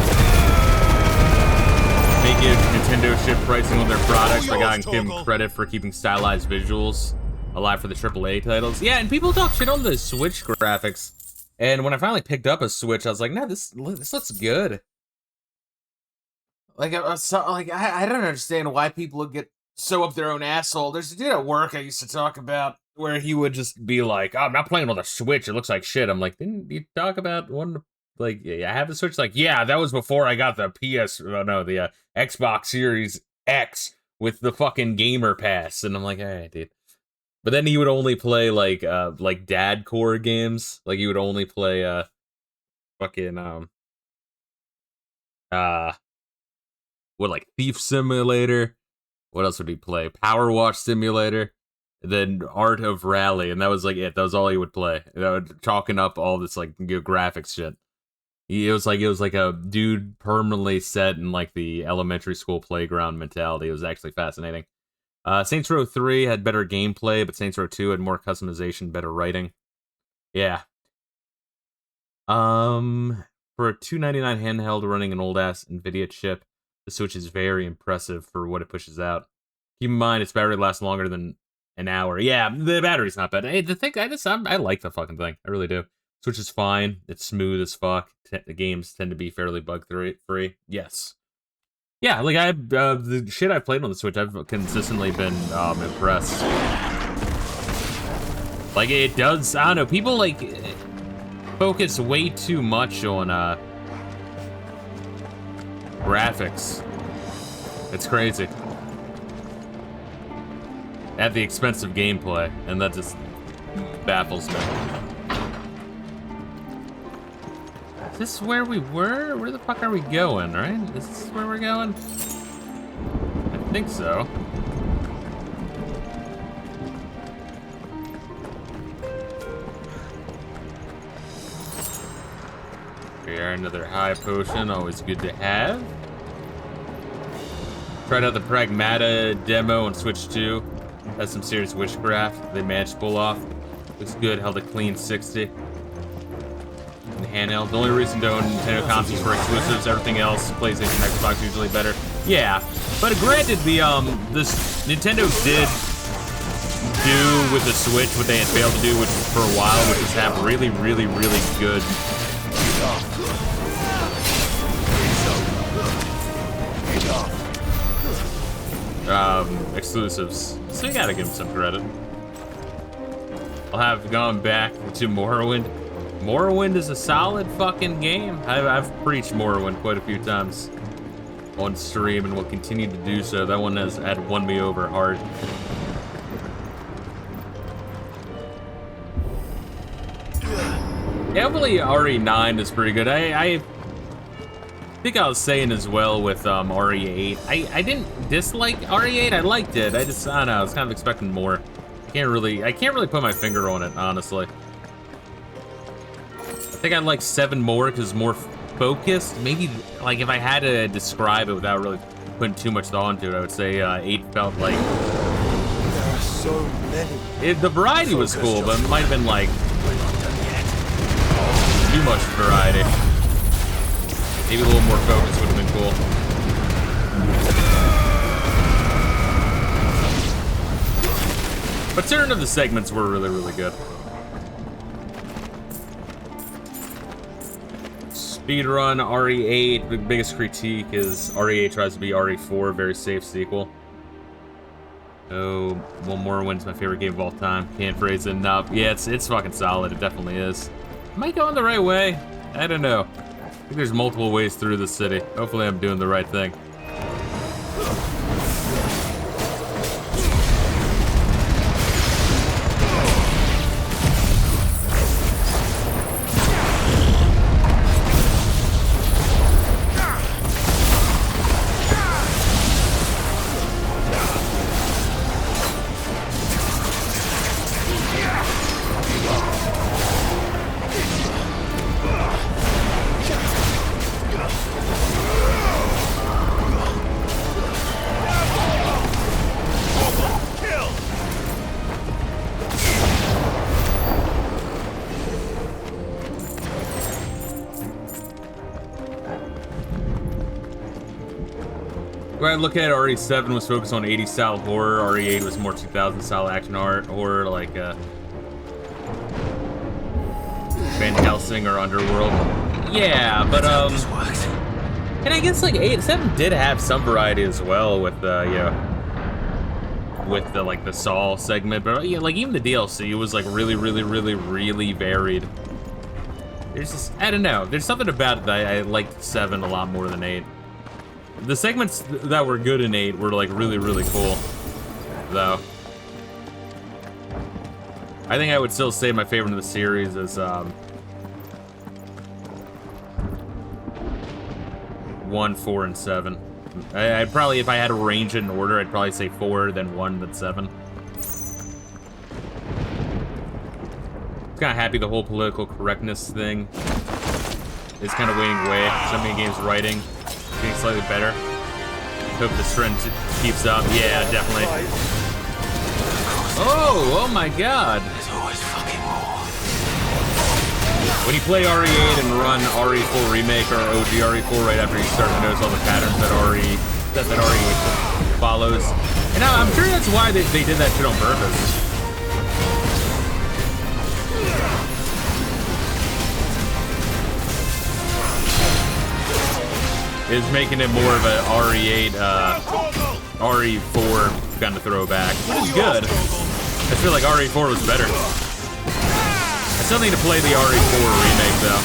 A: They give Nintendo shit pricing on their products, but I gotta give them credit for keeping stylized visuals alive for the AAA titles. Yeah, and people talk shit on the Switch graphics. And when I finally picked up a Switch, I was like, no, this looks good. Like, I don't understand why people would get so up their own asshole. There's a dude at work I used to talk about where he would just be like, oh, I'm not playing on the Switch, it looks like shit. I'm like, didn't you talk about one, like, I have the Switch? Like, yeah, that was before I got the the Xbox Series X with the fucking Gamer Pass. And I'm like, hey, dude. But then he would only play, like dad core games. Like, he would only play, like, Thief Simulator. What else would he play? Power Wash Simulator. Then Art of Rally, and that was like it. That was all he would play. Chalking up all this like graphics shit. It was like a dude permanently set in like the elementary school playground mentality. It was actually fascinating. Saints Row 3 had better gameplay, but Saints Row 2 had more customization, better writing. Yeah. For a $299 handheld running an old ass Nvidia chip, the Switch is very impressive for what it pushes out. Keep in mind, its battery lasts longer than an hour. Yeah, the battery's not bad. Hey, the thing, I like the fucking thing. I really do. Switch is fine. It's smooth as fuck. The games tend to be fairly bug-free. Yes. Yeah, like, the shit I've played on the Switch, I've consistently been, impressed. Like, it does, I don't know, people, like, focus way too much on, graphics. It's crazy. At the expense of gameplay, and that just baffles me. Is this where we were? Where the fuck are we going, right? Is this where we're going? I think so. Here, another high potion, always good to have. Tried out the Pragmata demo on Switch 2. Has some serious witchcraft they managed to pull off. Looks good, held a clean 60. In the handheld. The only reason to own Nintendo consoles for exclusives, everything else, PlayStation, Xbox usually better. Yeah, but granted, this Nintendo did do with the Switch what they had failed to do, which for a while, which is have really, really, really good exclusives. So you gotta give them some credit. I'll have gone back to Morrowind. Morrowind is a solid fucking game. I've preached Morrowind quite a few times on stream and will continue to do so. That one had won me over hard. Definitely RE9 is pretty good. I think I was saying as well with RE8. I didn't dislike RE8. I liked it. I don't know. I was kind of expecting more. I can't really put my finger on it, honestly. I think I'd like 7 more because more focused. Maybe like if I had to describe it without really putting too much thought into it, I would say 8 felt like.
M: There are so many.
A: The variety was cool, but it might have been like too much variety. Maybe a little more focus would have been cool. But certain of the segments were really, really good. Speedrun RE8. The biggest critique is RE8 tries to be RE4, very safe sequel. Oh, One More Wins my favorite game of all time. Can't phrase it enough. Yeah, it's fucking solid. It definitely is. Am I going the right way? I don't know. I think there's multiple ways through the city. Hopefully I'm doing the right thing. When I look at it, RE7 was focused on 80s style horror, RE8 was more 2000s style action horror, like Van Helsing or Underworld. Yeah, but and I guess like 7 did have some variety as well with with the like the Saw segment, but yeah, like even the DLC was like really varied. There's just, I don't know, there's something about it that I liked 7 a lot more than 8. The segments that were good in 8 were like really cool, though. I think I would still say my favorite of the series is 1, 4, and 7. I'd probably, if I had to range it in order, I'd probably say 4, then 1, then 7. I'm kind of happy the whole political correctness thing is kind of waning away. So many games writing getting slightly better. Hope this trend keeps up. Yeah, definitely. Oh my god.
B: There's always fucking more.
A: When you play RE8 and run RE4 Remake or OG RE4 right after you start to notice all the patterns that RE8 follows. And I'm sure that's why they did that shit on purpose. Is making it more of a RE8, RE4 kind of throwback. Which is good. I feel like RE4 was better. I still need to play the RE4 remake though.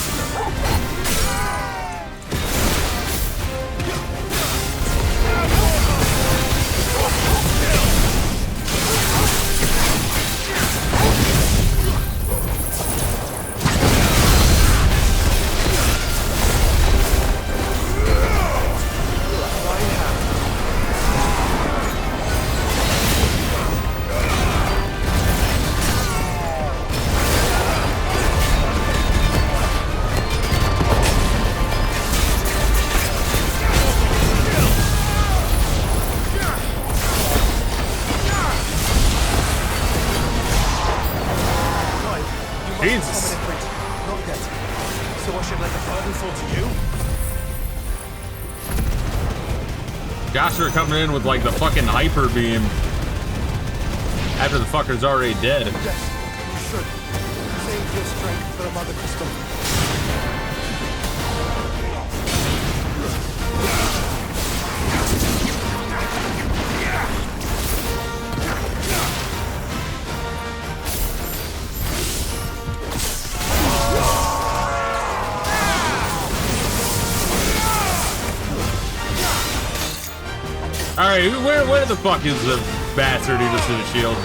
A: Joshua coming in with like the fucking hyper beam after the fucker's already dead.
M: Yes, you should. Save your strength for a mother crystal.
A: Alright, where the fuck is the bastard who just did a shield?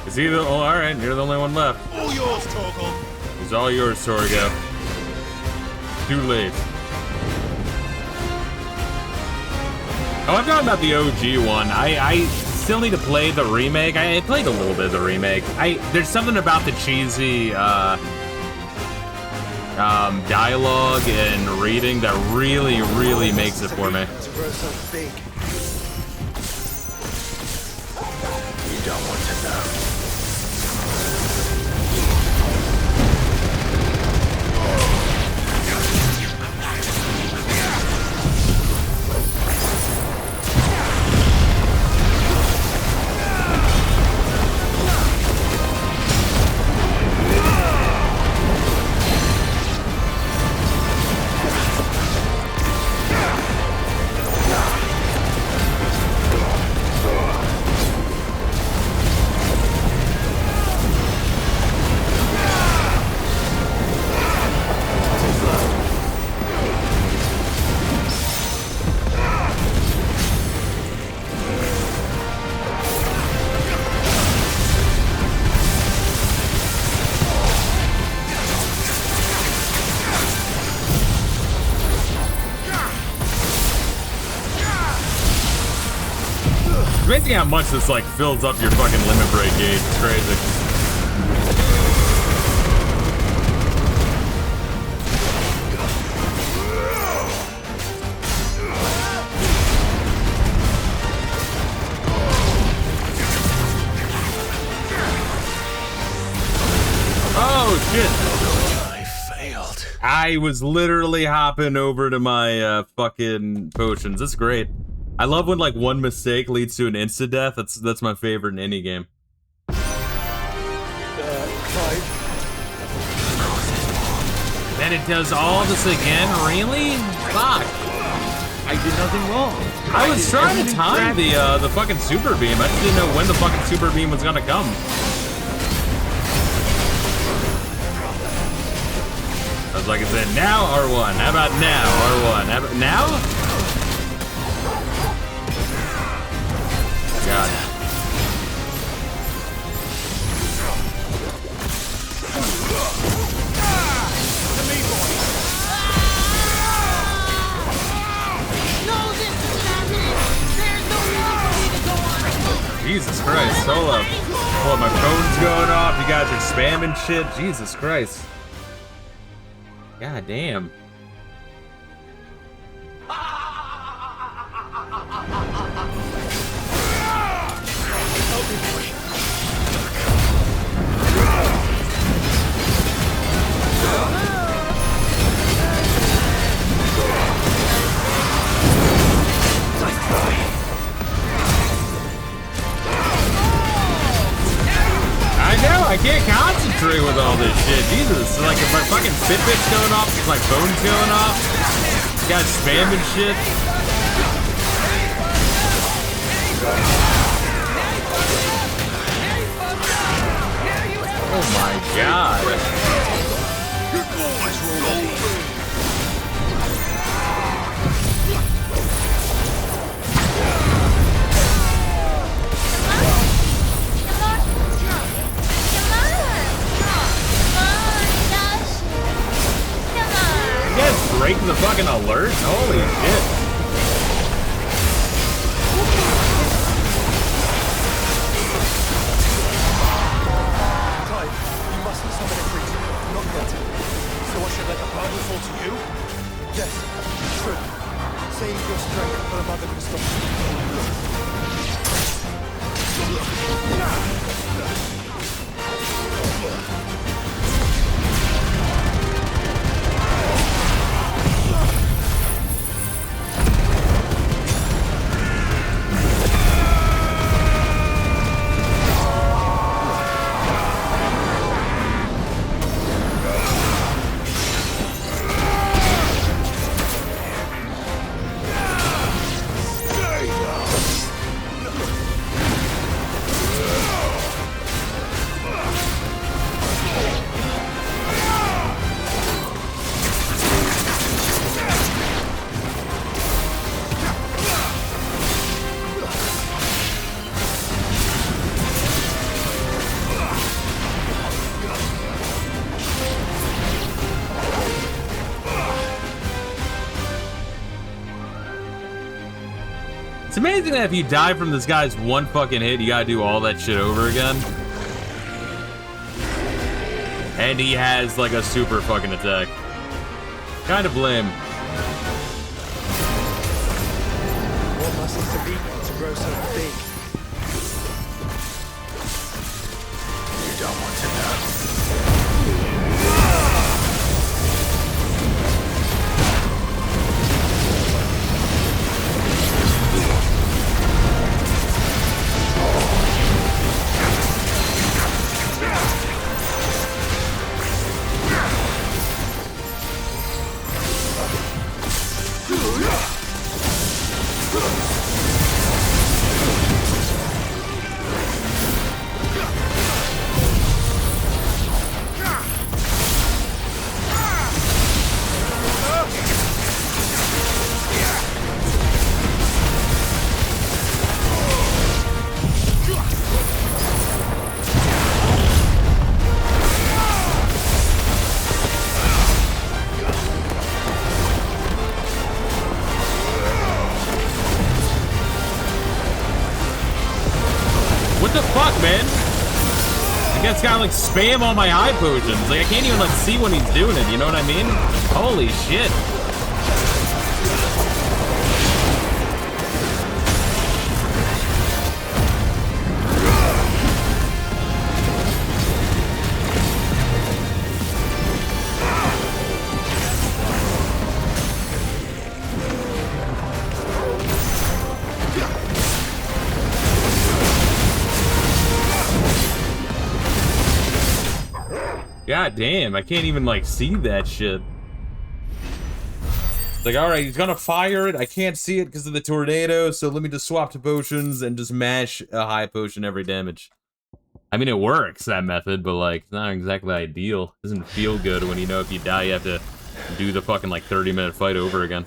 A: Is he the... Oh, alright, you're the only one left.
R: All yours, Torgal.
A: It's all yours, Torgo. Too late. Oh, I'm talking about the OG one. I still need to play the remake. I played a little bit of the remake. There's something about the cheesy dialogue and reading that really makes it for me.
M: To grow so big.
B: You don't want to know.
A: Amazing how much this like fills up your fucking limit break gauge. It's crazy. Oh shit!
B: I failed.
A: I was literally hopping over to my fucking potions. That's great. I love when like one mistake leads to an insta death. That's my favorite in any game.
M: Clive.
A: Then it does all this again? Really? Fuck.
K: I did nothing wrong.
A: I was trying to time the fucking super beam. I just didn't know when the fucking super beam was gonna come. I was like, I said, now R1. How about now R1? How about now? God. Jesus Christ, hold up. Oh, my phone's going off. You guys are spamming shit. Jesus Christ. God damn. I can't concentrate with all this shit. Jesus, like if my fucking Fitbit's going off, if my phone's going off, you guys spamming shit. Oh my god. You guys break the fucking alert? Holy shit.
M: Save your strength for the Mother Crystal.
A: It's amazing that if you die from this guy's one fucking hit, you gotta do all that shit over again. And he has like a super fucking attack. Kind of lame.
M: What muscles to beat to grow so big?
B: You don't want to know.
A: What the fuck, man? I guess gotta like spam all my high potions. Like I can't even like see when he's doing it, you know what I mean? Holy shit. God damn, I can't even like see that shit. It's like, alright, he's gonna fire it. I can't see it because of the tornado, so let me just swap to potions and just mash a high potion every damage. I mean, it works, that method, but like, it's not exactly ideal. It doesn't feel good when you know if you die, you have to do the fucking like 30-minute fight over again.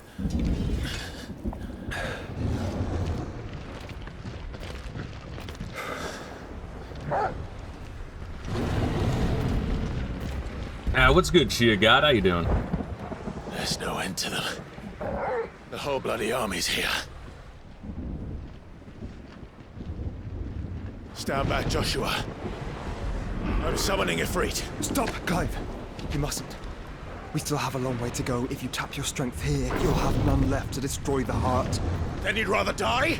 A: What's good, Shia God? How you doing?
B: There's no end to them. The whole bloody army's here. Stand back, Joshua. I'm summoning Ifrit.
M: Stop, Clive. You mustn't. We still have a long way to go. If you tap your strength here, you'll have none left to destroy the heart.
B: Then you'd rather die?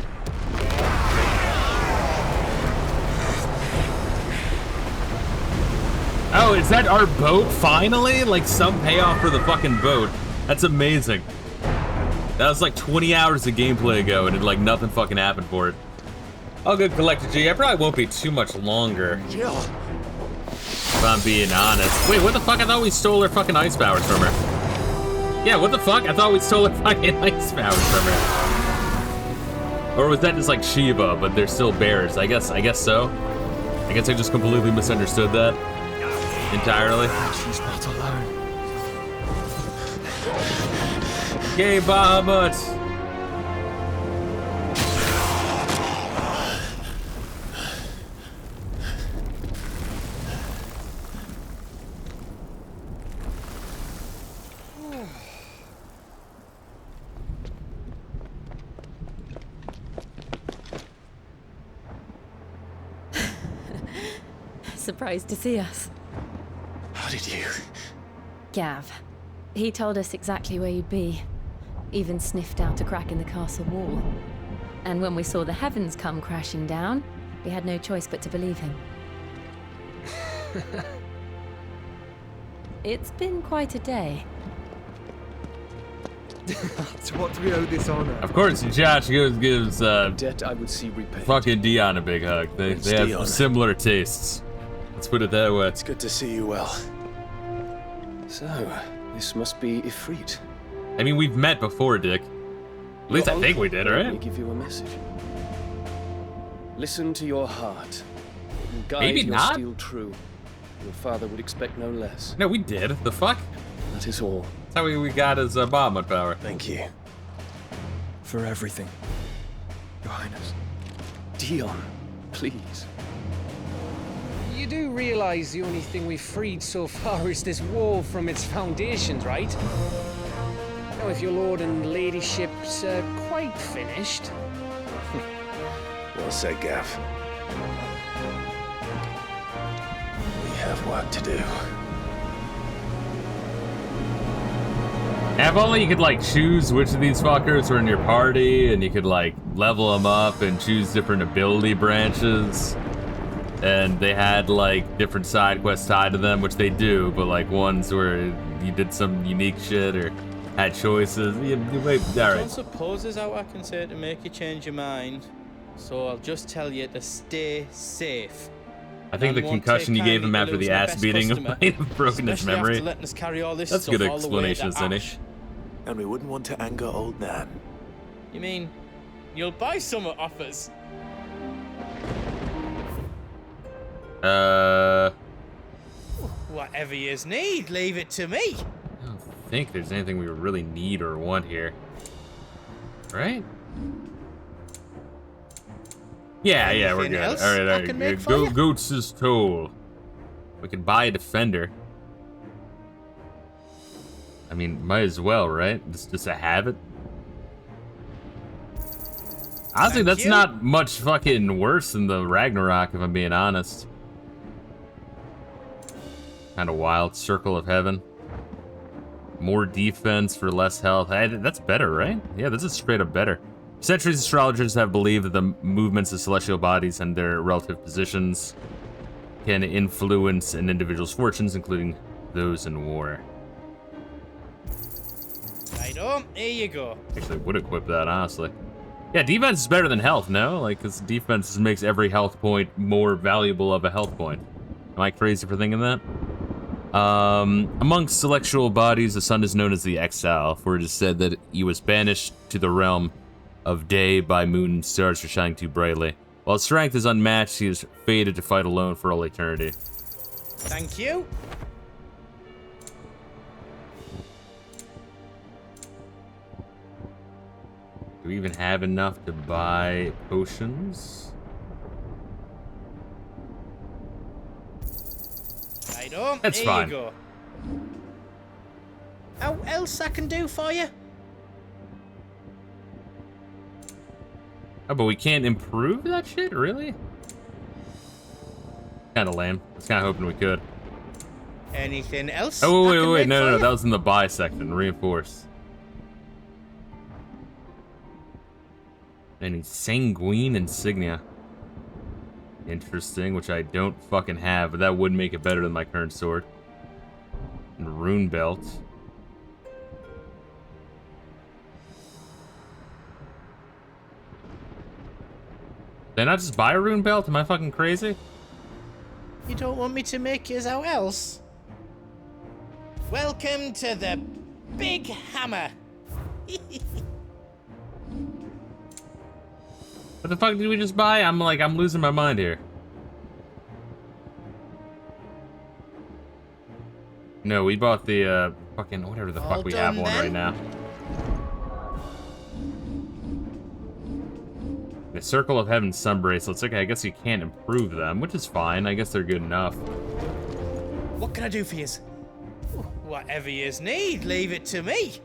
A: Oh, is that our boat finally? Like some payoff for the fucking boat. That's amazing. That was like 20 hours of gameplay ago and like nothing fucking happened for it. All good, Collector G. I probably won't be too much longer.
B: Jill.
A: If I'm being honest. Wait, what the fuck? I thought we stole her fucking ice powers from her. Yeah, what the fuck? I thought we stole her fucking ice powers from her. Or was that just like Shiva, but they're still bears? I guess so. I guess I just completely misunderstood that. Entirely.
M: She's not alone.
A: Yay, Bahamut!
O: Surprised to see us.
B: How did you?
O: Gav. He told us exactly where you'd be.
S: even sniffed out a crack in the castle wall. And when we saw the heavens come crashing down, we had no choice but to believe him. It's been quite a day.
M: To what do we owe this honor?
A: Of course, Josh gives
Q: debt I would see repaid.
A: fucking Dion a big hug. They have
B: Dion.
A: similar tastes. Let's put it that way.
B: It's good to see you well.
Q: So, this must be Ifrit.
A: I mean, we've met before, Dick. At least I think we did,
Q: Let me
A: right?
Q: give you a message. Listen to your heart. And guide
A: Maybe
Q: your
A: not.
Q: steel true. Your father would expect no less.
A: No, we did. The fuck?
Q: That is all.
A: That's how we got his bomb power.
B: Thank you.
M: For everything, Your Highness.
Q: Dion, please.
T: You do realize the only thing we've freed so far is this wall from its foundations, right? Now, if your lord and ladyship's quite finished...
B: Well said, Gav. We have work to do.
A: If only you could, like, choose which of these fuckers were in your party, and you could, like, level them up and choose different ability branches. And they had, like, different side quests tied to them, which they do, but, like, ones where you did some unique shit or had choices. Wait, all
U: I don't
A: right.
U: suppose there's out I can say to make you change your mind. So I'll just tell you to stay safe.
A: I think the concussion you gave him after the ass beating might have broken his memory.
U: Letting us carry all this
A: That's a good
U: stuff all the way
A: explanation,
U: to
A: Zinni.
U: Ash.
B: And we wouldn't want to anger old Nan.
U: You mean you'll buy some off us? Whatever yous need, leave it to me.
A: I don't think there's anything we really need or want here. Right? Yeah, we're
U: Anything
A: good.
U: else
A: All
U: I
A: right.
U: can make for
A: Go,
U: you?
A: Goats' toll. We can buy a defender. I mean, might as well, right? Just to have it. Honestly, that's not much fucking worse than the Ragnarok, if I'm being honest. Kind of wild. Circle of Heaven. More defense for less health. That's better, right? Yeah, this is straight up better. Centuries, astrologers have believed that the movements of celestial bodies and their relative positions can influence an individual's fortunes, including those in war.
U: Right on, here you go.
A: Actually, would equip that, honestly. Yeah, defense is better than health, no? Like, because defense makes every health point more valuable of a health point. Am I crazy for thinking that? Amongst celestial bodies, the sun is known as the Exile, for it is said that he was banished to the realm of day by moon and stars for shining too brightly. While his strength is unmatched, he is fated to fight alone for all eternity.
U: Thank you.
A: Do we even have enough to buy potions?
U: Right on,
A: That's
U: here
A: fine.
U: you go. How else I can do for you?
A: Oh, but we can't improve that shit? Really? Kinda lame. I was kinda hoping we could.
U: Anything else?
A: Oh,
U: I
A: wait,
U: can
A: wait,
U: make
A: no,
U: for
A: no,
U: you?
A: that was in the buy section. Reinforce. Any sanguine insignia. Interesting, which I don't fucking have, but that would make it better than my current sword. And rune belt. Did I not just buy a rune belt? Am I fucking crazy?
U: You don't want me to make yours out else? Welcome to the Big Hammer.
A: What the fuck did we just buy? I'm losing my mind here. No, we bought the, fucking, whatever the fuck we have on right now. The Circle of Heaven sun bracelets. Okay, I guess you can't improve them, which is fine. I guess they're good enough.
U: What can I do for yous? Whatever yous need, leave it to me.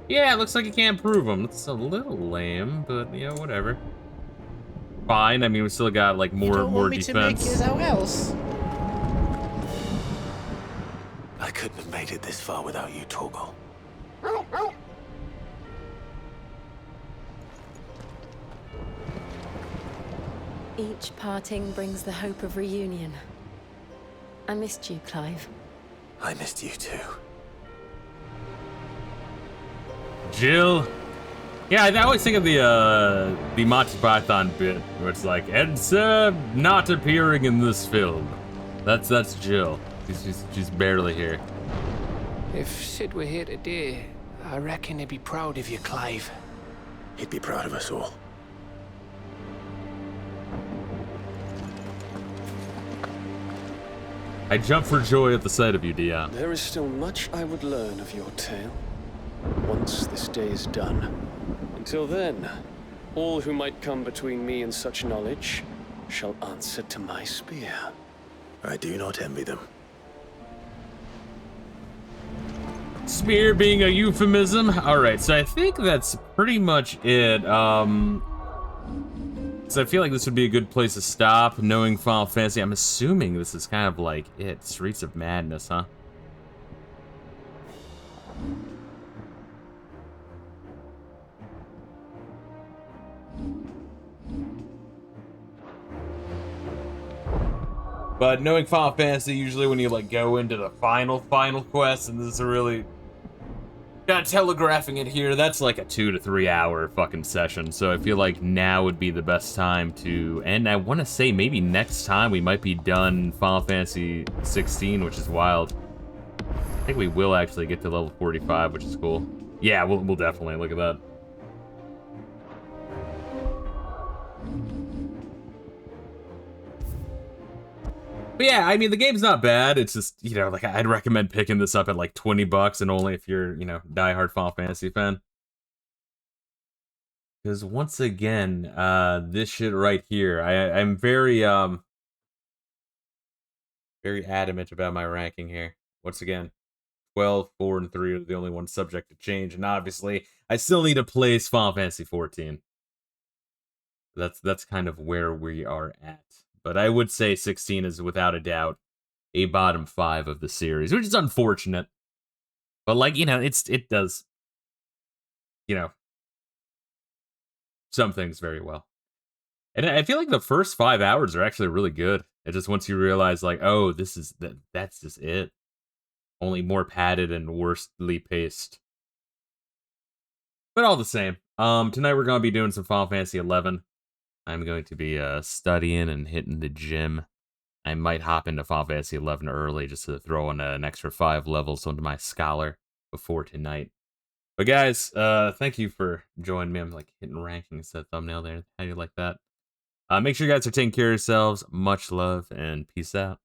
A: Yeah, it looks like you can't improve them. It's a little lame, but, you know, whatever. Fine, I mean, we still got, like, more defense.
U: To make yours out else?
B: I couldn't have made it this far without you, Torgal.
S: Each parting brings the hope of reunion. I missed you, Clive.
B: I missed you too.
A: Jill. Yeah, I always think of the Monty Python bit where it's like, Ed's not appearing in this film. That's Jill. She's barely here.
E: If Sid were here today, I reckon he'd be proud of you, Clive.
B: He'd be proud of us all.
A: I jump for joy at the sight of you, Dion.
V: There is still much I would learn of your tale, once this day is done. Until then, all who might come between me and such knowledge shall answer to my spear.
B: I do not envy them.
A: Spear being a euphemism. Alright, so I think that's pretty much it. So I feel like this would be a good place to stop, knowing Final Fantasy. I'm assuming this is kind of like it. Streets of Madness, huh? But knowing Final Fantasy, usually when you like go into the final quest, and this is a really not telegraphing it here, that's like a 2 to 3 hour fucking session. So I feel like now would be the best time to end. I want to say maybe next time we might be done Final Fantasy 16, which is wild. I think we will actually get to level 45, which is cool. Yeah, we'll definitely look at that. But yeah, I mean, the game's not bad. It's just, you know, like, I'd recommend picking this up at like $20 and only if you're, you know, diehard Final Fantasy fan. Because once again, this shit right here, I'm very adamant about my ranking here. Once again, 12, 4, and 3 are the only ones subject to change. And obviously, I still need to place Final Fantasy 14. That's kind of where we are at. But I would say 16 is without a doubt a bottom 5 of the series, which is unfortunate. But like, you know, it does, you know, some things very well. And I feel like the first 5 hours are actually really good. It just once you realize like, oh, that's just it. Only more padded and worstly paced. But all the same. Tonight we're gonna be doing some Final Fantasy 11. I'm going to be studying and hitting the gym. I might hop into Final Fantasy 11 early just to throw in an extra 5 levels onto my scholar before tonight. But guys, thank you for joining me. I'm like hitting ranking instead of thumbnail there. How do you like that? Make sure you guys are taking care of yourselves. Much love and peace out.